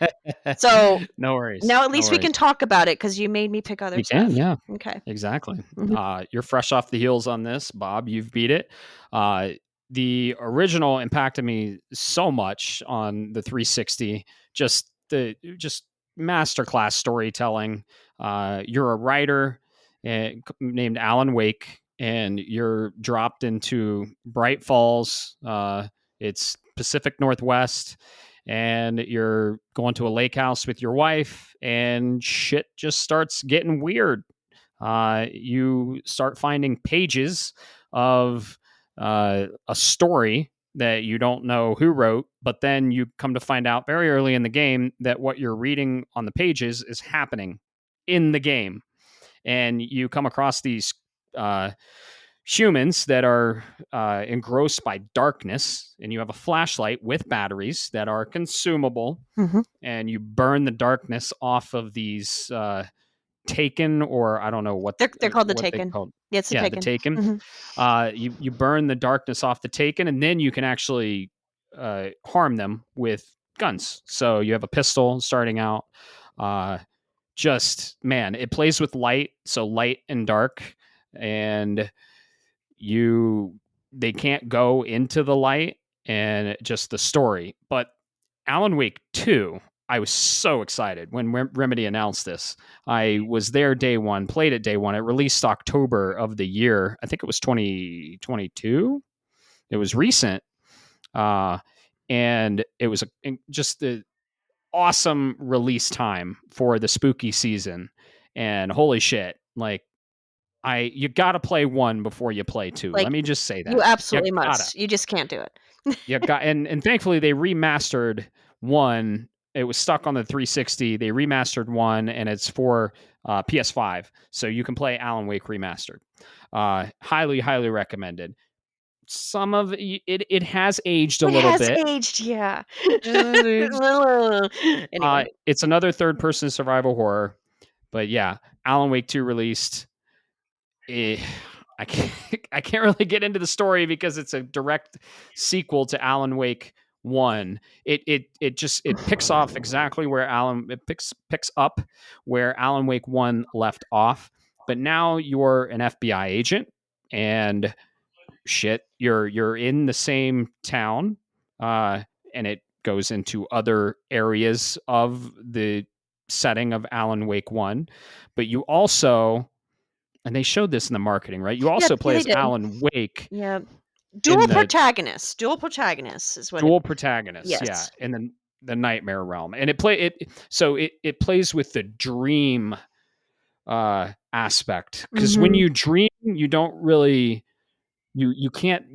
So no worries. Now at least we can talk about it because you made me pick other stuff. Yeah. Okay. Exactly. You're fresh off the heels on this, Bob. You've beat it. The original impacted me so much on the 360. Just masterclass storytelling. You're a writer named Alan Wake, and you're dropped into Bright Falls. It's Pacific Northwest, and you're going to a lake house with your wife, and shit just starts getting weird. You start finding pages of a story that you don't know who wrote, but then you come to find out very early in the game that what you're reading on the pages is happening in the game. And you come across these humans that are engrossed by darkness, and you have a flashlight with batteries that are consumable, and you burn the darkness off of these Taken, or I don't know what they're called the what they Taken. called. Yeah, it's the Taken. The Taken. You burn the darkness off the Taken, and then you can actually harm them with guns. So you have a pistol starting out. Just man, it plays with light, so light and dark, and they can't go into the light, and just the story. But Alan Wake 2, I was so excited when Remedy announced this. I was there day one, played it day one. It released October of the year. I think it was 2022. It was recent. And it was just the awesome release time for the spooky season. And holy shit, like, you gotta play 1 before you play 2. Like, Let me just say that. You absolutely gotta. must. You just can't do it. And thankfully they remastered 1. It was stuck on the 360. They remastered 1, and it's for PS5, so you can play Alan Wake remastered. Highly, highly recommended. Some of it has aged a little bit. It has aged, yeah. Anyway. It's another third-person survival horror, but yeah, Alan Wake 2 released. I can't really get into the story because it's a direct sequel to Alan Wake 1. It picks off exactly where picks up where Alan Wake 1 left off. But now you're an FBI agent, and shit, you're in the same town, and it goes into other areas of the setting of Alan Wake 1. But you also, and they showed this in the marketing, right? You also play as Alan Wake. Yeah. Dual protagonists is what. Dual protagonists, yes. Yeah. And then the nightmare realm. And it plays with the dream aspect. Because when you dream, you don't really you can't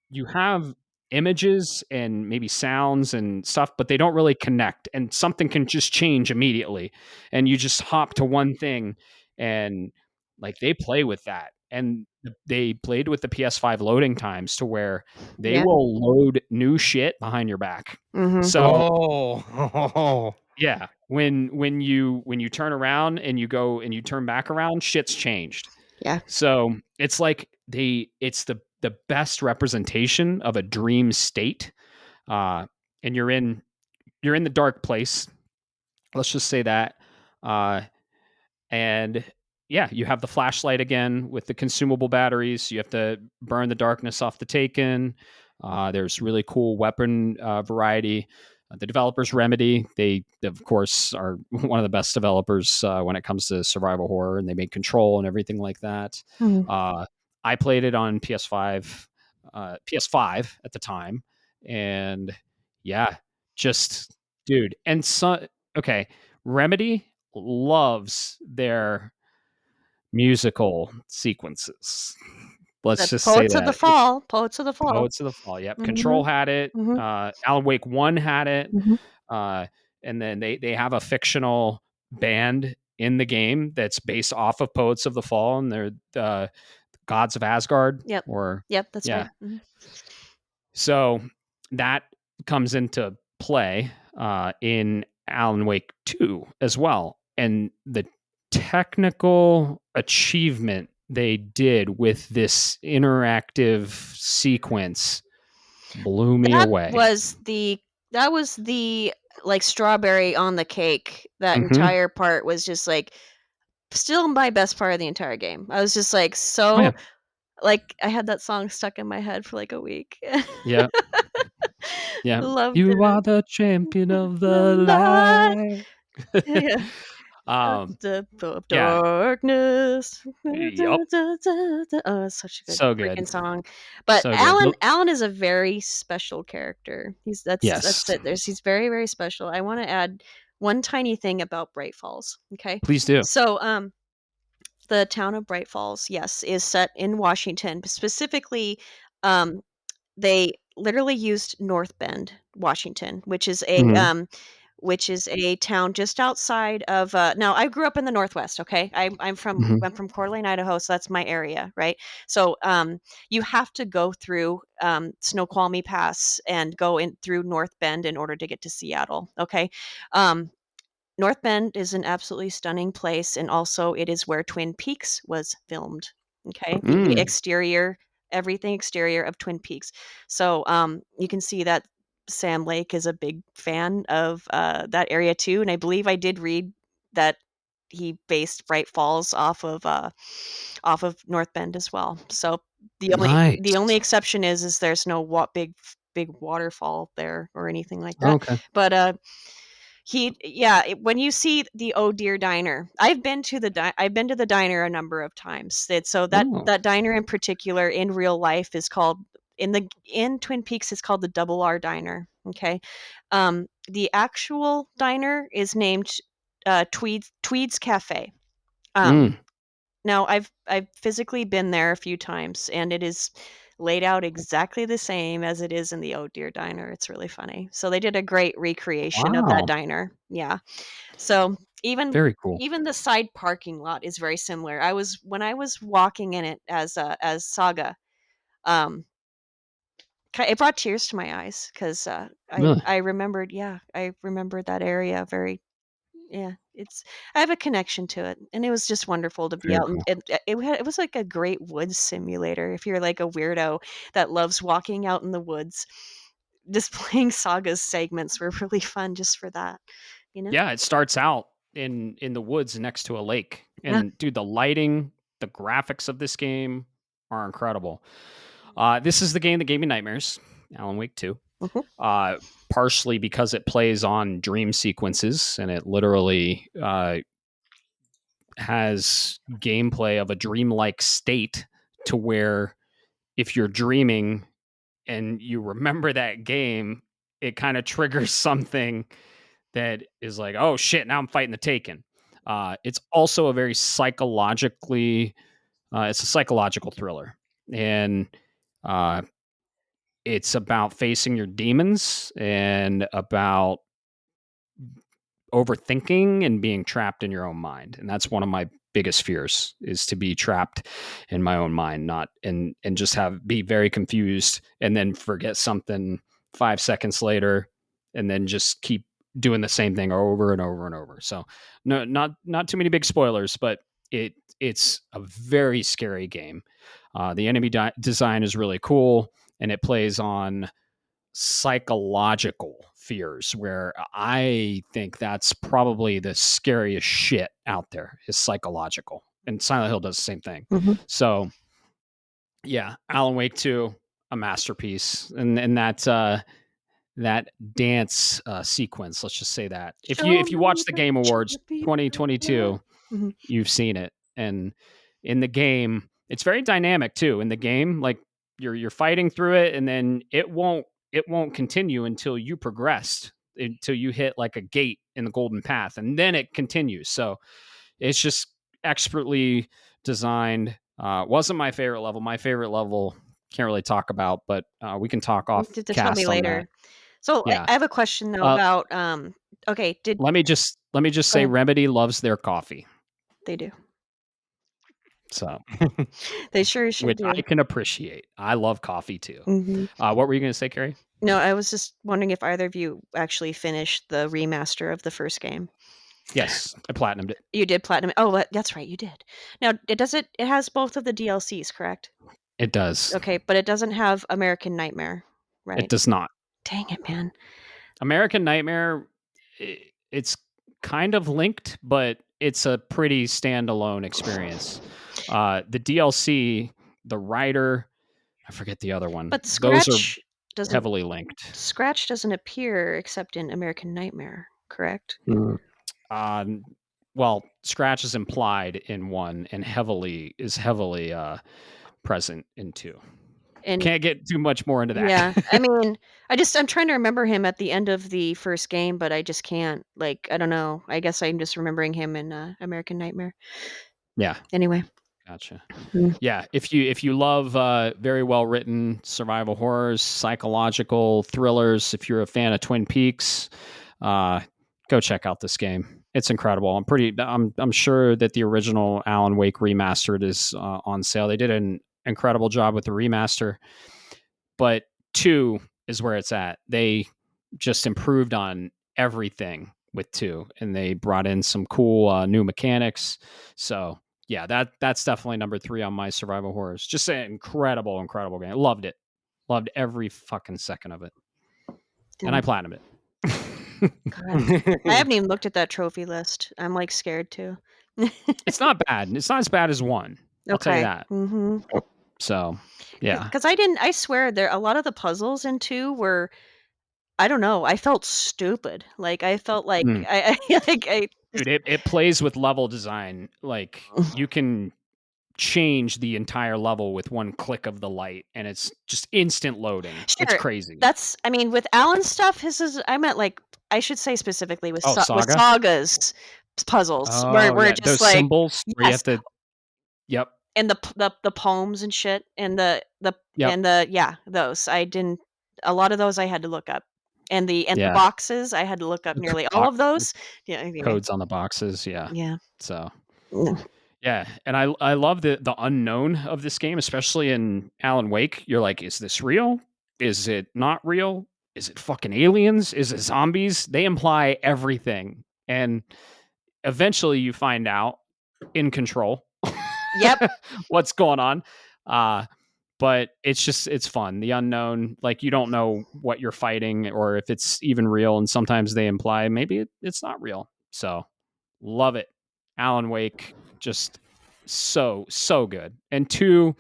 you have images and maybe sounds and stuff, but they don't really connect, and something can just change immediately, and you just hop to one thing, and like they play with that, and they played with the PS5 loading times to where they will load new shit behind your back. So yeah, when you turn around and you go and you turn back around, shit's changed. Yeah. So it's like it's the best representation of a dream state, and you're in the dark place. Let's just say that, and yeah, you have the flashlight again with the consumable batteries. You have to burn the darkness off the Taken. There's really cool weapon variety. The developers Remedy, they of course are one of the best developers when it comes to survival horror, and they make Control and everything like that. I played it on PS5 at the time, and yeah, just dude. And Remedy loves their musical sequences. Let's just say that. Poets of the Fall. Poets of the Fall. Yep. Control had it. Alan Wake 1 had it. And then they have a fictional band in the game that's based off of Poets of the Fall, and they're the Gods of Asgard. Yep. That's right. So that comes into play in Alan Wake 2 as well. And the technical achievement they did with this interactive sequence blew me away. That was the like strawberry on the cake. That entire part was just like still my best part of the entire game. I was just like like I had that song stuck in my head for like a week. Yeah. Yeah. You are the champion of the light. The Yeah. darkness. Yep. Oh, it's such a good So good. freaking song. But So good. Alan is a very special character. That's Yes. it. He's very, very special. I want to add one tiny thing about Bright Falls. Okay. Please do. So the town of Bright Falls, yes, is set in Washington. Specifically, they literally used North Bend, Washington, which is a town just outside of. Now, I grew up in the Northwest. Okay, I'm from Coeur d'Alene, Idaho, so that's my area, right? So you have to go through Snoqualmie Pass and go in through North Bend in order to get to Seattle. Okay. North Bend is an absolutely stunning place, and also it is where Twin Peaks was filmed. Okay, the exterior, everything exterior of Twin Peaks. So you can see that Sam Lake is a big fan of that area too, and I believe I did read that he based Bright Falls off of North Bend as well. So the only exception is there's no big waterfall there or anything like that. Okay. But when you see the Oh Dear Diner, I've been to the diner a number of times. That diner in particular in real life is called in Twin Peaks is called the Double R Diner. Okay, the actual diner is named Tweed's Cafe. Now I've physically been there a few times, and it is laid out exactly the same as it is in the Oh Dear Diner. It's really funny. So they did a great recreation of that diner. Yeah. So Very cool. even the side parking lot is very similar. When I was walking in it as Saga, it brought tears to my eyes because Really? I remembered that area very. Yeah, I have a connection to it, and it was just wonderful to be Very out. cool. It was like a great woods simulator. If you're like a weirdo that loves walking out in the woods, just playing Saga's segments were really fun just for that. You know? Yeah, it starts out in the woods next to a lake. Yeah. And dude, the lighting, the graphics of this game are incredible. This is the game that gave me nightmares, Alan Wake 2. Partially because it plays on dream sequences and it literally has gameplay of a dreamlike state to where if you're dreaming and you remember that game, it kind of triggers something that is like, oh shit, now I'm fighting the Taken. It's also a very psychologically, it's a psychological thriller, and it's about facing your demons and about overthinking and being trapped in your own mind. And that's one of my biggest fears, is to be trapped in my own mind, not and just be very confused and then forget something 5 seconds later and then just keep doing the same thing over and over and over. So no, not too many big spoilers, but it's a very scary game. The enemy design is really cool, and it plays on psychological fears, where I think that's probably the scariest shit out there, is psychological. And Silent Hill does the same thing. So yeah, Alan Wake 2, a masterpiece. And that dance sequence, let's just say that. If you watch the Game Awards 2022, you've seen it. And in the game, it's very dynamic too. In the game, like you're fighting through it, and then it won't continue until you progressed, until you hit like a gate in the Golden Path, and then it continues. So it's just expertly designed. Wasn't my favorite level. My favorite level can't really talk about, but we can talk off to cast tell me later. that. So Yeah. I have a question though about okay, let me just say ahead. Remedy loves their coffee. They do. So they sure which do. I can appreciate. I love coffee too. What were you going to say, Carrie? No, I was just wondering if either of you actually finished the remaster of the first game. Yes, I platinumed it. You did platinum. Oh, that's right, you did. Now, it has both of the DLCs, correct? It does. Okay, but it doesn't have American Nightmare, right? It does not. Dang it, man. American Nightmare, it's kind of linked, but it's a pretty standalone experience. The DLC, the writer, I forget the other one. But Scratch those are heavily linked. Scratch doesn't appear except in American Nightmare, correct? well, Scratch is implied in 1 and heavily present in 2. And Can't get too much more into that. yeah, I mean, I'm trying to remember him at the end of the first game, but I just can't. Like, I don't know. I guess I'm just remembering him in American Nightmare. Yeah. Anyway. Gotcha. Mm. Yeah, if you love very well written survival horrors, psychological thrillers, if you're a fan of Twin Peaks, go check out this game. It's incredible. I'm sure that the original Alan Wake remastered is on sale. They did an incredible job with the remaster, but 2 is where it's at. They just improved on everything with 2, and they brought in some cool new mechanics. So yeah, that's definitely number 3 on my survival horrors. Just an incredible game. Loved it. Loved every fucking second of it. And I platinumed it. God. I haven't even looked at that trophy list. I'm like scared too. It's not bad. It's not as bad as 1. I'll tell you that. Mm-hmm. So yeah, because I swear there a lot of the puzzles in 2 were, I don't know, I felt stupid. Like I felt like dude, it plays with level design. Like you can change the entire level with one click of the light, and it's just instant loading. Sure, it's crazy. That's, I mean, with Alan's stuff, I meant like, I should say specifically with with Saga? Saga's puzzles, where just those like symbols where you have yes, to. Yep. and the poems and shit, and Yep. and those I didn't. A lot of those I had to look up, and the Yeah. boxes I had to look up nearly all of those. Yeah, anyway. Codes on the boxes. Yeah. Yeah. So. No. Yeah, and I love the unknown of this game, especially in Alan Wake. You're like, is this real? Is it not real? Is it fucking aliens? Is it zombies? They imply everything, and eventually you find out in Control. Yep. What's going on? But it's fun. The unknown, like you don't know what you're fighting or if it's even real, and sometimes they imply maybe it's not real. So love it. Alan Wake, just so good. And 2,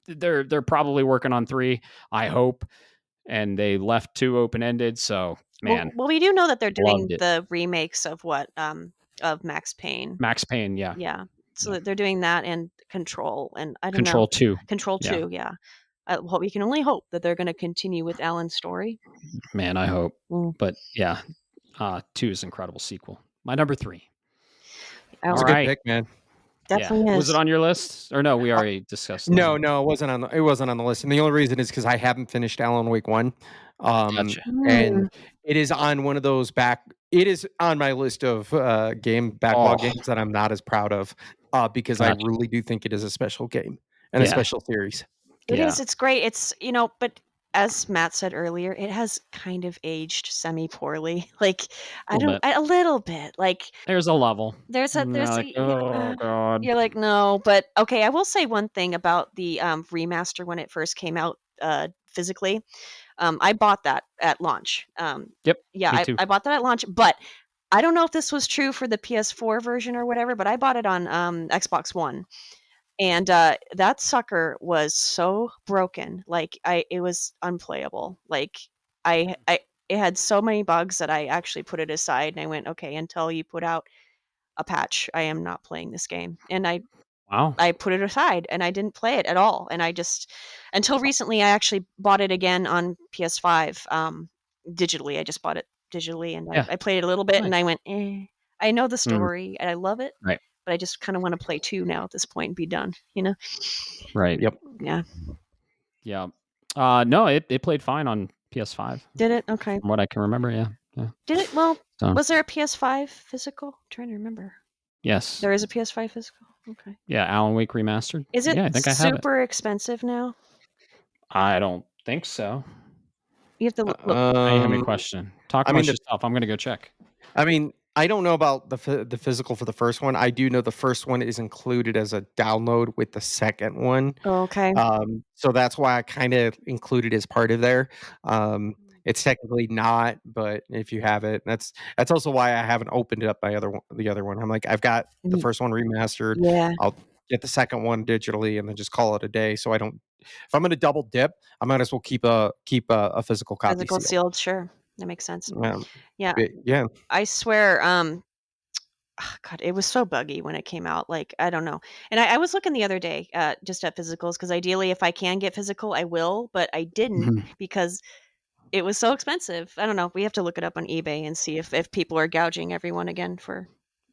they're probably working on 3, I hope. And they left 2 open ended. So man, well, we do know that they're doing loved it. the remakes of of Max Payne. Max Payne, yeah. Yeah. So Yeah. they're doing that and Control, and I don't Control know. 2. Control 2, yeah. Well, we can only hope that they're going to continue with Alan's story. Man, I hope. Mm. But yeah, 2 is an incredible sequel. My number 3. That's a good pick, man. Definitely is. Was it on your list? Or no, we already discussed it. No, it wasn't on the list. And the only reason is because I haven't finished Alan Wake 1. Gotcha. And it is on one of those it is on my list of backlog games that I'm not as proud of because I really do think it is a special game and a special series. It is. It's great. It's, but as Matt said earlier, it has kind of aged semi-poorly. Like, a little bit. Like, there's a level. Oh God. You're like, no, but okay. I will say one thing about the remaster when it first came out physically. I bought that at launch. Yep. Yeah, me too. I bought that at launch, but I don't know if this was true for the PS4 version or whatever, but I bought it on Xbox One. And that sucker was so broken. Like it was unplayable. Like it had so many bugs that I actually put it aside, and I went, okay, until you put out a patch, I am not playing this game. And I put it aside and I didn't play it at all. And I just, until recently, I actually bought it again on PS5 digitally. I just bought it digitally, and I played it a little bit, and I went, I know the story and I love it. Right. But I just kind of want to play 2 now at this point and be done, Right. Yep. Yeah. Yeah. No, it played fine on PS5. Did it? Okay. From what I can remember, yeah. Did it? Well, was there a PS5 physical? I'm trying to remember. Yes. There is a PS5 physical? Okay. Yeah, Alan Wake Remastered. Is it I think I have it. super expensive now? I don't think so. You have to look. I have a question. Talk about yourself. I'm going to go check. I mean, I don't know about the physical for the first one. I do know the first one is included as a download with the second one. Oh, okay. So that's why I kind of included as part of there. It's technically not, but if you have it, that's also why I haven't opened up the other one. I'm like, I've got the first one remastered. Yeah. I'll get the second one digitally and then just call it a day. So I don't. If I'm going to double dip, I might as well keep a physical copy. Physical sealed, sure. That makes sense. Yeah. I swear, God, it was so buggy when it came out. Like, I don't know. And I was looking the other day just at physicals, because ideally, if I can get physical, I will, but I didn't Mhm. because it was so expensive. I don't know. We have to look it up on eBay and see if people are gouging everyone again for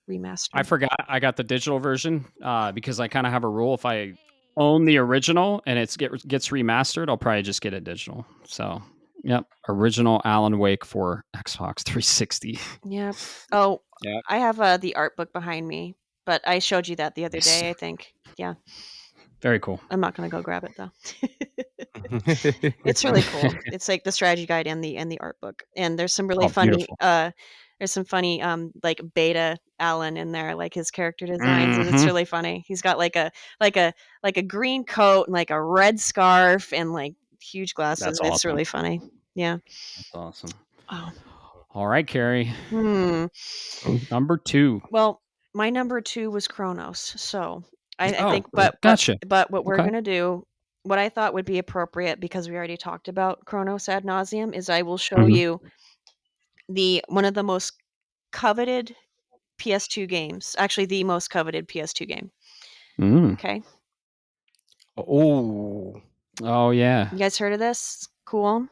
remaster. I forgot I got the digital version because I kind of have a rule: if I own the original and gets remastered, I'll probably just get it digital. So, yep, original Alan Wake for Xbox 360. Yep. Oh, Yeah, I have the art book behind me, but I showed you that the other nice. day, I think. Yeah. Very cool. I'm not going to go grab it though. It's really cool. It's like the strategy guide and the art book. And there's some really Oh, funny beautiful. there's some funny like beta Alan in there, like his character designs, and it's Mhm. really funny. He's got like a green coat and like a red scarf and like huge glasses. That's It's awesome. really funny. Yeah. That's awesome. Oh. All right, Carrie. Hmm. Number 2. Well, my number 2 was Cronos. So I Oh, think, but gotcha. what we're Okay. gonna do, what I thought would be appropriate, because we already talked about Chronos ad nauseum, is I will show Mhm. you one of the most coveted PS2 games. Actually, the most coveted PS2 game. Mm. Okay, Oh, Oh yeah. you guys heard of this? Cool.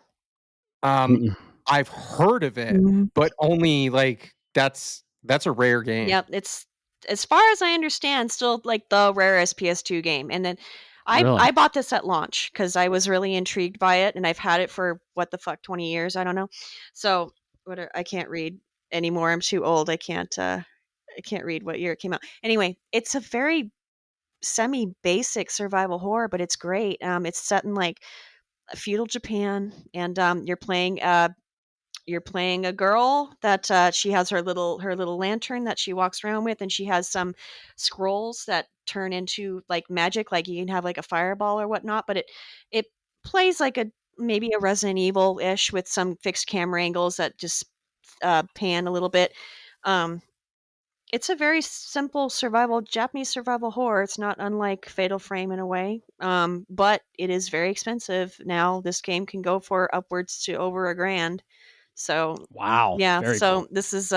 Mm-mm. I've heard of it, but only like that's a rare game. Yep, it's, as far as I understand, still like the rarest PS2 game. And then Really? I bought this at launch because I was really intrigued by it, and I've had it for what the fuck 20 years. I don't know. So I can't read anymore. I'm too old. I can't read what year it came out. Anyway, it's a very semi basic survival horror, but it's great. It's set in like feudal Japan, and you're playing a girl that she has her little lantern that she walks around with, and she has some scrolls that turn into like magic, like you can have like a fireball or whatnot. But it plays like a maybe a Resident Evil ish with some fixed camera angles that just pan a little bit. Um, it's a very simple Japanese survival horror. It's not unlike Fatal Frame in a way, but it is very expensive now. This game can go for upwards to over $1,000. So Wow. yeah, Very so cool. this is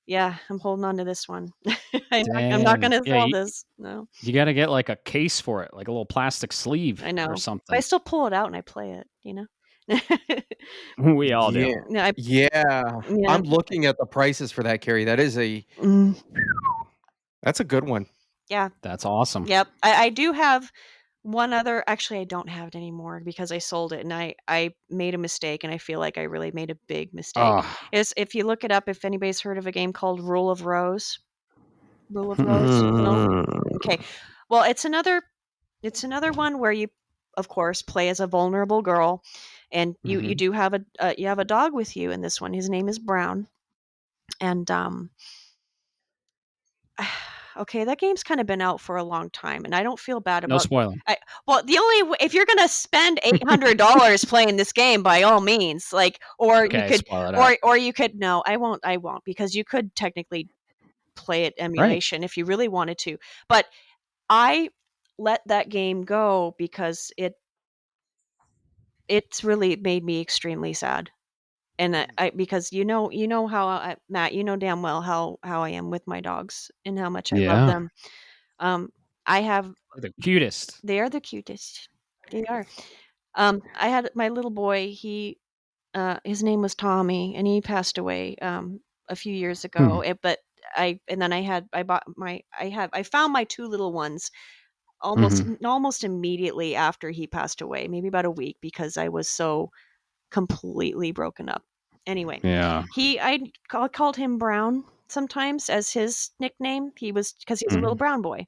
yeah, I'm holding on to this one. I'm not Dang. gonna Yeah, sell this. No, you got to get like a case for it, like a little plastic sleeve I or know, but I something. still pull it out and I play it. You know. We all do. Yeah. No, I Yeah. yeah. I'm looking at the prices for that, Carrie. Mm, That's a good one. yeah. That's awesome. Yep. I do have one other. Actually, I don't have it anymore because I sold it, and I made a mistake, and I feel like I really made a big mistake. Oh. Is if you look it up, if anybody's heard of a game called Rule of Rose. Rule of Mm-mm. Rose. No. Mm. Okay. Well, it's another one where you, of course, play as a vulnerable girl, and you Mhm. do have you have a dog with you in this one. His name is Brown, and okay, that game's kind of been out for a long time, and I don't feel bad No about. spoiling. Well, the only if you're gonna spend $800 playing this game, by all means, like, or you Okay, could, spoil it out. or you could. No, I won't, because you could technically play it Right. emulation if you really wanted to, but I let that game go because it's really made me extremely sad. And I because you know how Matt, you know damn well how I am with my dogs and how much I love Yeah. them. Um, I have The cutest. They are the cutest. They are. I had my little boy. His name was Tommy, and he passed away a few years Hmm. ago. But I found my two little ones Mhm. almost immediately after he passed away, maybe about a week, because I was so completely broken up. Anyway, Yeah. called him Brown sometimes as his nickname. He was because he was a little Mhm. brown boy.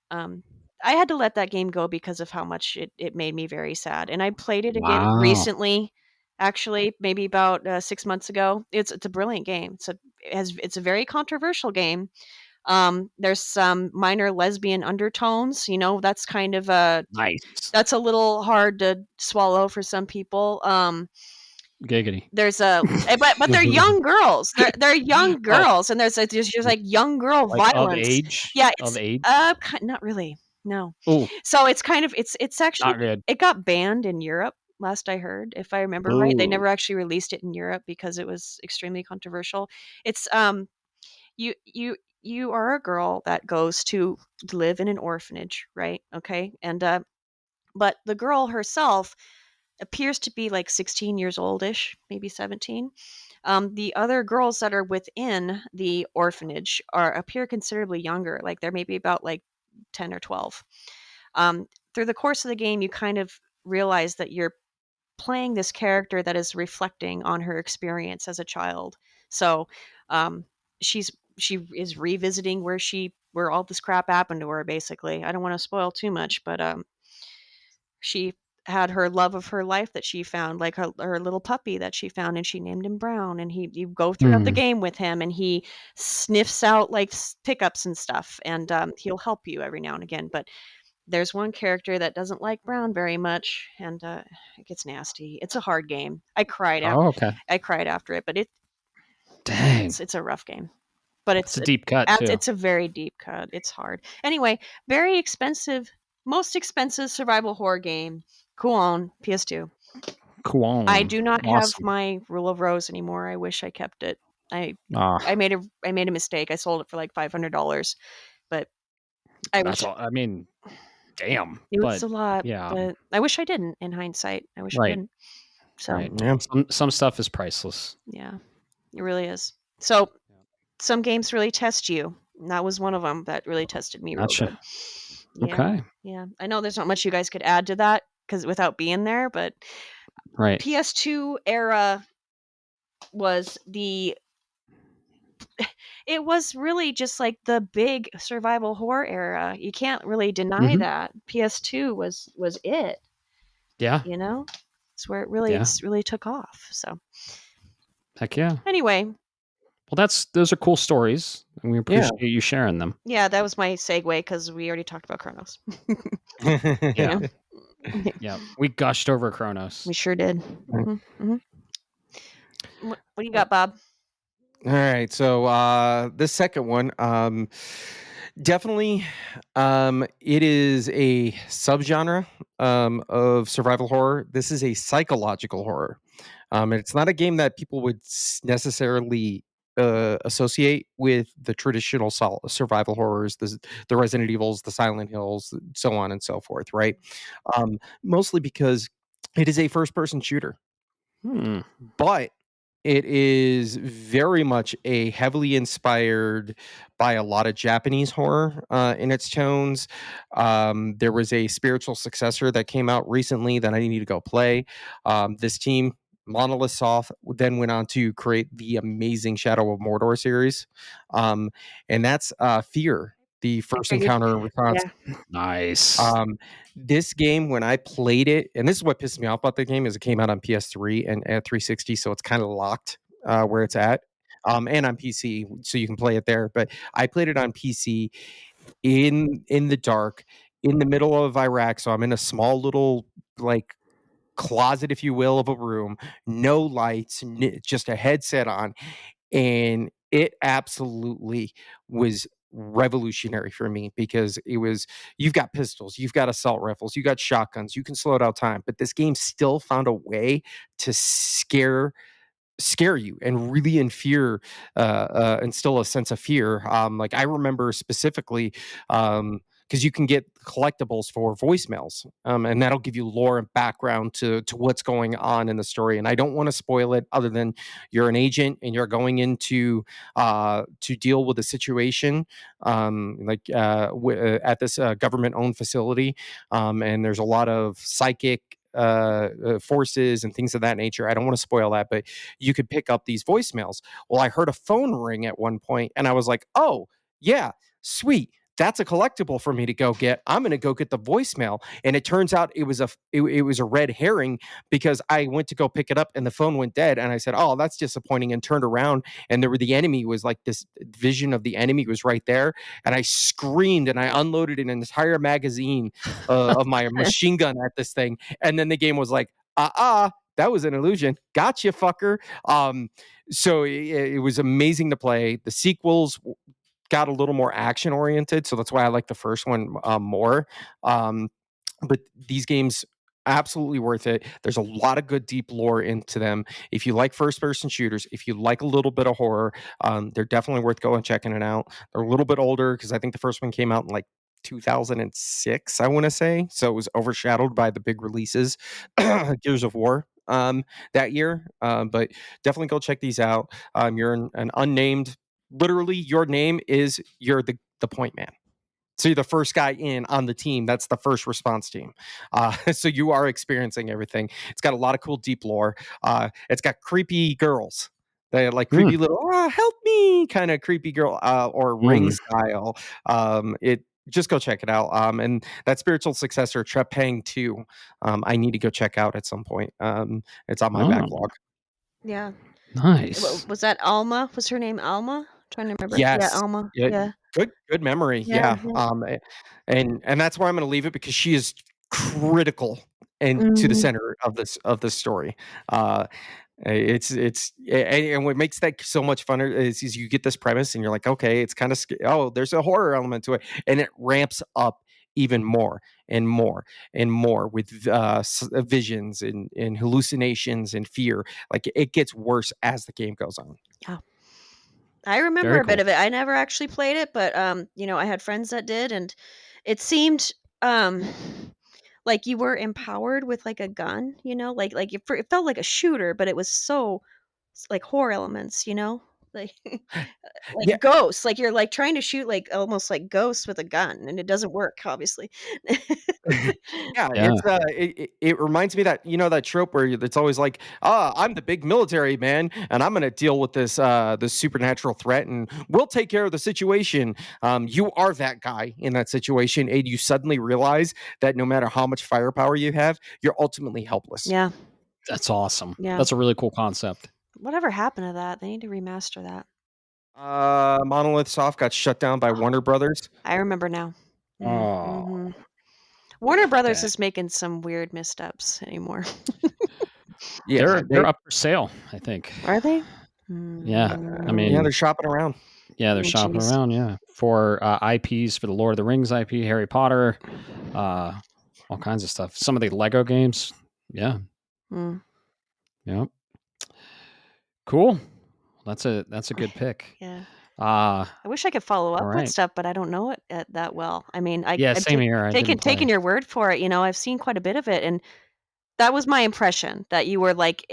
Um, I had to let that game go because of how much it made me very sad. And I played it again Wow. recently, actually, maybe about 6 months ago. It's a brilliant game. It's a very controversial game. There's some minor lesbian undertones. You know, that's kind of Nice. that's a little hard to swallow for some people. Giggity. There's a but they're young girls. They're young Oh, girls, and there's just like young girl like of violence. age? Yeah, Of it's age? not really. No. Oh, So it's kind of it's actually not good. it got banned in Europe last I heard, if I remember right. They Ooh. never actually released it in Europe because it was extremely controversial. It's you are a girl that goes to live in an orphanage, right? Okay, and but the girl herself appears to be like 16 years oldish, maybe 17. The other girls that are within the orphanage appear considerably younger, like they're maybe about like 10 or 12. Through the course of the game, you kind of realize that you're playing this character that is reflecting on her experience as a child. So um, she is revisiting where all this crap happened to her. Basically, I don't want to spoil too much, but she had her love of her life that she found, like her little puppy that she found, and she named him Brown. And you go throughout the game with him, and he sniffs out like pickups and stuff, and he'll help you every now and again. But there's one character that doesn't like Brown very much, and it gets nasty. It's a hard game. I cried out. Oh, okay. I cried after it, but Dang. it's a rough game. But It's a deep cut too. It's a very deep cut. It's hard. Anyway, very expensive, most expensive survival horror game. Cool on PS2. Cool. I do not have Awesome. my Rule of Rose anymore. I wish I kept it. I Ah, made a mistake. I sold it for like $500, but I that's wish all. I mean, damn. it was But a lot. yeah, But I wish I didn't. In hindsight, I wish I right, didn't. So right. Yeah. Some stuff is priceless. yeah, it really is. So some games really test you. And that was one of them that really tested me real Gotcha. good. Yeah, Okay. yeah. I know there's not much you guys could add to that because without being there, but Right. PS2 era was it was really just like the big survival horror era. You can't really deny Mhm. that. PS2 was it, Yeah. you know? It's where Yeah. it's really took off. So Heck yeah. anyway, Well, those are cool stories, and we appreciate you sharing them. yeah, that was my segue because we already talked about Cronos. Yeah. You know? Yeah. We gushed over Cronos. We sure did. Right. What do you got, Bob? All right. So this second one, definitely, it is a subgenre of survival horror. This is a psychological horror. And it's not a game that people would necessarily associate with the traditional survival horrors, the Resident Evils, the Silent Hills, so on and so forth, right? Mostly because it is a first-person shooter, Hmm. but it is very much a heavily inspired by a lot of Japanese horror in its tones. There was a spiritual successor that came out recently that I need to go play. This team, Monolith Soft, then went on to create the amazing Shadow of Mordor series. And that's Fear, the first figured- encounter and response. Yeah. Nice. This game, when I played it, and this is what pissed me off about the game, is it came out on PS3 and at 360, so it's kind of locked where it's at, and on PC, so you can play it there. But I played it on PC in the dark, in the middle of Iraq, so I'm in a small little like closet, if you will, of a room, no lights, just a headset on, and it absolutely was revolutionary for me because it was you've got pistols, you've got assault rifles, you got shotguns, you can slow down time, but this game still found a way to scare you and really instill a sense of fear. Like I remember specifically, because you can get collectibles for voicemails, and that'll give you lore and background to what's going on in the story. And I don't want to spoil it, other than you're an agent and you're going into to deal with a situation, at this government-owned facility, and there's a lot of psychic forces and things of that nature. I don't want to spoil that, but you could pick up these voicemails. Well, I heard a phone ring at one point and I was like, oh, yeah, sweet. That's a collectible for me to go get. I'm going to go get the voicemail. And it turns out it was a red herring, because I went to go pick it up and the phone went dead. And I said, oh, that's disappointing, and turned around and the enemy was like, this vision of the enemy was right there. And I screamed and I unloaded an entire magazine of my machine gun at this thing. And then the game was like, that was an illusion. Gotcha, fucker. So it was amazing to play. The sequels got a little more action oriented, so that's why I like the first one more. But these games absolutely worth it. There's a lot of good deep lore into them. If you like first person shooters, if you like a little bit of horror, they're definitely worth going and checking it out. They're a little bit older because I think the first one came out in like 2006, I want to say. So it was overshadowed by the big releases, Gears of War that year. But definitely go check these out. You're an unnamed, literally, your name is you're the point man. So you're the first guy in on the team. That's the first response team. So you are experiencing everything. It's got a lot of cool deep lore. It's got creepy girls. They like creepy little help me kind of creepy girl or ring style. It just go check it out. And that spiritual successor, Trepang 2, I need to go check out at some point. It's on my backlog. Yeah. Nice. Was that Alma? Was her name Alma? I'm trying to remember. Yes. Yeah, Alma. Yeah. Yeah. Good memory. Yeah, Yeah. And that's where I'm going to leave it because she is critical and to the center of this story. And what makes that so much funner is you get this premise and you're like, okay, it's kind of there's a horror element to it, and it ramps up even more and more and more with visions and hallucinations and fear. Like it gets worse as the game goes on. Yeah. I remember Very a bit cool. of it. I never actually played it, but I had friends that did, and it seemed like you were empowered with like a gun, like it felt like a shooter, but it was so like horror elements, like like Yeah. ghosts, like you're like trying to shoot like almost like ghosts with a gun, and it doesn't work, obviously. Yeah, Yeah. it's it reminds me that that trope where it's always like, I'm the big military man, and I'm gonna deal with this supernatural threat, and we'll take care of the situation. You are that guy in that situation, and you suddenly realize that no matter how much firepower you have, you're ultimately helpless. Yeah, That's awesome. Yeah. That's a really cool concept. whatever happened to that? They need to remaster that. Monolith Soft got shut down by Warner Brothers. I remember now. Oh, Warner Brothers dang. is making some weird missteps anymore. Yeah, They're up for sale, I think. Are they? Yeah. I mean, yeah, they're shopping around. they're shopping jeez. around, yeah. For IPs for the Lord of the Rings IP, Harry Potter, all kinds of stuff. Some of the Lego games. Yeah. Mm. Yep. Cool. That's a good pick. Yeah. Uh I wish I could follow up all with right. stuff, but I don't know it that well. I mean, Yeah, I've same here. I didn't taken play. your word for it. I've seen quite a bit of it, and that was my impression, that you were like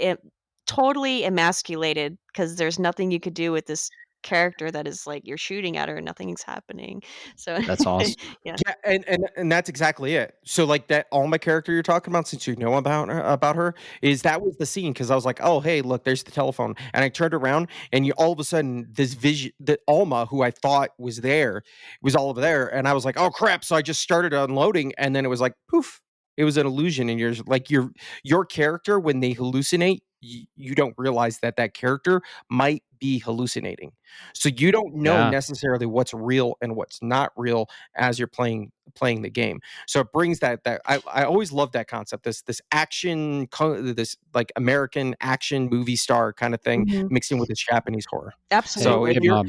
totally emasculated because there's nothing you could do with this character that is like you're shooting at her and nothing's happening. So That's awesome. yeah. Yeah, and that's exactly it. So like that Alma character you're talking about, since you know about her, is that was the scene because I was like, oh hey, look, there's the telephone, and I turned around and all of a sudden this vision that Alma, who I thought was there, was all over there, and I was like, oh crap! So I just started unloading, and then it was like poof, it was an illusion, and you're like your character when they hallucinate. You don't realize that character might be hallucinating. So you don't know Yeah. necessarily what's real and what's not real as you're playing the game. So it brings that I always love that concept. This action, this like American action movie star kind of thing Mhm. mixed in with this Japanese horror. So Absolutely. if you're Bob.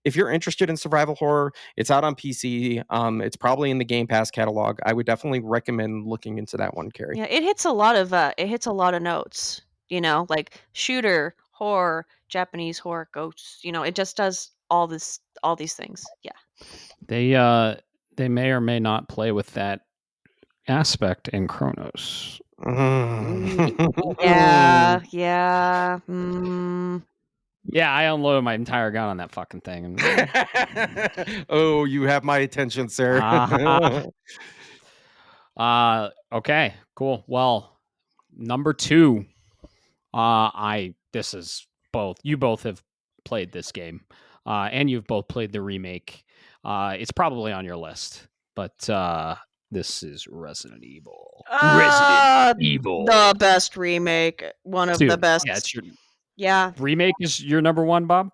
if you're interested in survival horror, it's out on PC. It's probably in the Game Pass catalog. I would definitely recommend looking into that one, Carrie. Yeah, it hits a lot of notes, like shooter, horror, Japanese horror, ghosts, it just does all these things. Yeah. They may or may not play with that aspect in Cronos. Yeah, yeah. Yeah, I unloaded my entire gun on that fucking thing. Oh, you have my attention, sir. Okay, cool. Well, number 2. This is both. You both have played this game, and you've both played the remake. It's probably on your list, but this is Resident Evil. Resident Evil, the best remake, one of the Dude, best. Yeah, it's your Yeah. remake is your number 1, Bob.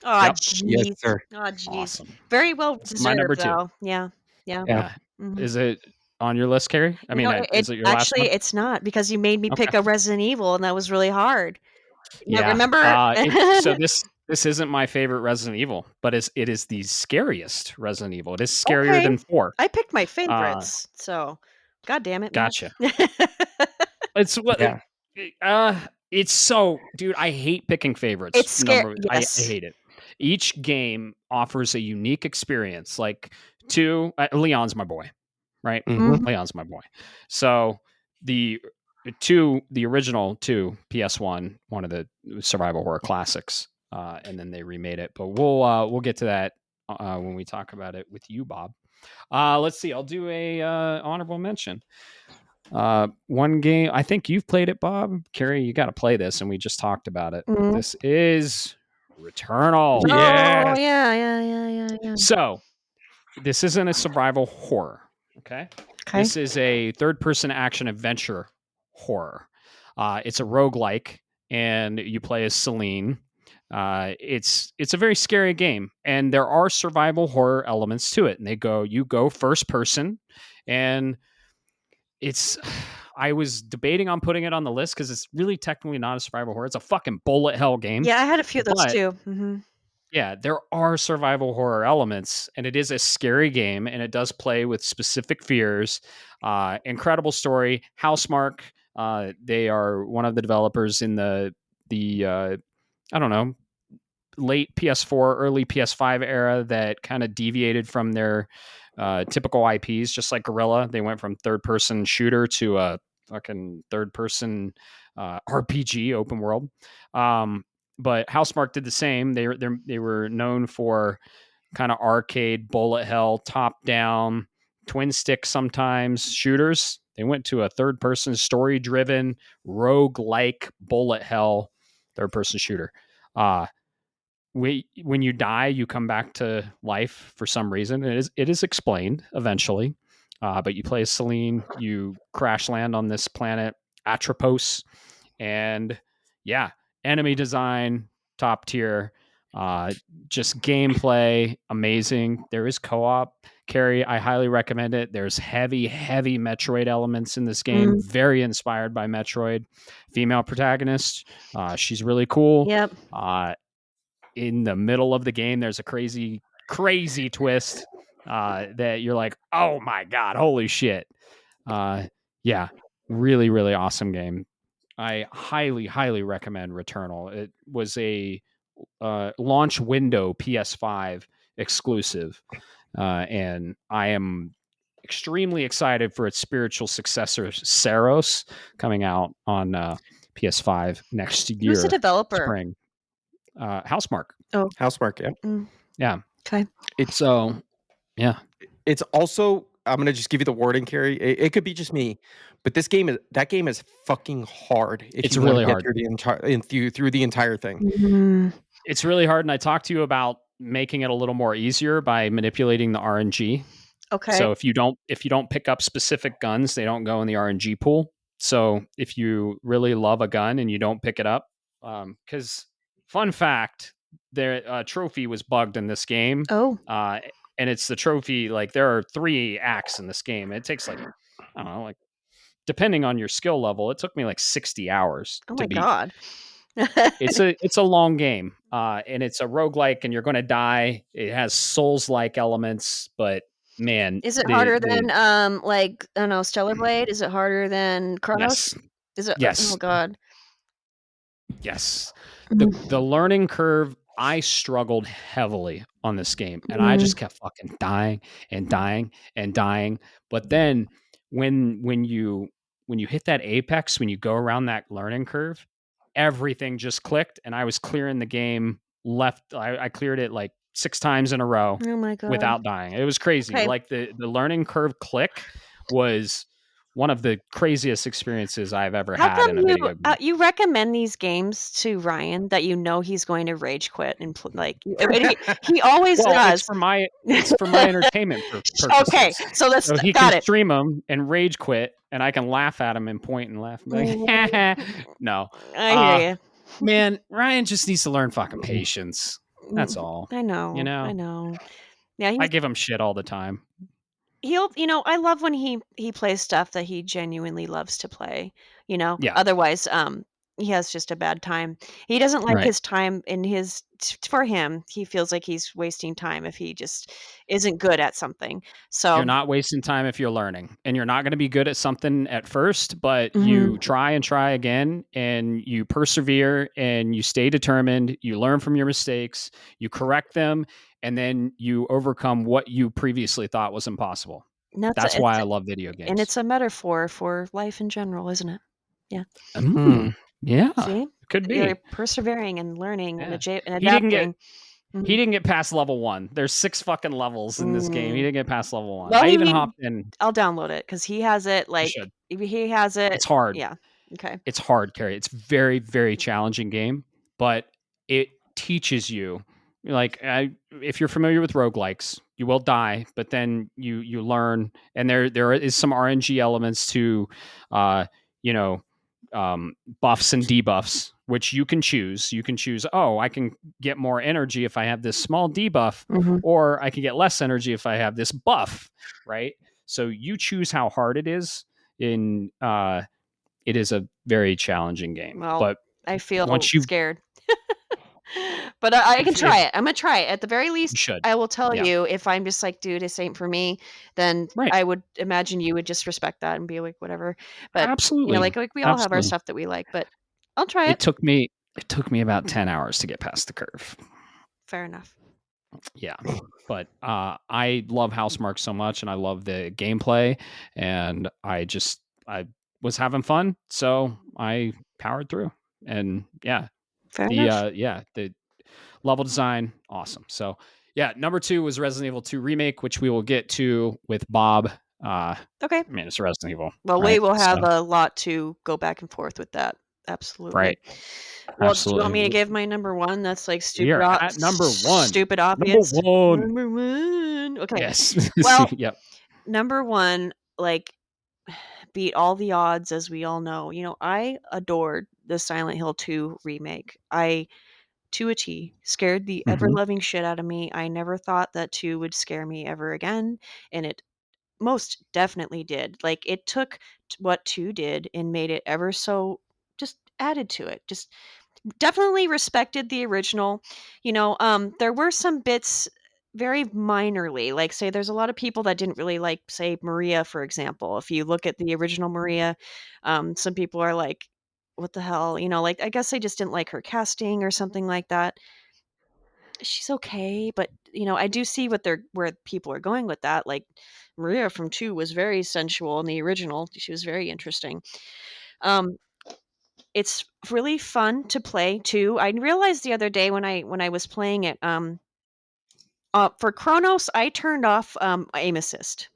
Oh, Yep. jeez. Yes, sir. Oh, jeez. Awesome. Very well It's my number deserved, 2. though. Yeah. Yeah. Yeah. Mhm. Is it on your list, Carrie? I mean, is it your last one? it's not, because you made me Okay. pick a Resident Evil, and that was really hard. Yeah, Yeah. remember? So this isn't my favorite Resident Evil, but it is the scariest Resident Evil. It is scarier Okay. than 4. I picked my favorites, so God damn it, Matt. Gotcha. It's what. Yeah. It's so, dude. I hate picking favorites. It's scary. I Yes. hate it. Each game offers a unique experience. Like Leon's my boy, right? Mhm. Leon's my boy. So the original 2 PS1, one of the survival horror classics, and then they remade it. But we'll get to that when we talk about it with you, Bob. Let's see. I'll do a honorable mention. One game, I think you've played it, Bob. Carrie, you got to play this, and we just talked about it. This is Returnal. Yeah. Oh, yeah. So this isn't a survival horror. Okay. This is a third-person action adventure horror. It's a roguelike, and you play as Celine. It's a very scary game, and there are survival horror elements to it. And you go first person, and I was debating on putting it on the list because it's really technically not a survival horror. It's a fucking bullet hell game. Yeah, I had a few of those But- too. Mm-hmm. Yeah, there are survival horror elements, and it is a scary game, and it does play with specific fears. Incredible story. Housemarque, they are one of the developers in the I don't know, late PS4, early PS5 era that kind of deviated from their typical IPs, just like Guerrilla. They went from third-person shooter to a fucking third-person RPG open world. But Housemarque did the same. They were known for kind of arcade bullet hell, top down, twin stick sometimes shooters. They went to a third person story driven rogue like bullet hell third person shooter. When you die, you come back to life for some reason. It is explained eventually. But you play as Celine, you crash land on this planet Atropos, and yeah, enemy design top tier, just gameplay amazing. There is co-op. Carrie, I highly recommend it. There's heavy Metroid elements in this game, very inspired by Metroid. Female protagonist, she's really cool. Yep. In the middle of the game, there's a crazy twist that you're like, oh my god, holy shit. Yeah, really awesome game. I highly recommend Returnal. It was a launch window PS5 exclusive, and I am extremely excited for its spiritual successor, Saros, coming out on PS5 next year. Who's the developer? Spring. Housemarque. Oh, Housemarque. Yeah. Yeah. Okay. It's yeah. It's also, I'm gonna just give you the wording, Carrie. It could be just me, but that game is fucking hard. It's really hard through the entire thing. Mm-hmm. It's really hard, and I talked to you about making it a little more easier by manipulating the RNG. Okay. So if you don't pick up specific guns, they don't go in the RNG pool. So if you really love a gun and you don't pick it up, because fun fact, their trophy was bugged in this game. Oh. And it's the trophy, like there are 3 acts in this game. It takes like, I don't know, like depending on your skill level, it took me like 60 hours Oh to my beat. god. It's a long game, and it's a roguelike, and you're going to die. It has Souls-like elements, but man, Is it harder than like, I don't know, Stellar Blade? Is it harder than Cronos? Yes. Is it? Yes. Oh god. Yes. The learning curve, I struggled heavily on this game, and I just kept fucking dying and dying and dying. But then when you hit that apex, when you go around that learning curve, everything just clicked, and I was clearing the game I cleared it like 6 times in a row Oh my god. without dying. It was crazy. Okay. Like the learning curve click was one of the craziest experiences I've ever How had come in a video game. you recommend these games to Ryan that you know he's going to rage quit and he always does. It's for my entertainment purposes. Okay, so he got can it. stream them and rage quit, and I can laugh at him and point and laugh. And be like, no, I hear you. man, Ryan just needs to learn fucking patience. That's all. I know. You know? I know. Yeah, I give him shit all the time. I love when he plays stuff that he genuinely loves to play. Yeah. Otherwise, he has just a bad time. He doesn't like Right. his time in his for him. He feels like he's wasting time if he just isn't good at something. You're So, not wasting time if you're learning, and you're not going to be good at something at first, but you mhm. try and try again, and you persevere, and you stay determined. You learn from your mistakes, you correct them, and then you overcome what you previously thought was impossible. That's That's why I love video and games. it's a metaphor for life in general, isn't it? Yeah. Hmm. Yeah, See? it could You're be. persevering and learning and Yeah. and He didn't get adapting. he Mhm. didn't get past level 1. There's 6 fucking levels in this game. He Mm. didn't get past level 1. Well, I he even need hopped in. I'll download it because he has it, You like, should. if he has it It's hard. yeah. Okay. It's hard, Carrie. It's very, very challenging game, but it teaches you. Like, if you're familiar with roguelikes, you will die, but then you learn, and there is some RNG elements to, uh, you know, buffs and debuffs, which you can choose. You can choose, oh, I can get more energy if I have this small debuff, Mhm. or I can get less energy if I have this buff, right? So you choose how hard it is. It is a very challenging game, Well, but I feel once you scared. But I can if try it. Imma try it. At the very you least, should, I will tell yeah, you if I'm just like, "Dude, this ain't for me," then right, I would imagine you would just respect that and be like, "Whatever." But, absolutely, like we all have our absolutely. stuff that we like, but I'll try It it. took me it took me about 10 hours to get past the curve. Fair enough. Yeah, but I love Housemarque so much, and I love the gameplay, and I was having fun, so I powered through, and Fair enough. the level design, awesome. So yeah, number 2 was Resident Evil 2 remake, which we will get to with Bob. I Okay. mean, it's Resident Evil, Well, we right? will So have a lot to go back and forth with that. Absolutely. right, Well, do you want absolutely. me to give my number 1? That's, like, We are at number 1. stupid Number obvious. 1. Number 1. Okay. Yes. Well, Yep. number 1, like, beat all the odds, as we all know. I adored the Silent Hill 2 remake. To a T, scared the Mhm. ever-loving shit out of me. I never thought that 2 would scare me ever again, and it most definitely did. Like, it took what 2 did and made it ever so just added to it. Just definitely respected the original. There were some bits very minorly, like, say, there's a lot of people that didn't really like, say, Maria, for example. If you look at the original Maria, some people are like, "What the hell?" Like, I guess they just didn't like her casting or something like that. She's okay, but, I do see where people are going with that. Like, Maria from 2 was very sensual in the original. She was very interesting. Um, it's really fun to play too. I realized the other day when I was playing it, for Cronos, I turned off, aim assist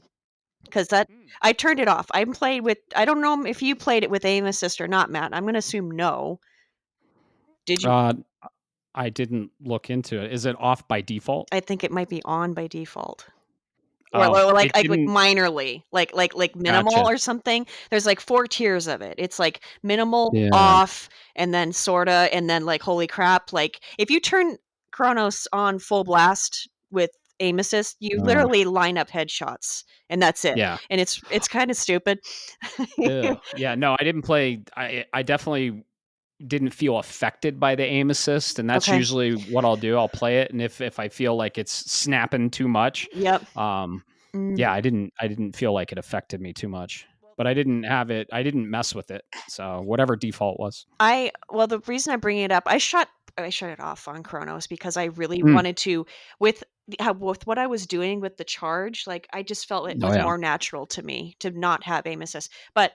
because that Mm. I turned it off. I don't know if you played it with aim assist or not, Matt. I'm gonna assume no. Did you? Uh, I didn't look into it. Is it off by default? I think it might be on by default. Oh, Or like it didn't. minorly, like minimal Gotcha. or something. There's, like, 4 tiers of it. It's, like, minimal, Yeah. off, and then sorta, and then, like, holy crap, like, if you turn Chronos on full blast with aim assist, you Uh, literally line up headshots, and that's it, yeah. and it's kinda stupid. Ew. Yeah. No, I didn't play. I definitely didn't feel affected by the aim assist, and that's Okay. usually what I'll do. I'll play it, and if I feel like it's snapping too much, Yep. um, Mm. yeah, I didn't feel like it affected me too much. But I didn't have it. I didn't mess with it. So whatever default was. The reason I bring it up, I shut it off on Chronos because I really Mm. wanted to with what I was doing with the charge, like, I just felt it Oh was yeah. more natural to me to not have aim assist. But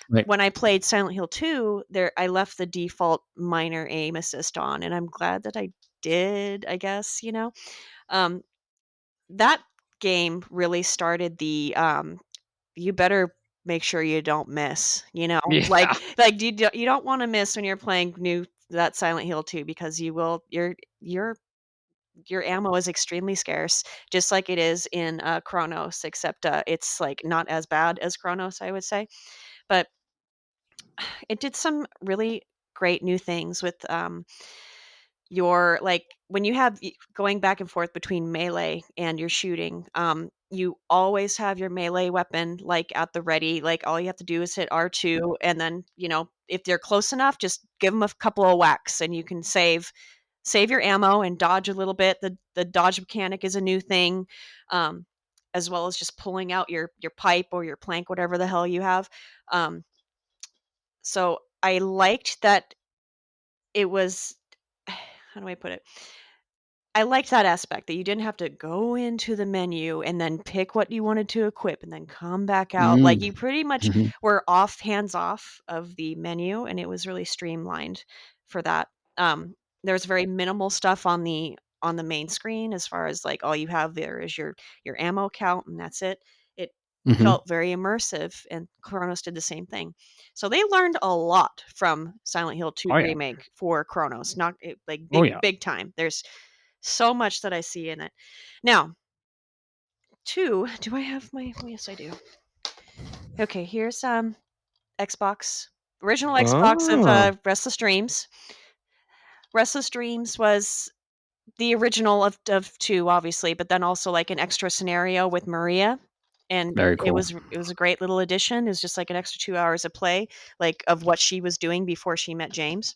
Right. when I played Silent Hill 2, I left the default minor aim assist on, and I'm glad that I did, I guess, you know? Um, that game really started you better make sure you don't miss, you know? Yeah. You don't wanna miss when you're playing that Silent Hill 2 because you will your ammo is extremely scarce, just like it is in, Chronos, except, it's, like, not as bad as Chronos, I would say. But it did some really great new things with, when you have going back and forth between melee and your shooting, you always have your melee weapon like at the ready. Like all you have to do is hit R2, and then if they're close enough, just give them a couple of whacks, and you can save your ammo and dodge a little bit. The dodge mechanic is a new thing, um, as well as just pulling out your pipe or your plank, whatever the hell you have. Um, so I liked that it was. How do I put it? I liked that aspect that you didn't have to go into the menu and then pick what you wanted to equip and then come back out. Like you pretty much Mhm. were hands off of the menu, and it was really streamlined for that. There's very minimal stuff on the main screen as far as like all you have there is your ammo count, and that's it. It Mhm. felt very immersive, and Kronos did the same thing. So they learned a lot from Silent Hill 2 Oh yeah. remake for Kronos. Not like Oh big yeah. big time. There's so much that I see in it. Now, 2, do I have my oh, yes, I do. Okay, here's Xbox, original Xbox of Oh. Restless Dreams. Restless Dreams was the original of 2, obviously, but then also like an extra scenario with Maria. And Very it cool. was a great little addition. It was just like an extra 2 hours of play, like of what she was doing before she met James.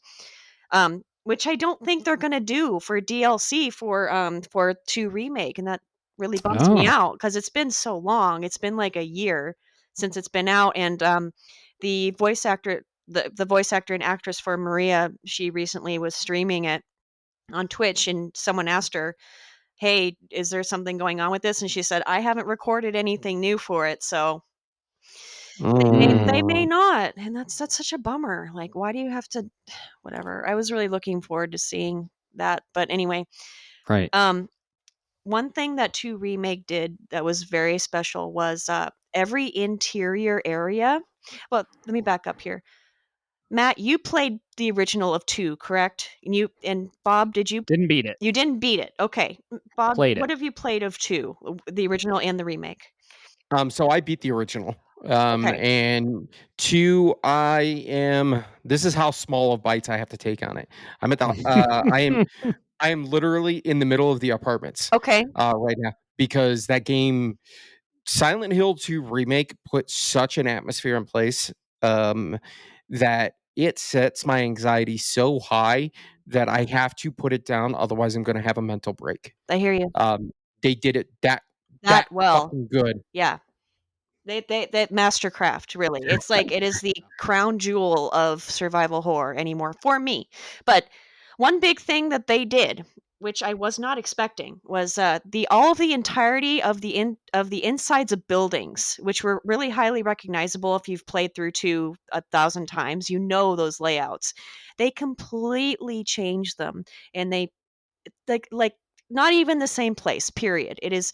Which I don't think they're gonna do for DLC for 2 remake, and that really bums me Oh, out because it's been so long. It's been like a year since it's been out, and the voice actor, the voice actor and actress for Maria, she recently was streaming it on Twitch, and someone asked her, "Hey, is there something going on with this?" And she said, "I haven't recorded anything new for it, so they may Mm. not." And that's such a bummer. Like, why do you have to? Whatever. I was really looking forward to seeing that, but anyway, right. um, one thing that 2 remake did that was very special was every interior area. Well, let me back up here. Matt, you played the original of 2, correct? And Bob, did you? Didn't beat it. You didn't beat it. Okay. Bob, Played what it. have you played of 2? The original and the remake? So I beat the original. Okay. And 2, this is how small of bites I have to take on it. I'm at the I am literally in the middle of the apartments Okay. right now because that game Silent Hill 2 remake put such an atmosphere in place um that it sets my anxiety so high that I have to put it down, otherwise I'm going to have a mental break. I hear you. Um they did it that That well. fucking good. Yeah. That mastercraft, really. It's like it is the crown jewel of survival horror anymore for me. But one big thing that they did, which I was not expecting, was the all of the entirety of the insides of buildings, which were really highly recognizable if you've played through 2 1,000 times. You know those layouts. They completely changed them, and they like not even the same place. Period. It is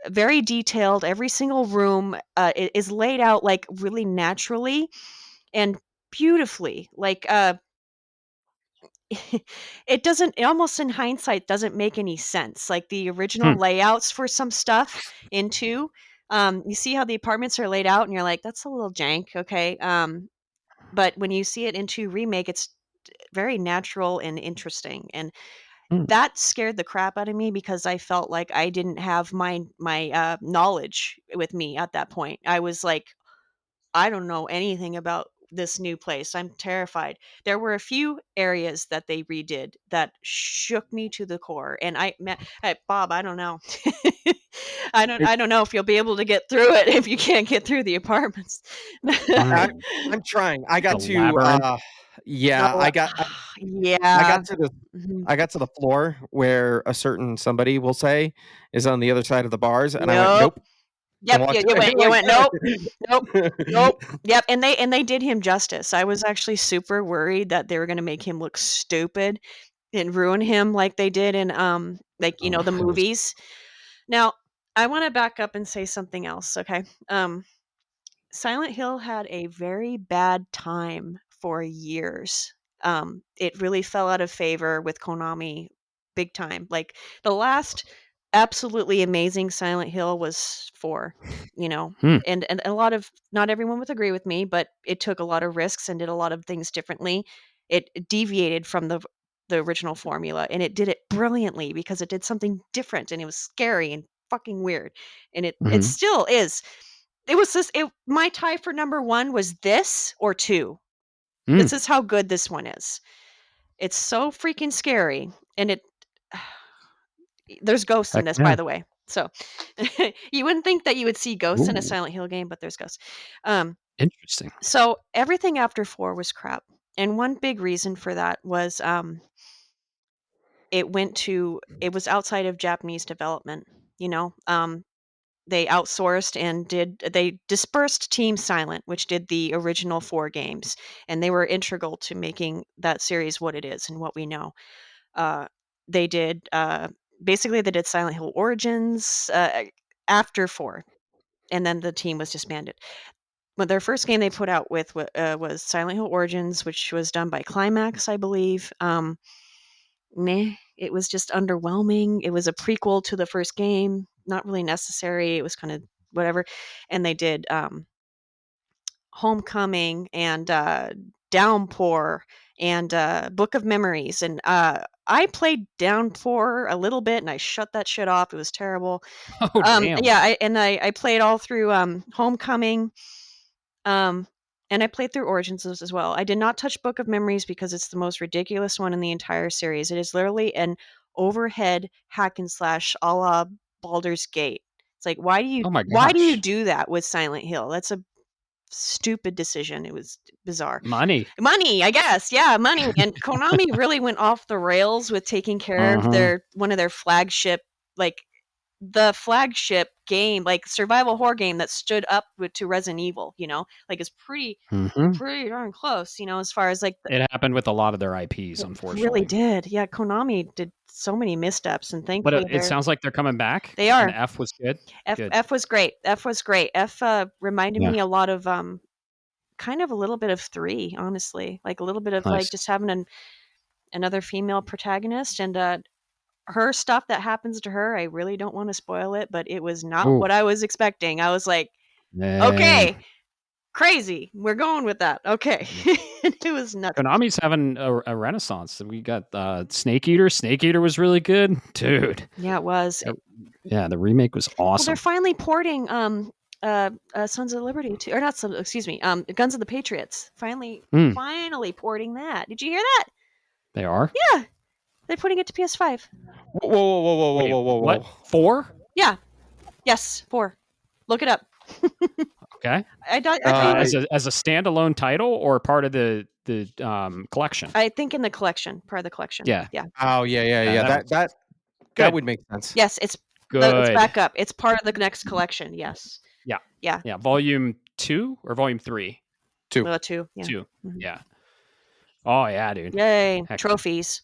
very detailed. Every single room is laid out like really naturally and beautifully. Like it doesn't. It almost in hindsight doesn't make any sense. Like the original Hmm. layouts for some stuff in 2. You see how the apartments are laid out, and you're like, that's a little jank. Okay. But when you see it in 2 remake, it's very natural and interesting. And Hmm. that scared the crap out of me because I felt like I didn't have my knowledge with me at that point. I was like, I don't know anything about this new place. I'm terrified. There were a few areas that they redid that shook me to the core, and Bob, I don't know. It, I don't know if you'll be able to get through it if you can't get through the apartments. I, Mm. I'm trying. I The got to labyrinth. yeah, Oh, I yeah. got to the Mhm. I got to the floor where a certain somebody will say is on the other side of the bars, and I went, Yep. "Nope," and Yep, walked you away you like went, "Nope, nope, that. nope." Yep, and they did him justice. I was actually super worried that they were gonna make him look stupid and ruin him like they did in, like, Oh, the that was movies. Now, I wanna back up and say something else, okay? Silent Hill had a very bad time for years. It really fell out of favor with Konami big time. Like the last absolutely amazing Silent Hill was 4, you know. Hmm. And a lot of not everyone would agree with me, but it took a lot of risks and did a lot of things differently. It deviated from the original formula, and it did it brilliantly because it did something different, and it was scary and fucking weird, and it still is. It was this. My tie for number 1 was this or 2. This is how good this one is. It's so freaking scary, and there's ghosts in this, by the way. So you wouldn't think that you would see ghosts in a Silent Hill game, but there's ghosts. Interesting. So everything after 4 was crap, and one big reason for that was it was outside of Japanese development. They outsourced and they dispersed Team Silent, which did the original 4 games, and they were integral to making that series what it is and what we know. They did basically they did Silent Hill Origins after 4, and then the team was disbanded. But their first game they put out with was Silent Hill Origins, which was done by Climax, I believe. It was just underwhelming. It was a prequel to the first game, not really necessary. It was kind of whatever. And they did Homecoming and Downpour and Book of Memories. And I played Downpour a little bit, and I shut that shit off. It was terrible. Oh, damn. Yeah, I played all through Homecoming. And I played through Origins as well. I did not touch Book of Memories because it's the most ridiculous one in the entire series. It is literally an overhead hack and slash a la Baldur's Gate. It's like, why do you Oh my why do you gosh. do that with Silent Hill? That's a stupid decision. It was bizarre. Money, I guess. Yeah, money. And Konami really went off the rails with taking care of one of their flagship, like the flagship game, like survival horror game that stood up to Resident Evil, like it's pretty darn close, as far as like it happened with a lot of their IPs, it unfortunately. really did. Yeah, Konami did so many missteps, and thankfully But it sounds like they're coming back. They are. And F was good. F was great. F reminded me a lot of kind of a little bit of 3, honestly, like a little bit of like just having another female protagonist, and her stuff that happens to her, I really don't want to spoil it, but it was not what I was expecting. I was like, okay, crazy. We're going with that. Okay. It was nuts. Konami's having a renaissance. We got Snake Eater. Snake Eater was really good. Dude. Yeah, it was. Yeah, the remake was awesome. Well, they're finally porting Sons of Liberty to, or not Sons, excuse me, Guns of the Patriots. Finally porting that. Did you hear that? They are? Yeah. They're putting it to PS5. Whoa. What? 4? Yeah. Yes, 4. Look it up. Okay. As a standalone title or part of the collection? I think in the collection, part of the collection. Yeah. Oh, yeah. That would make sense. Yes, it's good. It's back up. It's part of the next collection. Yes. Yeah. Volume 2 or volume 3? 2. 2. Yeah. 2. Mm-hmm. Yeah. Oh yeah, dude. Yay! Heck. Trophies.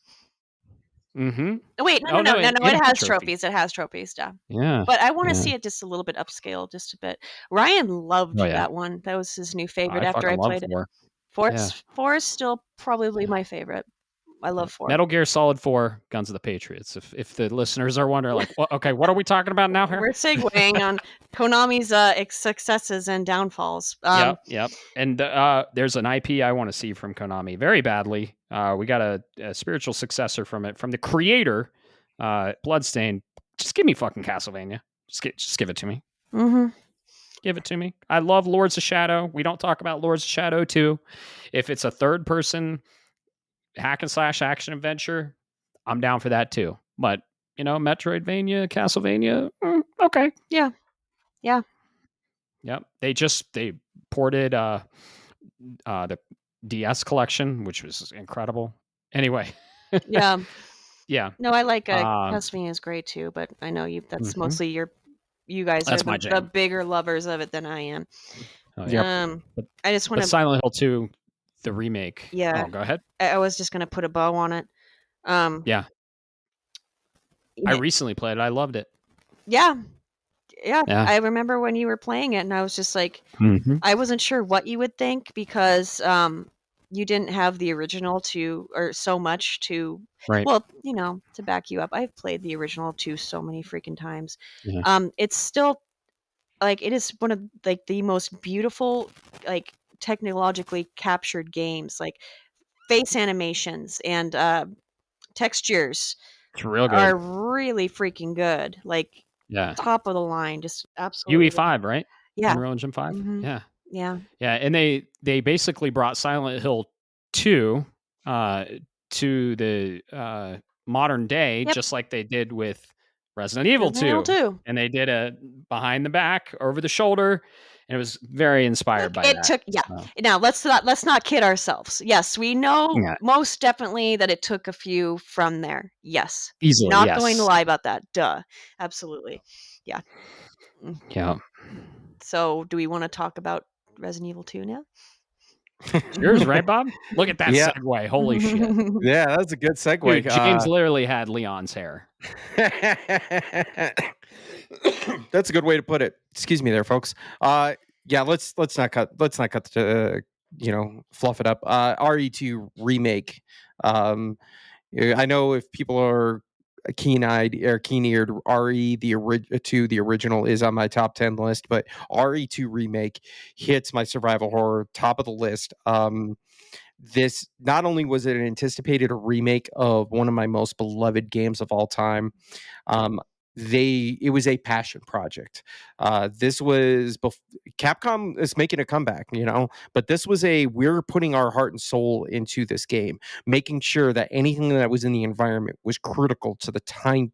Mm-hmm. Wait, no. It has trophies. It has trophies. Yeah. But I want to see it just a little bit upscale, just a bit. Ryan loved that one. That was his new favorite after I played it. 4 is still probably my favorite. I love 4. Metal Gear Solid 4, Guns of the Patriots. If the listeners are wondering, like, well, okay, what are we talking about now here? We're segueing on Konami's successes and downfalls. Yep. And there's an IP I want to see from Konami very badly. We got a spiritual successor from it, from the creator, Bloodstained. Just give me fucking Castlevania. Just give it to me. Mm-hmm. Give it to me. I love Lords of Shadow. We don't talk about Lords of Shadow 2. If it's a third person hack and slash action adventure, I'm down for that too. But Metroidvania, Castlevania, okay. Yeah. Yep. They ported the DS collection, which was incredible. Anyway. Yeah. Yeah. No, I like Castlevania is great too, but I know that's mostly you guys are the bigger lovers of it than I am. Oh, yeah. I just want to Silent Hill 2, the remake. Yeah. Oh, go ahead. I was just going to put a bow on it. Yeah. I recently played it. I loved it. Yeah. I remember when you were playing it, and I was just like, I wasn't sure what you would think because you didn't have the original so much to, right. Well, to back you up. I've played the original 2 so many freaking times. Yeah. It's still like, it is one of like the most beautiful, like technologically captured games, like face animations and textures it's real good. are really freaking good. Like top of the line, just absolutely. UE5, right? Yeah. Unreal Engine 5. Mhm. Yeah. Yeah. Yeah, and they basically brought Silent Hill 2 to the modern day, Yep. just like they did with Resident Evil Resident Evil 2. 2. And they did a behind the back, over the shoulder, and it was very inspired by It that. took So, Now let's not kid ourselves. Yes, we know yeah, most definitely that it took a few from there. Yes. easily, Not going to yes. lie about that. Duh. Absolutely. Yeah. Mm. Yeah. So, do we want to talk about Resident Evil 2 now? It's yours, right, Bob? Look at that Yeah. segue. Holy shit. Yeah, that's a good segue. Dude, James literally had Leon's hair. That's a good way to put it. Excuse me there, folks. Yeah, let's not cut fluff it up. RE2 remake. I know if people are keen-eyed or keen-eared, RE the original is on my top 10 list, but RE2 remake hits my survival horror top of the list. This not only was it an anticipated remake of one of my most beloved games of all time, um, it was a passion project. This was Capcom is making a comeback, but this was we're putting our heart and soul into this game, making sure that anything that was in the environment was critical to the time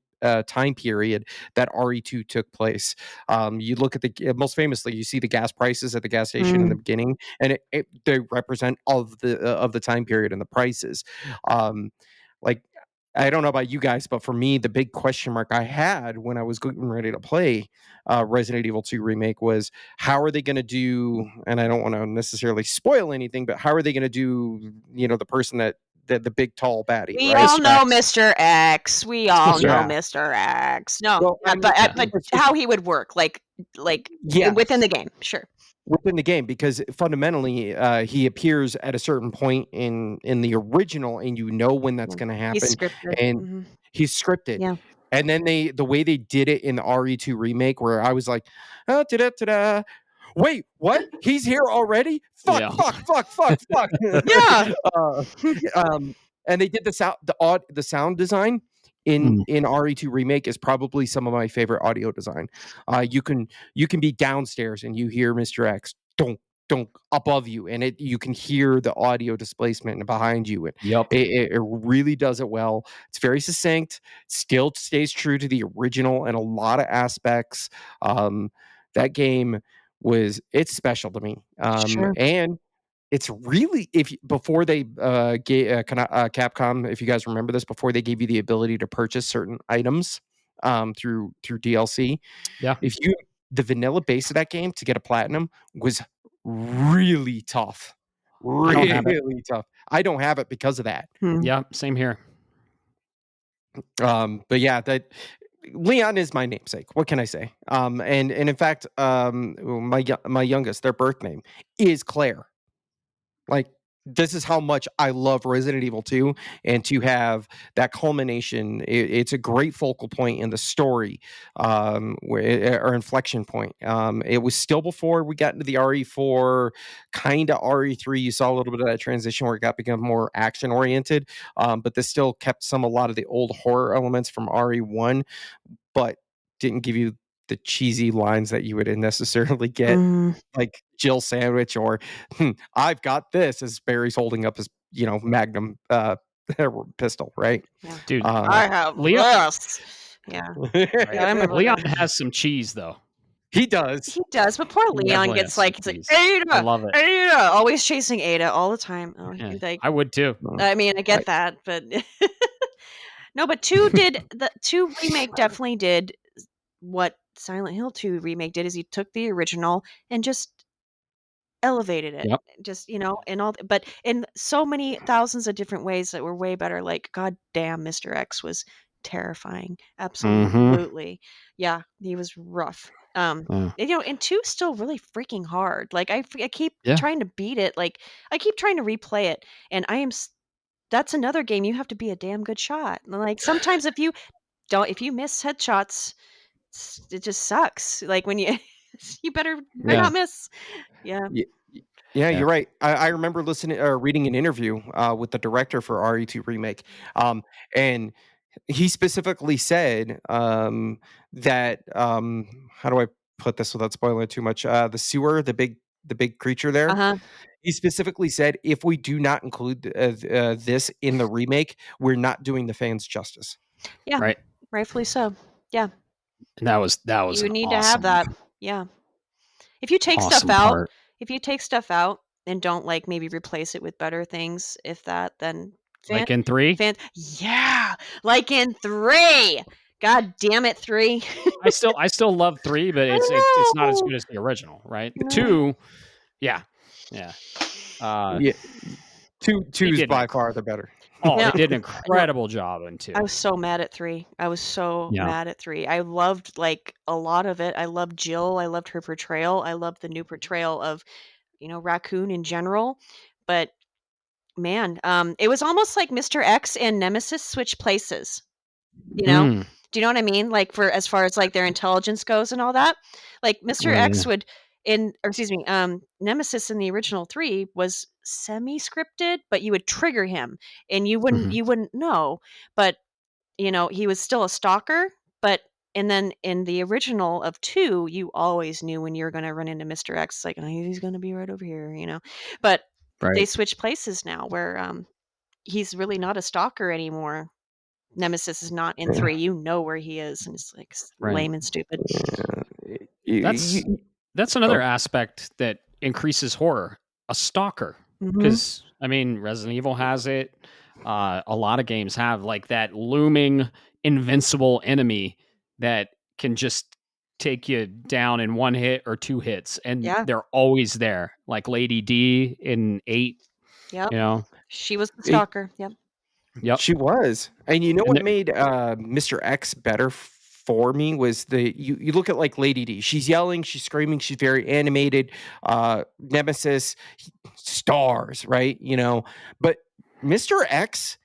period that RE2 took place. You look at most famously, you see the gas prices at the gas station in the beginning, and they represent of the time period and the prices. Like, I don't know about you guys, but for me, the big question mark I had when I was getting ready to play Resident Evil 2 remake was, how are they going to do? And I don't want to necessarily spoil anything, but how are they going to do? The person that the big tall baddie, We right? all know Mr. X. We all know Yeah. Mr. X. No, Well, but how he would work, like Yeah. within the game, sure. Within the game, because fundamentally he appears at a certain point in the original, and when that's going to happen. He's scripted. And he's scripted. Yeah. And then the way they did it in the RE2 remake, where I was like, oh, ta-da. Wait, what? He's here already? Fuck, Yeah. fuck. Yeah. And they did the sound design in RE2 remake is probably some of my favorite audio design. You can be downstairs and you hear Mr. X don't above you, and you can hear the audio displacement behind you. Yep. It really does it well. It's very succinct, still stays true to the original in a lot of aspects. That game it's special to me. Sure. And it's really, before they gave Capcom, if you guys remember this, before they gave you the ability to purchase certain items through DLC. Yeah. The vanilla base of that game to get a platinum was really tough. Really tough. I don't have it because of that. Yeah, same here. But yeah, that Leon is my namesake. What can I say? And in fact, my youngest, their birth name is Claire. Like, this is how much I love Resident Evil 2, and to have that culmination, it's a great focal point in the story, or inflection point. It was still before we got into the RE4, kind of RE3. You saw a little bit of that transition where it become more action oriented, but this still kept a lot of the old horror elements from RE1, but didn't give you the cheesy lines that you would necessarily get, like Jill sandwich or I've got this, as Barry's holding up his Magnum pistol, right? Yeah. Dude, I have this. Yeah. Right. Leon has some cheese though. He does. He does, but poor Leon gets like, Ada. I love it. Ada, always chasing Ada all the time. Oh, Yeah, like, I would too. I mean, I get that, but no, but the 2 remake definitely did what Silent Hill 2 remake did, is he took the original and just elevated it. Yep. Just, and all, but in so many thousands of different ways that were way better. Like, god damn, Mr. X was terrifying. Absolutely. Yeah, he was rough. And 2 still really freaking hard. Like, I keep trying to beat it. Like, I keep trying to replay it, and that's another game you have to be a damn good shot. Like, sometimes if you miss headshots, it just sucks. Like, when you better not miss. Yeah. Yeah, you're right. I remember listening or reading an interview with the director for RE2 remake, and he specifically said that how do I put this without spoiling it too much? The sewer, the big creature there. Uh-huh. He specifically said, if we do not include this in the remake, we're not doing the fans justice. Yeah, Right. rightfully so. Yeah, And that was you an need to have awesome, that. Yeah, if you take awesome stuff out, part. and don't like maybe replace it with better things, if that, then Like in 3, yeah, like in 3. God damn it, 3. I still love 3, but I it's not as know. good as the original, right? No. 2, yeah. Yeah, 2 He is did by far the better. Oh, No, he did an no. incredible job in 2. I was so mad at 3. I was so Yeah. mad at 3. I loved like a lot of it. I loved Jill. I loved her portrayal. I loved the new portrayal of, Raccoon in general. But man, it was almost like Mr. X and Nemesis switch places. Mm. Do you know what I mean? Like for as far as like their intelligence goes and all that. Like Mr. Right. X would Nemesis in the original 3 was semi-scripted, but you would trigger him and you wouldn't know. But he was still a stalker, and then in the original of 2, you always knew when you were going to run into Mr. X, like, oh, he's going to be right over here. But they Right. switch places now where he's really not a stalker anymore. Nemesis is not in 3. You know where he is, and it's like Right. lame and stupid. That's another aspect that increases horror. A stalker. Because I mean, Resident Evil has it. A lot of games have like that looming invincible enemy that can just take you down in 1 hit or 2 hits, and Yeah. they're always there. Like Lady D in 8. Yep. You know, She was the stalker. Yep. Yep. She was. And you know And what made Mr. X better for me was you look at like Lady D. She's yelling, she's screaming, she's very animated. Nemesis, stars, right? But Mr. X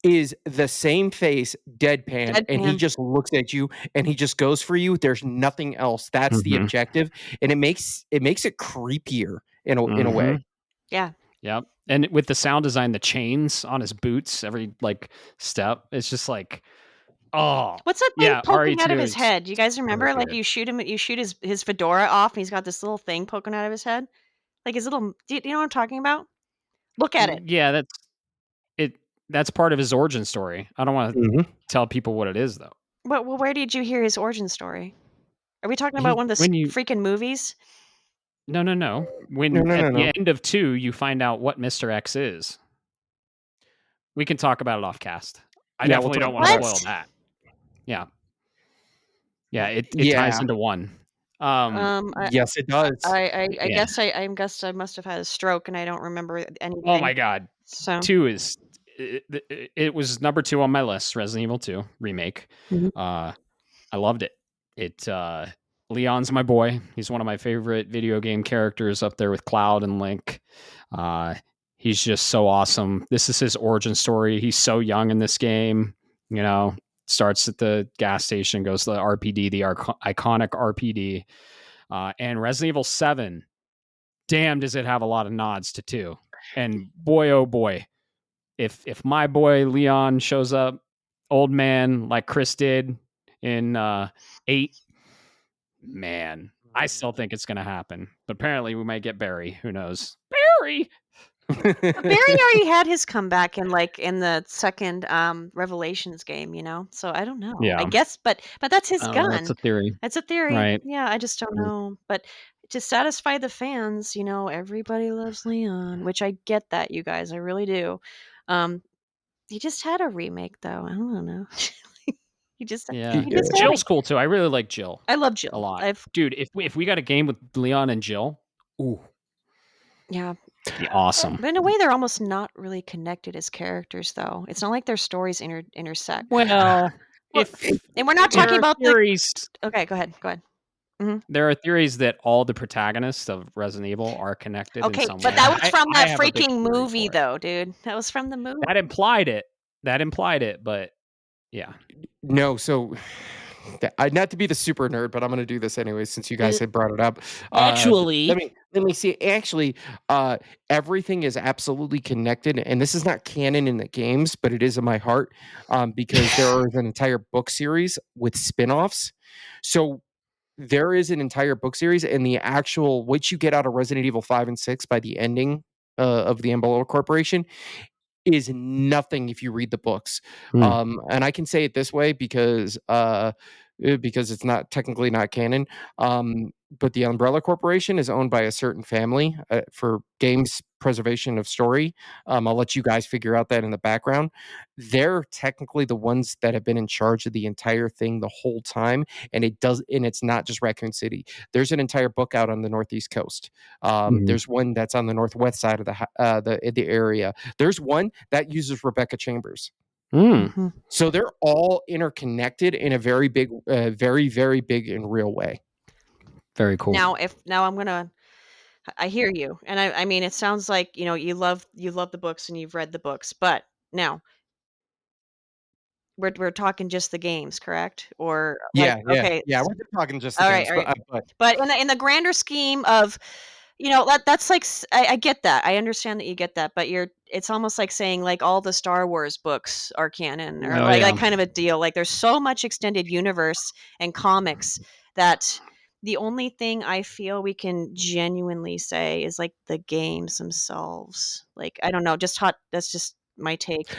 is the same face, deadpan, and he Deadpan. just looks at you and he just goes for you. There's nothing else. That's the objective, and it makes it creepier in a way. Yeah. Yep. And with the sound design, the chains on his boots, every like step, it's just like, oh, What's that thing yeah, poking out of RE2 his is head? Do you guys remember? really Like good. you shoot his fedora off, and he's got this little thing poking out of his head, like his little. Do you know what I'm talking about? Look at it. Yeah, that's it. That's part of his origin story. I don't want to tell people what it is, though. Well, where did you hear his origin story? Are we talking about one of the freaking movies? No. When at the end of 2, you find out what Mr. X is. We can talk about it off cast. I definitely don't want to spoil that. Yeah. Yeah, it ties into 1. Yes, it does. I guess I must have had a stroke and I don't remember anything. Oh my god. So 2 is it was number 2 on my list, Resident Evil 2 remake. I loved it. Leon's my boy. He's one of my favorite video game characters, up there with Cloud and Link. He's just so awesome. This is his origin story. He's so young in this game. Starts at the gas station, goes to the RPD, the iconic RPD. And Resident Evil 7, damn, does it have a lot of nods to 2. And boy, oh boy, if my boy Leon shows up, old man, like Chris did in 8, man, I still think it's going to happen. But apparently we might get Barry. Who knows? Barry! Barry already had his comeback in the second Revelations game, so I don't know. Yeah. I guess, but that's his gun. That's a theory. That's a theory. Right. Yeah, I just don't know. But to satisfy the fans, everybody loves Leon, which I get that, you guys. I really do. He just had a remake, though. I don't know. Jill's cool too. I really like Jill. I love Jill a lot. Dude, if we got a game with Leon and Jill, ooh. Yeah. Be awesome. But in a way, they're almost not really connected as characters, though. It's not like their stories intersect. Well, and we're not talking about theories. Okay, go ahead. Mm-hmm. There are theories that all the protagonists of Resident Evil are connected. Okay, in some but way. that was from that freaking movie, though, dude. That was from the movie. That implied it. But yeah. No, so not to be the super nerd, but I'm going to do this anyway since you guys had brought it up. Actually, let me see. Actually, everything is absolutely connected, and this is not canon in the games, but it is in my heart because there is an entire book series with spin-offs. So there is an entire book series, and the actual what you get out of Resident Evil 5 and 6 by the ending of the Umbrella Corporation is nothing if you read the books. And I can say it this way because it's not technically not canon. But the Umbrella Corporation is owned by a certain family for games preservation of story. I'll let you guys figure out that in the background. They're technically the ones that have been in charge of the entire thing the whole time, and it's not just Raccoon City. There's an entire book out on the Northeast coast. There's one that's on the northwest side of the area. There's one that uses Rebecca Chambers. So they're all interconnected in a very big, very, very big and real way. Very cool. Now I'm gonna. I hear you, and I mean, it sounds like you love the books and you've read the books, but now we're talking just the games, correct? Or okay, We're just talking just the all games, right. but But in the grander scheme of, that's like I get that. I understand that you get that, but it's almost like saying like all the Star Wars books are canon, or like that kind of a deal. Like there's so much extended universe and comics that the only thing I feel we can genuinely say is like the games themselves. Like I don't know, that's just my take.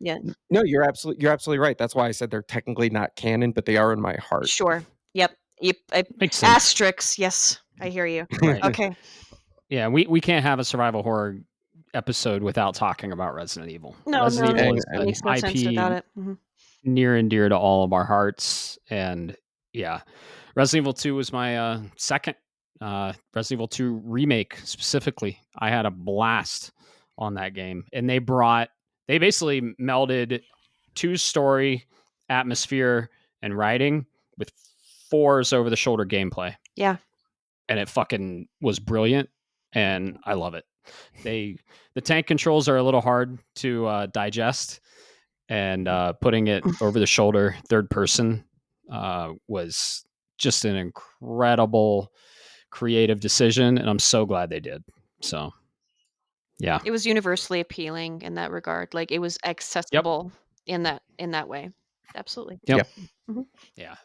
Yeah. No, you're absolutely right. That's why I said they're technically not canon, but they are in my heart. Sure. Yep. Makes sense. Asterisks. Yes, I hear you. Right. Okay. Yeah, we can't have a survival horror episode without talking about Resident Evil. No, Resident Evil is it makes no sense IP without it. near and dear to all of our hearts, and yeah, Resident Evil 2 was my second. Resident Evil 2 remake specifically. I had a blast on that game, and they basically melded 2's story, atmosphere, and writing with 4's over the shoulder gameplay. Yeah. And it fucking was brilliant, and I love it. The tank controls are a little hard to digest, and putting it over the shoulder, third person, was just an incredible creative decision, and I'm so glad they did. So, yeah, It was universally appealing in that regard. Like it was accessible in that way. Absolutely. Yep. Mhm. Yeah.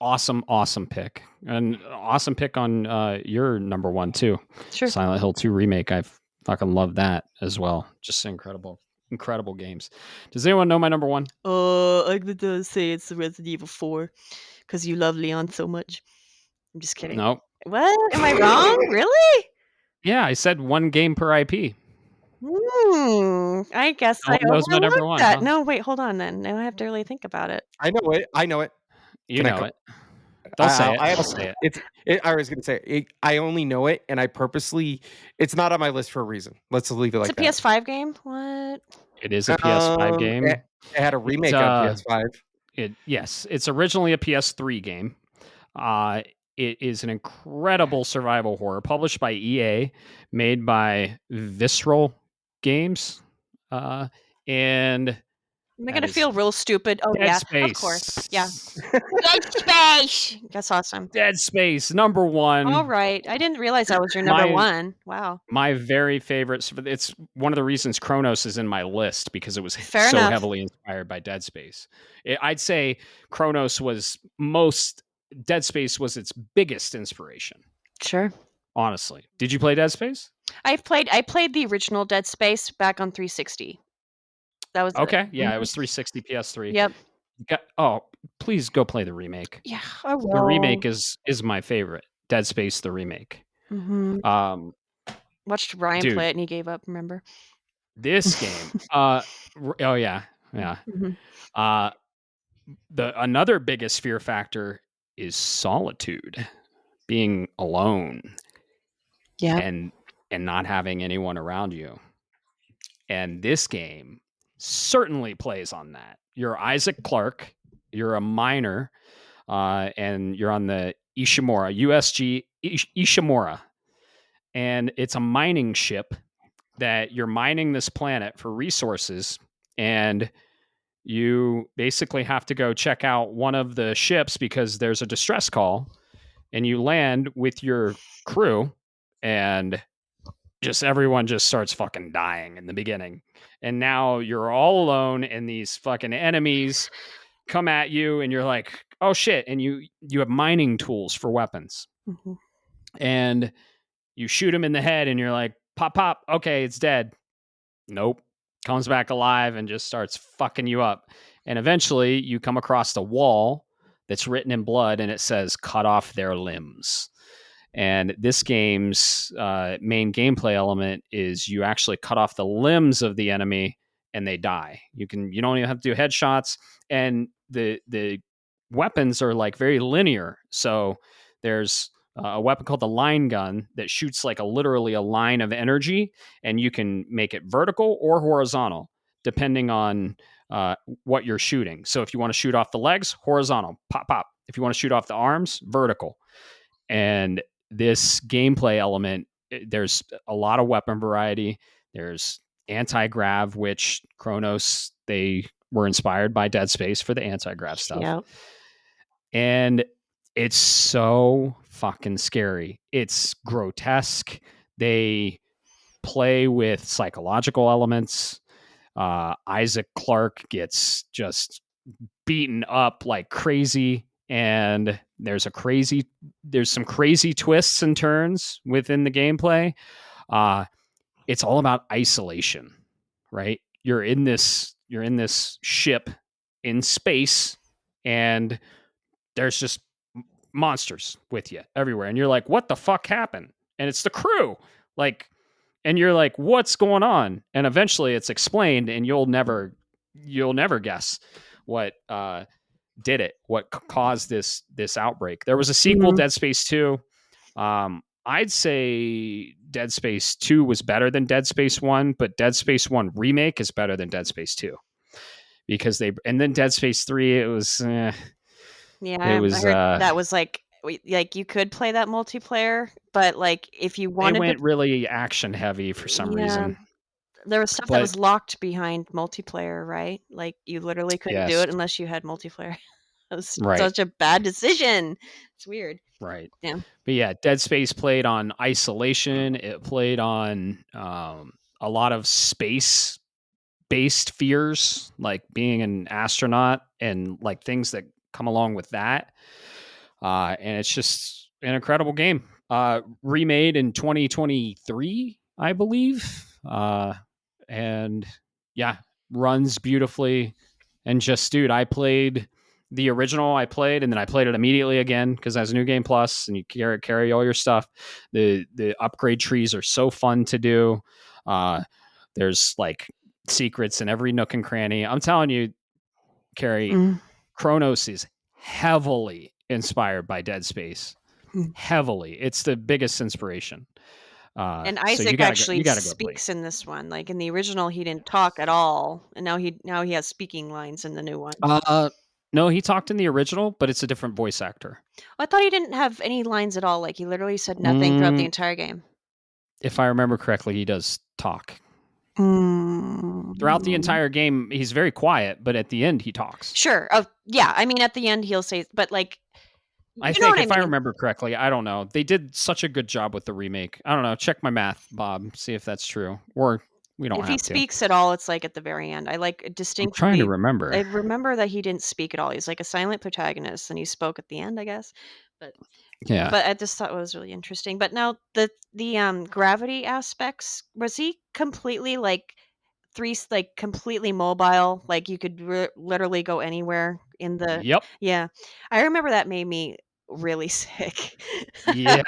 Awesome pick. And awesome pick on your number one too. Sure. Silent Hill 2 remake. I fucking love that as well. Just incredible games. Does anyone know my number one? I'm gonna say it's Resident Evil 4 because you love Leon so much. I'm just kidding. No. What? Am I wrong? Really? Yeah, I said one game per IP. I guess I Knows my number overlooked one, that. huh? No, wait, hold on then. Now I have to really think about it. I know it. You Can I know co- it. Don't say it. I I'll say it. I was going to say I only know it, and I purposely it's not on my list for a reason. Let's leave it like that. It's a PS5 game. What? It is a PS5 game. It had a remake on PS5. Yes, it's originally a PS3 game. It is an incredible survival horror published by EA, made by Visceral Games, and Am I gonna feel real stupid? Oh Dead yeah, Space. of course. Yeah. Dead Space. That's awesome. Dead Space, number one. All right. I didn't realize that was your number one. Wow. My very favorite. It's one of the reasons Cronos is in my list, because it was Fair enough. heavily inspired by Dead Space. I'd say Cronos was Dead Space was its biggest inspiration. Sure. Honestly, did you play Dead Space? I played the original Dead Space back on 360. That was okay. Yeah, it was 360 PS3. Yep. Please go play the remake. Yeah, I will. The remake is my favorite. Dead Space the remake. Watched Ryan dude, play it and he gave up. Remember this game? Oh yeah. The another biggest fear factor is solitude, being alone. Yeah. And not having anyone around you. And this game certainly plays on that. You're Isaac Clarke, you're a miner, and you're on the Ishimura, USG Ishimura. And it's a mining ship that you're mining this planet for resources, and you basically have to go check out one of the ships because there's a distress call, and you land with your crew, and just everyone just starts fucking dying in the beginning. And now you're all alone, and these fucking enemies come at you, and you're like, oh shit. And you have mining tools for weapons. Mhm. And you shoot him in the head, and you're like, pop, pop. Okay, it's dead. Nope. Comes back alive and just starts fucking you up. And eventually you come across the wall that's written in blood, and it says, cut off their limbs. And this game's main gameplay element is you actually cut off the limbs of the enemy and they die. You don't even have to do headshots, and the weapons are like very linear. So there's a weapon called the line gun that shoots like literally a line of energy, and you can make it vertical or horizontal depending on what you're shooting. So if you want to shoot off the legs, horizontal, pop, pop. If you want to shoot off the arms, vertical. And this gameplay element, there's a lot of weapon variety. There's anti-grav, which Cronos, they were inspired by Dead Space for the anti-grav stuff. Yeah. And it's so fucking scary. It's grotesque. They play with psychological elements. Isaac Clarke gets just beaten up like crazy, and there's some crazy twists and turns within the gameplay. It's all about isolation, right? You're in this ship in space, and there's just monsters with you everywhere, and you're like, what the fuck happened? And it's the crew, like, and you're like, what's going on? And eventually it's explained, and you'll never guess what did it, what caused this outbreak. There was a sequel, Dead Space 2. I'd say Dead Space 2 was better than Dead Space 1, but Dead Space 1 remake is better than Dead Space 2 because and then Dead Space 3, it was Yeah, it was I heard that was like you could play that multiplayer, but like if you they wanted went to, really action heavy for some reason. there was stuff that But was locked behind multiplayer, right? Like you literally couldn't do yes, it unless you had multiplayer. That was right, such a bad decision. It's weird. right. Yeah. But yeah, Dead Space played on isolation. It played on a lot of space based fears, like being an astronaut and like things that come along with that. And it's just an incredible game. Remade in 2023, I believe. And yeah, runs beautifully. And just, dude, I played the original, and then I played it immediately again because it has New Game Plus, and you carry all your stuff. The upgrade trees are so fun to do. There's like secrets in every nook and cranny. I'm telling you, Carrie, Cronos is heavily inspired by Dead Space. Heavily. It's the biggest inspiration. And So you Isaac gotta actually go play. speaks in this one. Like in the original, he didn't talk at all, and now he has speaking lines in the new one. No, he talked in the original, but it's a different voice actor. I thought he didn't have any lines at all. Like he literally said nothing throughout the entire game. If I remember correctly, he does talk. Throughout the entire game, he's very quiet, but at the end, he talks. Sure. Oh, yeah. I mean, at the end, he'll say, but like, I think if I remember correctly, I don't know. They did such a good job with the remake. I don't know. Check my math, Bob. See if that's true. Or we don't have to. If he speaks at all, it's like at the very end. I like distinctly. I'm trying to remember. I remember that he didn't speak at all. He's like a silent protagonist, and he spoke at the end, I guess. But yeah. But I just thought it was really interesting. But now the gravity aspects, was he completely like completely mobile? Like you could literally go anywhere in the. Yep. Yeah, I remember that made me really sick. Yeah.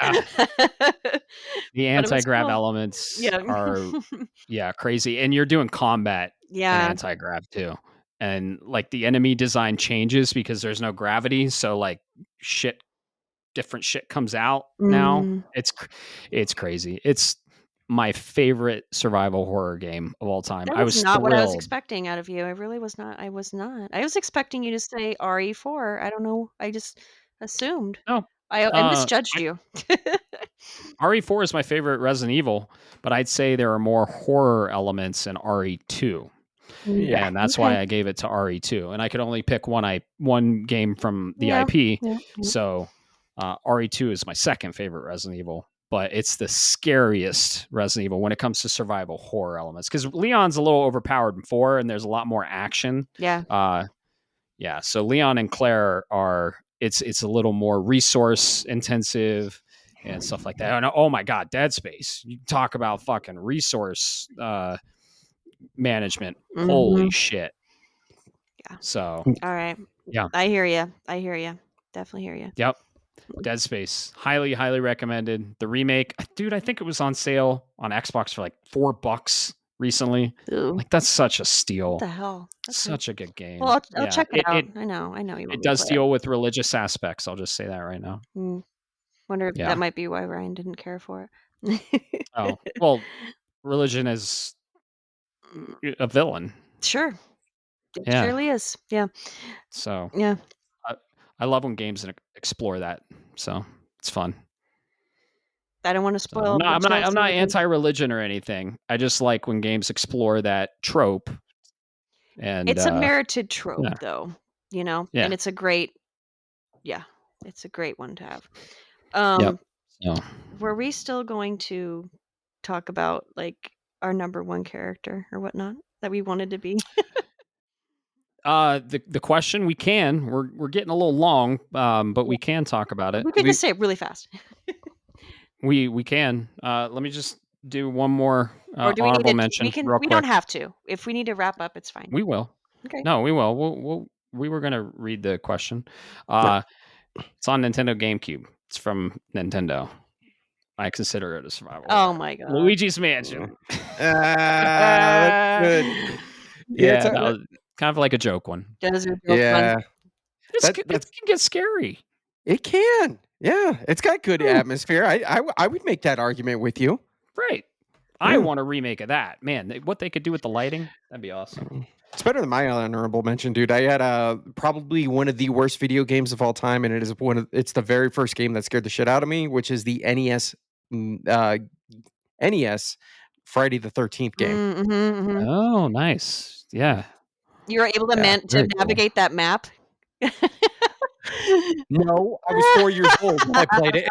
The anti-grav elements Yeah. are crazy. And you're doing combat in anti-grav too. And like the enemy design changes because there's no gravity. So like different shit comes out now. It's crazy. It's my favorite survival horror game of all time. That was not what I was expecting out of you. I really was not. I was not. I was expecting you to say RE4. I don't know. I just assumed. No. I misjudged you. RE4 is my favorite Resident Evil, but I'd say there are more horror elements in RE2. Yeah. And that's why I gave it to RE2. And I could only pick one game from the Yeah. IP. Yeah. So RE2 is my second favorite Resident Evil, but it's the scariest Resident Evil when it comes to survival horror elements. Because Leon's a little overpowered in 4, and there's a lot more action. Yeah. Yeah. So Leon and Claire it's a little more resource intensive and stuff like that. And oh my God, Dead Space. You talk about fucking resource management. Holy shit. Yeah. So All right. yeah. I hear you. Definitely hear you. Yep. Dead Space. Highly, highly recommended. The remake, dude, I think it was on sale on Xbox for like $4 recently. Ooh. Like, that's such a steal. What the hell? Such a good game. Well, I'll check it out. I know. It does deal with religious aspects. I'll just say that right now. Wonder if that might be why Ryan didn't care for it. Oh, well, religion is a villain. Sure. It surely is. Yeah. So yeah. I love when games explore that. So it's fun. I don't want to spoil. So, I'm not anti-religion or anything. I just like when games explore that trope. And it's a merited trope, though. You know, and it's a great, it's a great one to have. Were we still going to talk about like our number one character or whatnot that we wanted to be? The question we can. We're getting a little long, but we can talk about it. We could just say it really fast. We can. Let me just do one more or do honorable mention. We don't have to. If we need to wrap up, it's fine. We will. Okay. No, we will. We were gonna read the question. It's on Nintendo GameCube. It's from Nintendo. I consider it a survival. Oh my God! Luigi's Mansion. That's good. Yeah, that was kind of like a joke one. This can get scary. It can. Yeah, it's got good atmosphere. I would make that argument with you. Right. I want a remake of that. Man, what they could do with the lighting, that'd be awesome. It's better than my honorable mention, dude. I had probably one of the worst video games of all time, and it's the very first game that scared the shit out of me, which is the NES Friday the 13th game. Oh, nice. Yeah. You were able to navigate that map? No, I was 4 years old when I played it.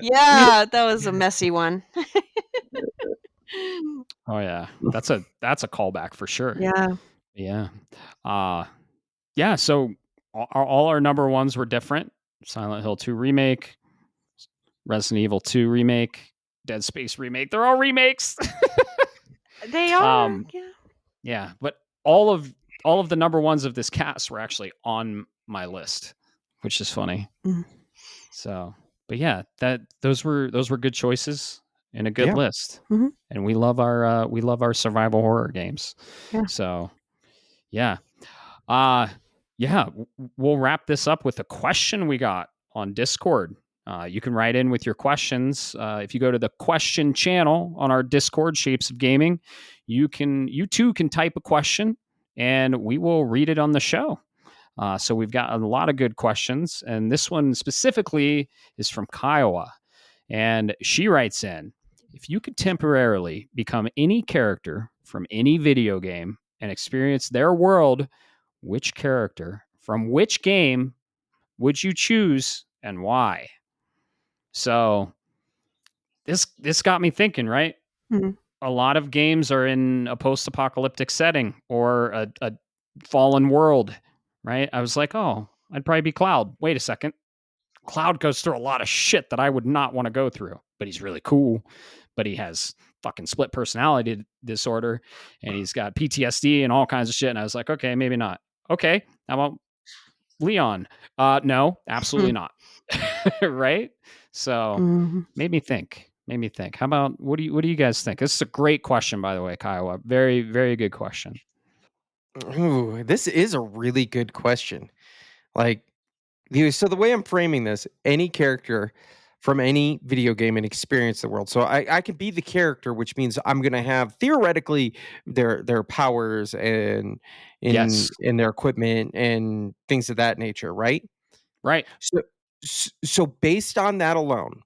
Yeah, that was a messy one. Oh yeah, that's a callback for sure. Yeah. So all our number ones were different. Silent Hill 2 remake, Resident Evil 2 remake, Dead Space remake. They're all remakes. They are. Yeah, but all of the number ones of this cast were actually on my list, which is funny. So, but yeah, those were good choices and a good list. And we love our survival horror games. So, we'll wrap this up with a question we got on Discord. You can write in with your questions. If you go to the question channel on our Discord, Shapes of Gaming, you too can type a question and we will read it on the show. So we've got a lot of good questions, and this one specifically is from Kiowa, and she writes in, if you could temporarily become any character from any video game and experience their world, which character from which game would you choose and why? So this got me thinking, right? A lot of games are in a post-apocalyptic setting or a fallen world, right? I was like, oh, I'd probably be Cloud. Wait a second. Cloud goes through a lot of shit that I would not want to go through, but he's really cool. But he has fucking split personality disorder and he's got PTSD and all kinds of shit. And I was like, okay, maybe not. Okay, how about Leon? No, absolutely not. Right? So made me think. How about what do you guys think? This is a great question, by the way, Kiowa. Very, very good question. Ooh, this is a really good question. So the way I'm framing this, any character from any video game and experience the world. So I can be the character, which means I'm going to have theoretically their powers and in their equipment and things of that nature, right? Right. So based on that alone,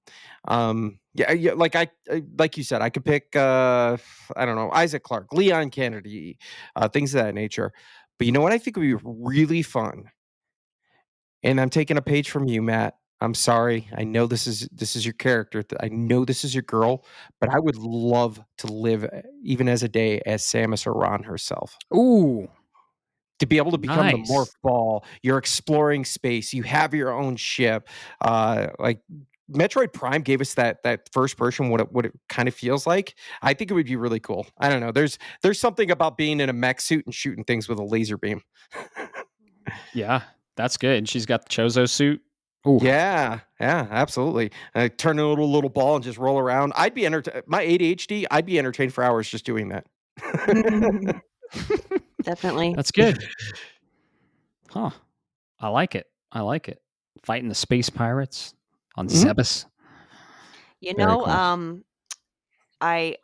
Yeah, like you said, I could pick, I don't know, Isaac Clarke, Leon Kennedy, things of that nature. But you know what I think would be really fun? And I'm taking a page from you, Matt. I'm sorry. I know this is your character. I know this is your girl, but I would love to live even as a day as Samus Aran herself. Ooh, To be able to become the morph nice. ball, you're exploring space, you have your own ship. Like Metroid Prime gave us that first person, what it kind of feels like. I think it would be really cool. I don't know. There's something about being in a mech suit and shooting things with a laser beam. Yeah, that's good. She's got the Chozo suit. Ooh. Yeah, absolutely. Turn a little ball and just roll around. I'd be entertained. My ADHD, I'd be entertained for hours just doing that. Definitely. That's good. Huh. I like it. I like it. Fighting the space pirates on Mhm. Zebes. You Very know, cool. I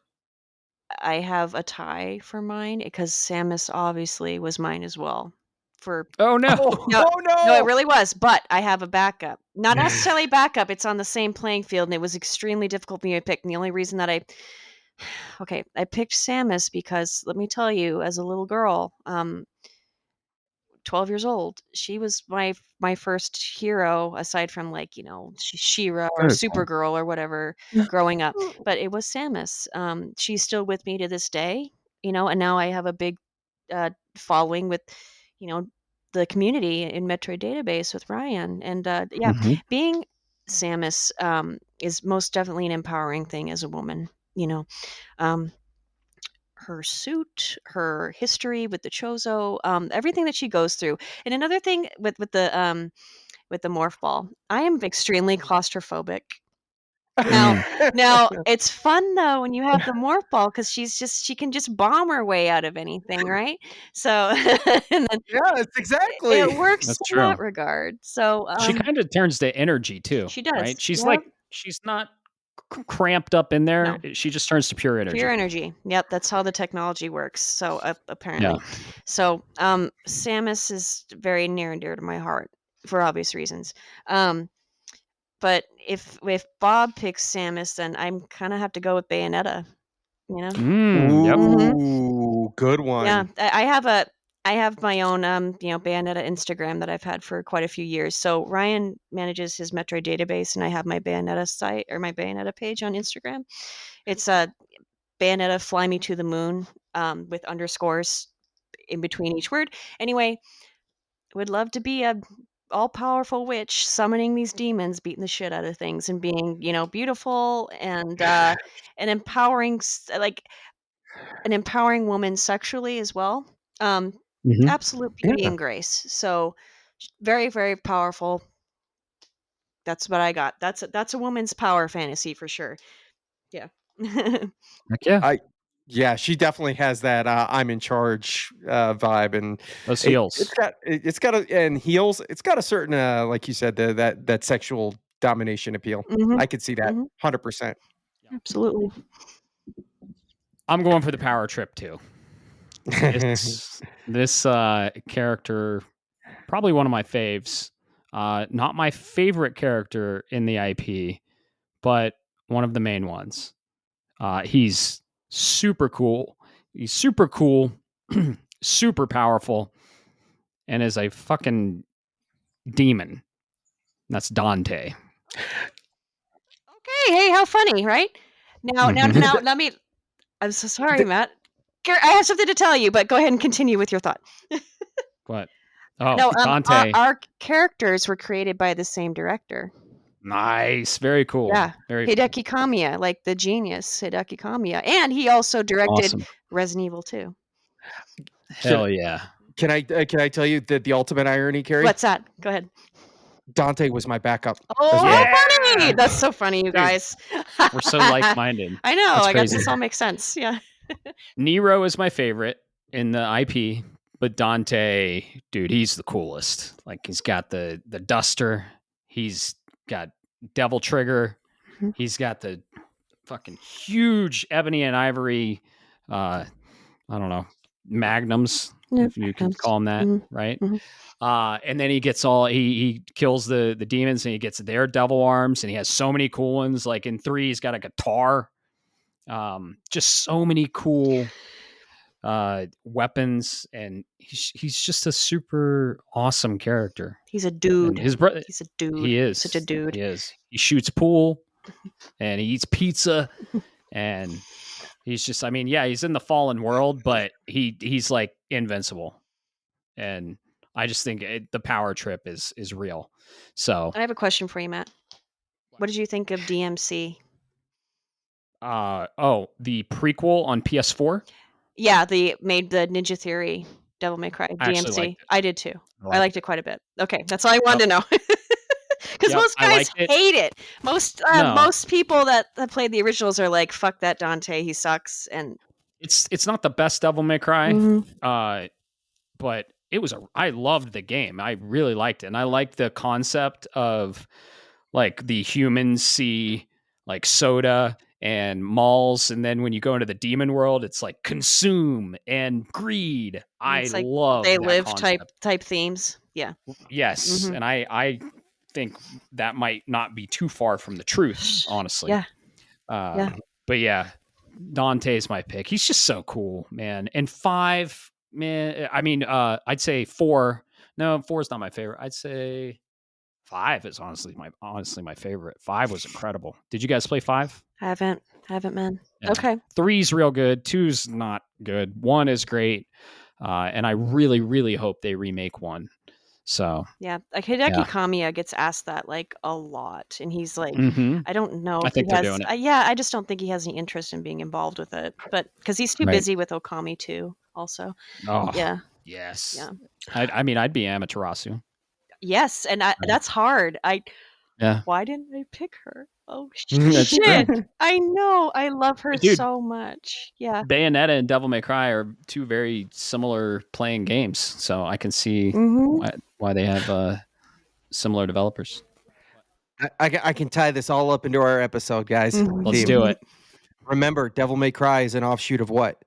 I have a tie for mine because Samus obviously was mine as well. For Oh no. no, Oh no, it no! really was. But I have a backup. Not necessarily backup. It's on the same playing field, and it was extremely difficult for me to pick. And the only reason that I picked Samus because let me tell you, as a little girl, 12 years old, she was my first hero aside from like, She-Ra or Very cool. Supergirl or whatever growing up, but it was Samus. She's still with me to this day, and now I have a big following with, you know, the community in Metroid Database with Ryan. And yeah, Mhm. being Samus is most definitely an empowering thing as a woman, you know. Um, her suit, her history with the Chozo, everything that she goes through. And another thing with the morph ball, I am extremely claustrophobic. Now, Mm. now it's fun though when you have the morph ball because she can just bomb her way out of anything, right? So and then Yes, it exactly. works That's in that true. regard. So She kind of turns to energy too, she right? does. She's Yep. like she's not cramped up in there. No. She just turns to pure Pure energy. energy. Yep, that's how the technology works. So Yeah. apparently, so Samus is very near and dear to my heart for obvious reasons. Um, but if Bob picks Samus, then I'm kind of have to go with Bayonetta. You know. Yep. Hmm. Ooh, good Yeah, one. I have my own Bayonetta Instagram that I've had for quite a few years. So Ryan manages his Metroid database, and I have my Bayonetta site or my Bayonetta page on Instagram. It's Bayonetta Fly Me to the Moon with underscores in between each word. Anyway, would love to be a all powerful witch summoning these demons, beating the shit out of things, and being beautiful and an empowering like an empowering woman sexually as well. Um, Mhm. Absolute beauty Yeah. and grace. So very very powerful. That's what I got. That's a woman's power fantasy for sure. Yeah. Heck yeah. I Yeah, she definitely has that, I'm in charge, vibe, and Those heels. it's got a and heels, it's got a certain, like you said, that sexual domination appeal. Hmm. I could see that Hmm. 100%. Absolutely. I'm going for the power trip too. This character, probably one of my faves. Not my favorite character in the IP, but one of the main ones. He's super cool. He's super cool, super powerful, and is a fucking demon. That's Dante. Okay. Hey, how funny, right? Now, let me. I'm so sorry, The Matt. I have something to tell you, but go ahead and continue with your thought. What? Oh, No, Dante. our characters were created by the same director. Nice. Very cool. Yeah, Very cool. Hideki Kamiya, like the genius Hideki Kamiya, and he also directed Awesome. Resident Evil 2. can Hell yeah. can I tell you that the ultimate irony, Carrie? What's that? Go ahead. Dante was my backup as Oh, well. how funny! Yeah. That's so funny, you Dude, guys. we're so like minded. I know. That's I guess crazy. this all makes sense. Yeah. Nero is my favorite in the IP, but Dante, dude, he's the coolest. Like he's got the duster, he's got devil trigger, Mhm. he's got the fucking huge ebony and ivory I don't know, magnums, Yeah, if you can magnums. call them that, right? And then he gets he kills the demons and he gets their devil arms and he has so many cool ones. Like in 3, he's got a guitar. Just so many cool weapons, and he's just a super awesome character. He's a dude. And his brother, He's a dude. he is Such a dude. He is. He shoots pool, and he eats pizza, and he's just. I mean, yeah, he's in the fallen world, but he's like invincible, and I just think the power trip is real. So I have a question for you, Matt. What did you think of DMC? The prequel on PS4. Yeah, they made the Ninja Theory Devil May Cry I actually liked DMC. it. I did too. I liked it quite a bit. Okay, that's all I wanted to know. Because Yep, most I guys liked it. hate it. Most No. most people that played the originals are like, "Fuck that Dante, he sucks." And it's not the best Devil May Cry, Mhm. but it was I loved the game. I really liked it, and I liked the concept of like the humans see like soda and malls, and then when you go into the demon world, it's like consume and greed. I it's like love they that live concept. type themes. Yeah. Yes, Mhm. and I think that might not be too far from the truth, honestly. Yeah. Yeah. But yeah, Dante's my pick. He's just so cool, man. And 5, man, I mean, I'd say 4. No, 4 is not my favorite. I'd say 5 is honestly my favorite. 5 was incredible. Did you guys play 5? Haven't, man. Yeah. Okay. 3's real good. 2's not good. 1 is great. And I really, really hope they remake 1. So yeah, like Hideki Kamiya gets asked that like a lot, and he's like, I don't know. I think they're doing it. Yeah, I just don't think he has any interest in being involved with it, but because he's too busy with Okami too. Also, yeah, yes, yeah. I mean, I'd be Amaterasu. Yes, and that's hard. Why didn't I pick her? Oh shit! I know. I love her so much. Yeah. Bayonetta and Devil May Cry are 2 very similar playing games, so I can see why they have similar developers. I can tie this all up into our episode, guys. Let's do it. Remember, Devil May Cry is an offshoot of what?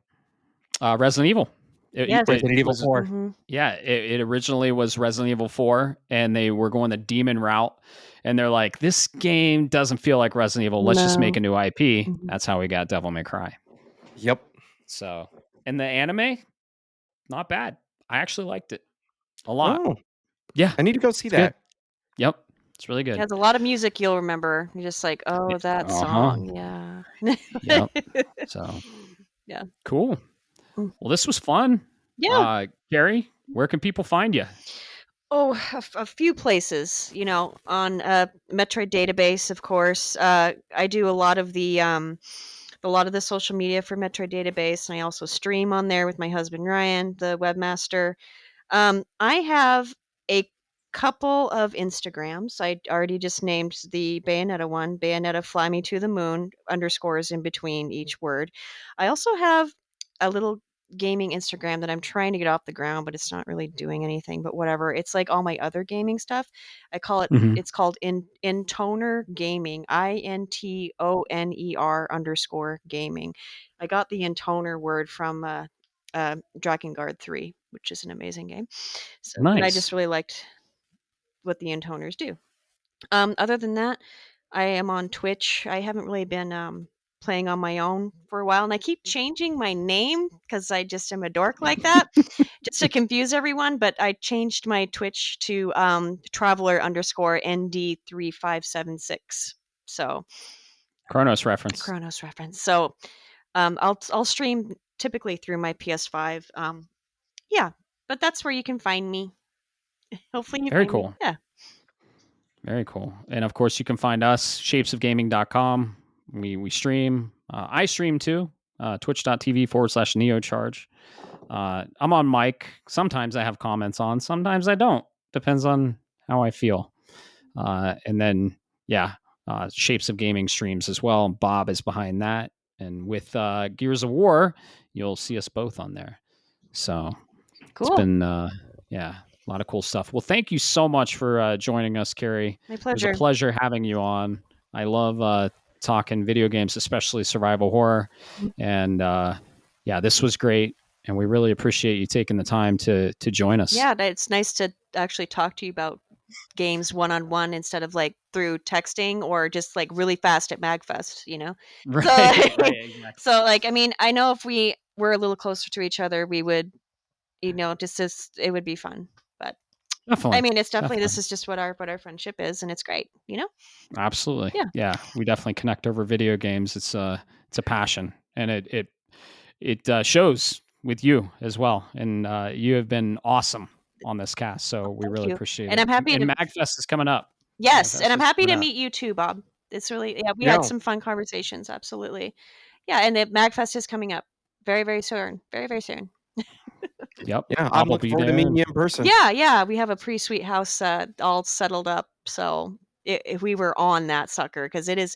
Resident Evil. Resident Evil 4. Yeah, it originally was Resident Evil 4, and they were going the demon route, and they're like, this game doesn't feel like Resident Evil. Let's just make a new IP. That's how we got Devil May Cry. Yep. So, and the anime, not bad. I actually liked it a lot. Oh. Yeah. I need to go see that. Good. Yep. It's really good. It has a lot of music you'll remember. You're just like, oh, that song. Yeah. Yep. So, yeah. Cool. Well, this was fun. Yeah. Carrie, where can people find you? Oh, a few places, on Metroid Database, of course. I do a lot of the social media for Metroid Database, and I also stream on there with my husband Ryan, the webmaster. I have a couple of Instagrams. I already just named the Bayonetta one, Bayonetta Fly Me to the Moon, underscores in between each word. I also have a little gaming Instagram that I'm trying to get off the ground, but it's not really doing anything, but whatever. It's like all my other gaming stuff. I call it, it's called Intoner Gaming, INTONER _ gaming. I got the Intoner word from Drakengard 3, which is an amazing game. So, nice. And I just really liked what the Intoners do. Other than that, I am on Twitch. I haven't really been playing on my own for a while, and I keep changing my name because I just am a dork like that, just to confuse everyone. But I changed my Twitch to Traveler _ ND3576. So Cronos reference. So I'll stream typically through my PS5. Yeah, but that's where you can find me. Hopefully you Very find cool. me. Yeah. Very cool. And of course you can find us, shapesofgaming.com. We stream. I stream too. Twitch.tv /neocharge. I'm on mic. Sometimes I have comments on, sometimes I don't. Depends on how I feel. And then, Shapes of Gaming streams as well. Bob is behind that. And with Gears of War, you'll see us both on there. So cool. It's been, a lot of cool stuff. Well, thank you so much for joining us, Carrie. My pleasure. It was a pleasure having you on. I love talking video games, especially survival horror. And this was great. and we really appreciate you taking the time to join us. Yeah, it's nice to actually talk to you about games one-on-one instead of like through texting or just like really fast at MagFest, you know? Right, So, right, exactly. so like, I mean, I know if we were a little closer to each other, we would, you know, it would be fun. But Definitely. I mean, it's definitely, Definitely. this is just what our friendship is, and it's great, you know? Absolutely. Yeah. Yeah. We definitely connect over video games. It's a passion, and it shows with you as well. And you have been awesome on this cast. So we Thank really you. appreciate And it. I'm happy And to, MagFest is coming up. yes, and MagFest I'm is happy to coming up. meet you too, Bob. It's really, yeah, we Yeah. had some fun conversations. Absolutely. Yeah. And the MagFest is coming up very, very soon. Very, very soon. Yep. Yeah, Bob I'm will looking be forward to there. meeting you in person. Yeah. We have a pretty sweet house all settled up. So if we were on that sucker, because it is,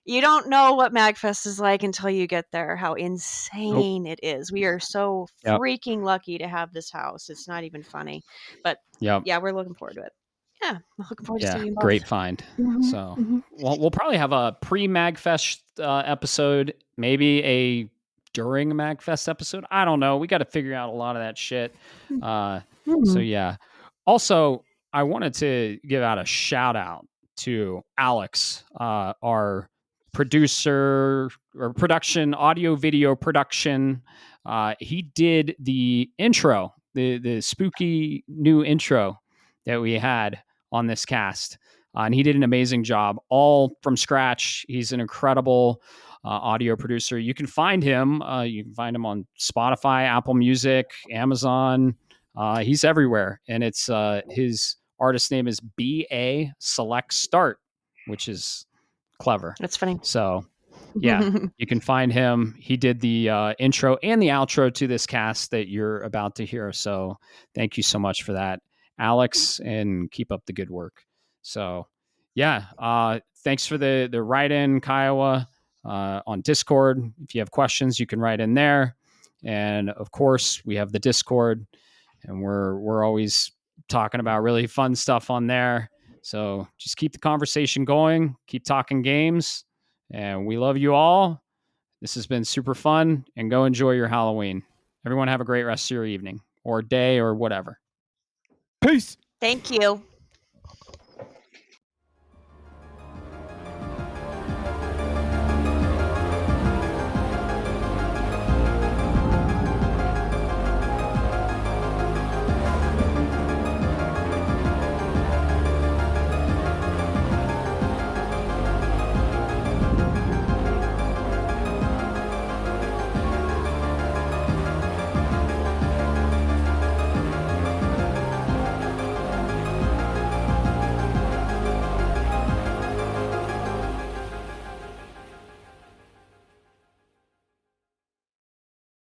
you don't know what MagFest is like until you get there, how Nope. insane it is. We are so Yep. freaking lucky to have this house. It's not even funny. But Yep. yeah, we're looking forward to it. Yeah, I'm looking forward to Yeah. seeing you both. Great find. So we'll probably have a pre-MagFest episode, maybe a during MagFest episode. I don't know. We got to figure out a lot of that shit. So yeah. Also, I wanted to give out a shout out to Alex, our producer or production, audio video production. He did the intro, the spooky new intro that we had on this cast. And he did an amazing job, all from scratch. He's an incredible audio producer. You can find him. You can find him on Spotify, Apple Music, Amazon. He's everywhere, and it's his artist name is BA Select Start, which is clever. That's funny. So yeah, you can find him. He did the intro and the outro to this cast that you're about to hear. So thank you so much for that, Alex, and keep up the good work. So yeah, thanks for the write in, Kiowa, on Discord. If you have questions, you can write in there. And of course, we have the Discord, and we're always talking about really fun stuff on there. So just keep the conversation going, keep talking games, and we love you all. This has been super fun, and go enjoy your Halloween. Everyone have a great rest of your evening or day or whatever. Peace. Thank you.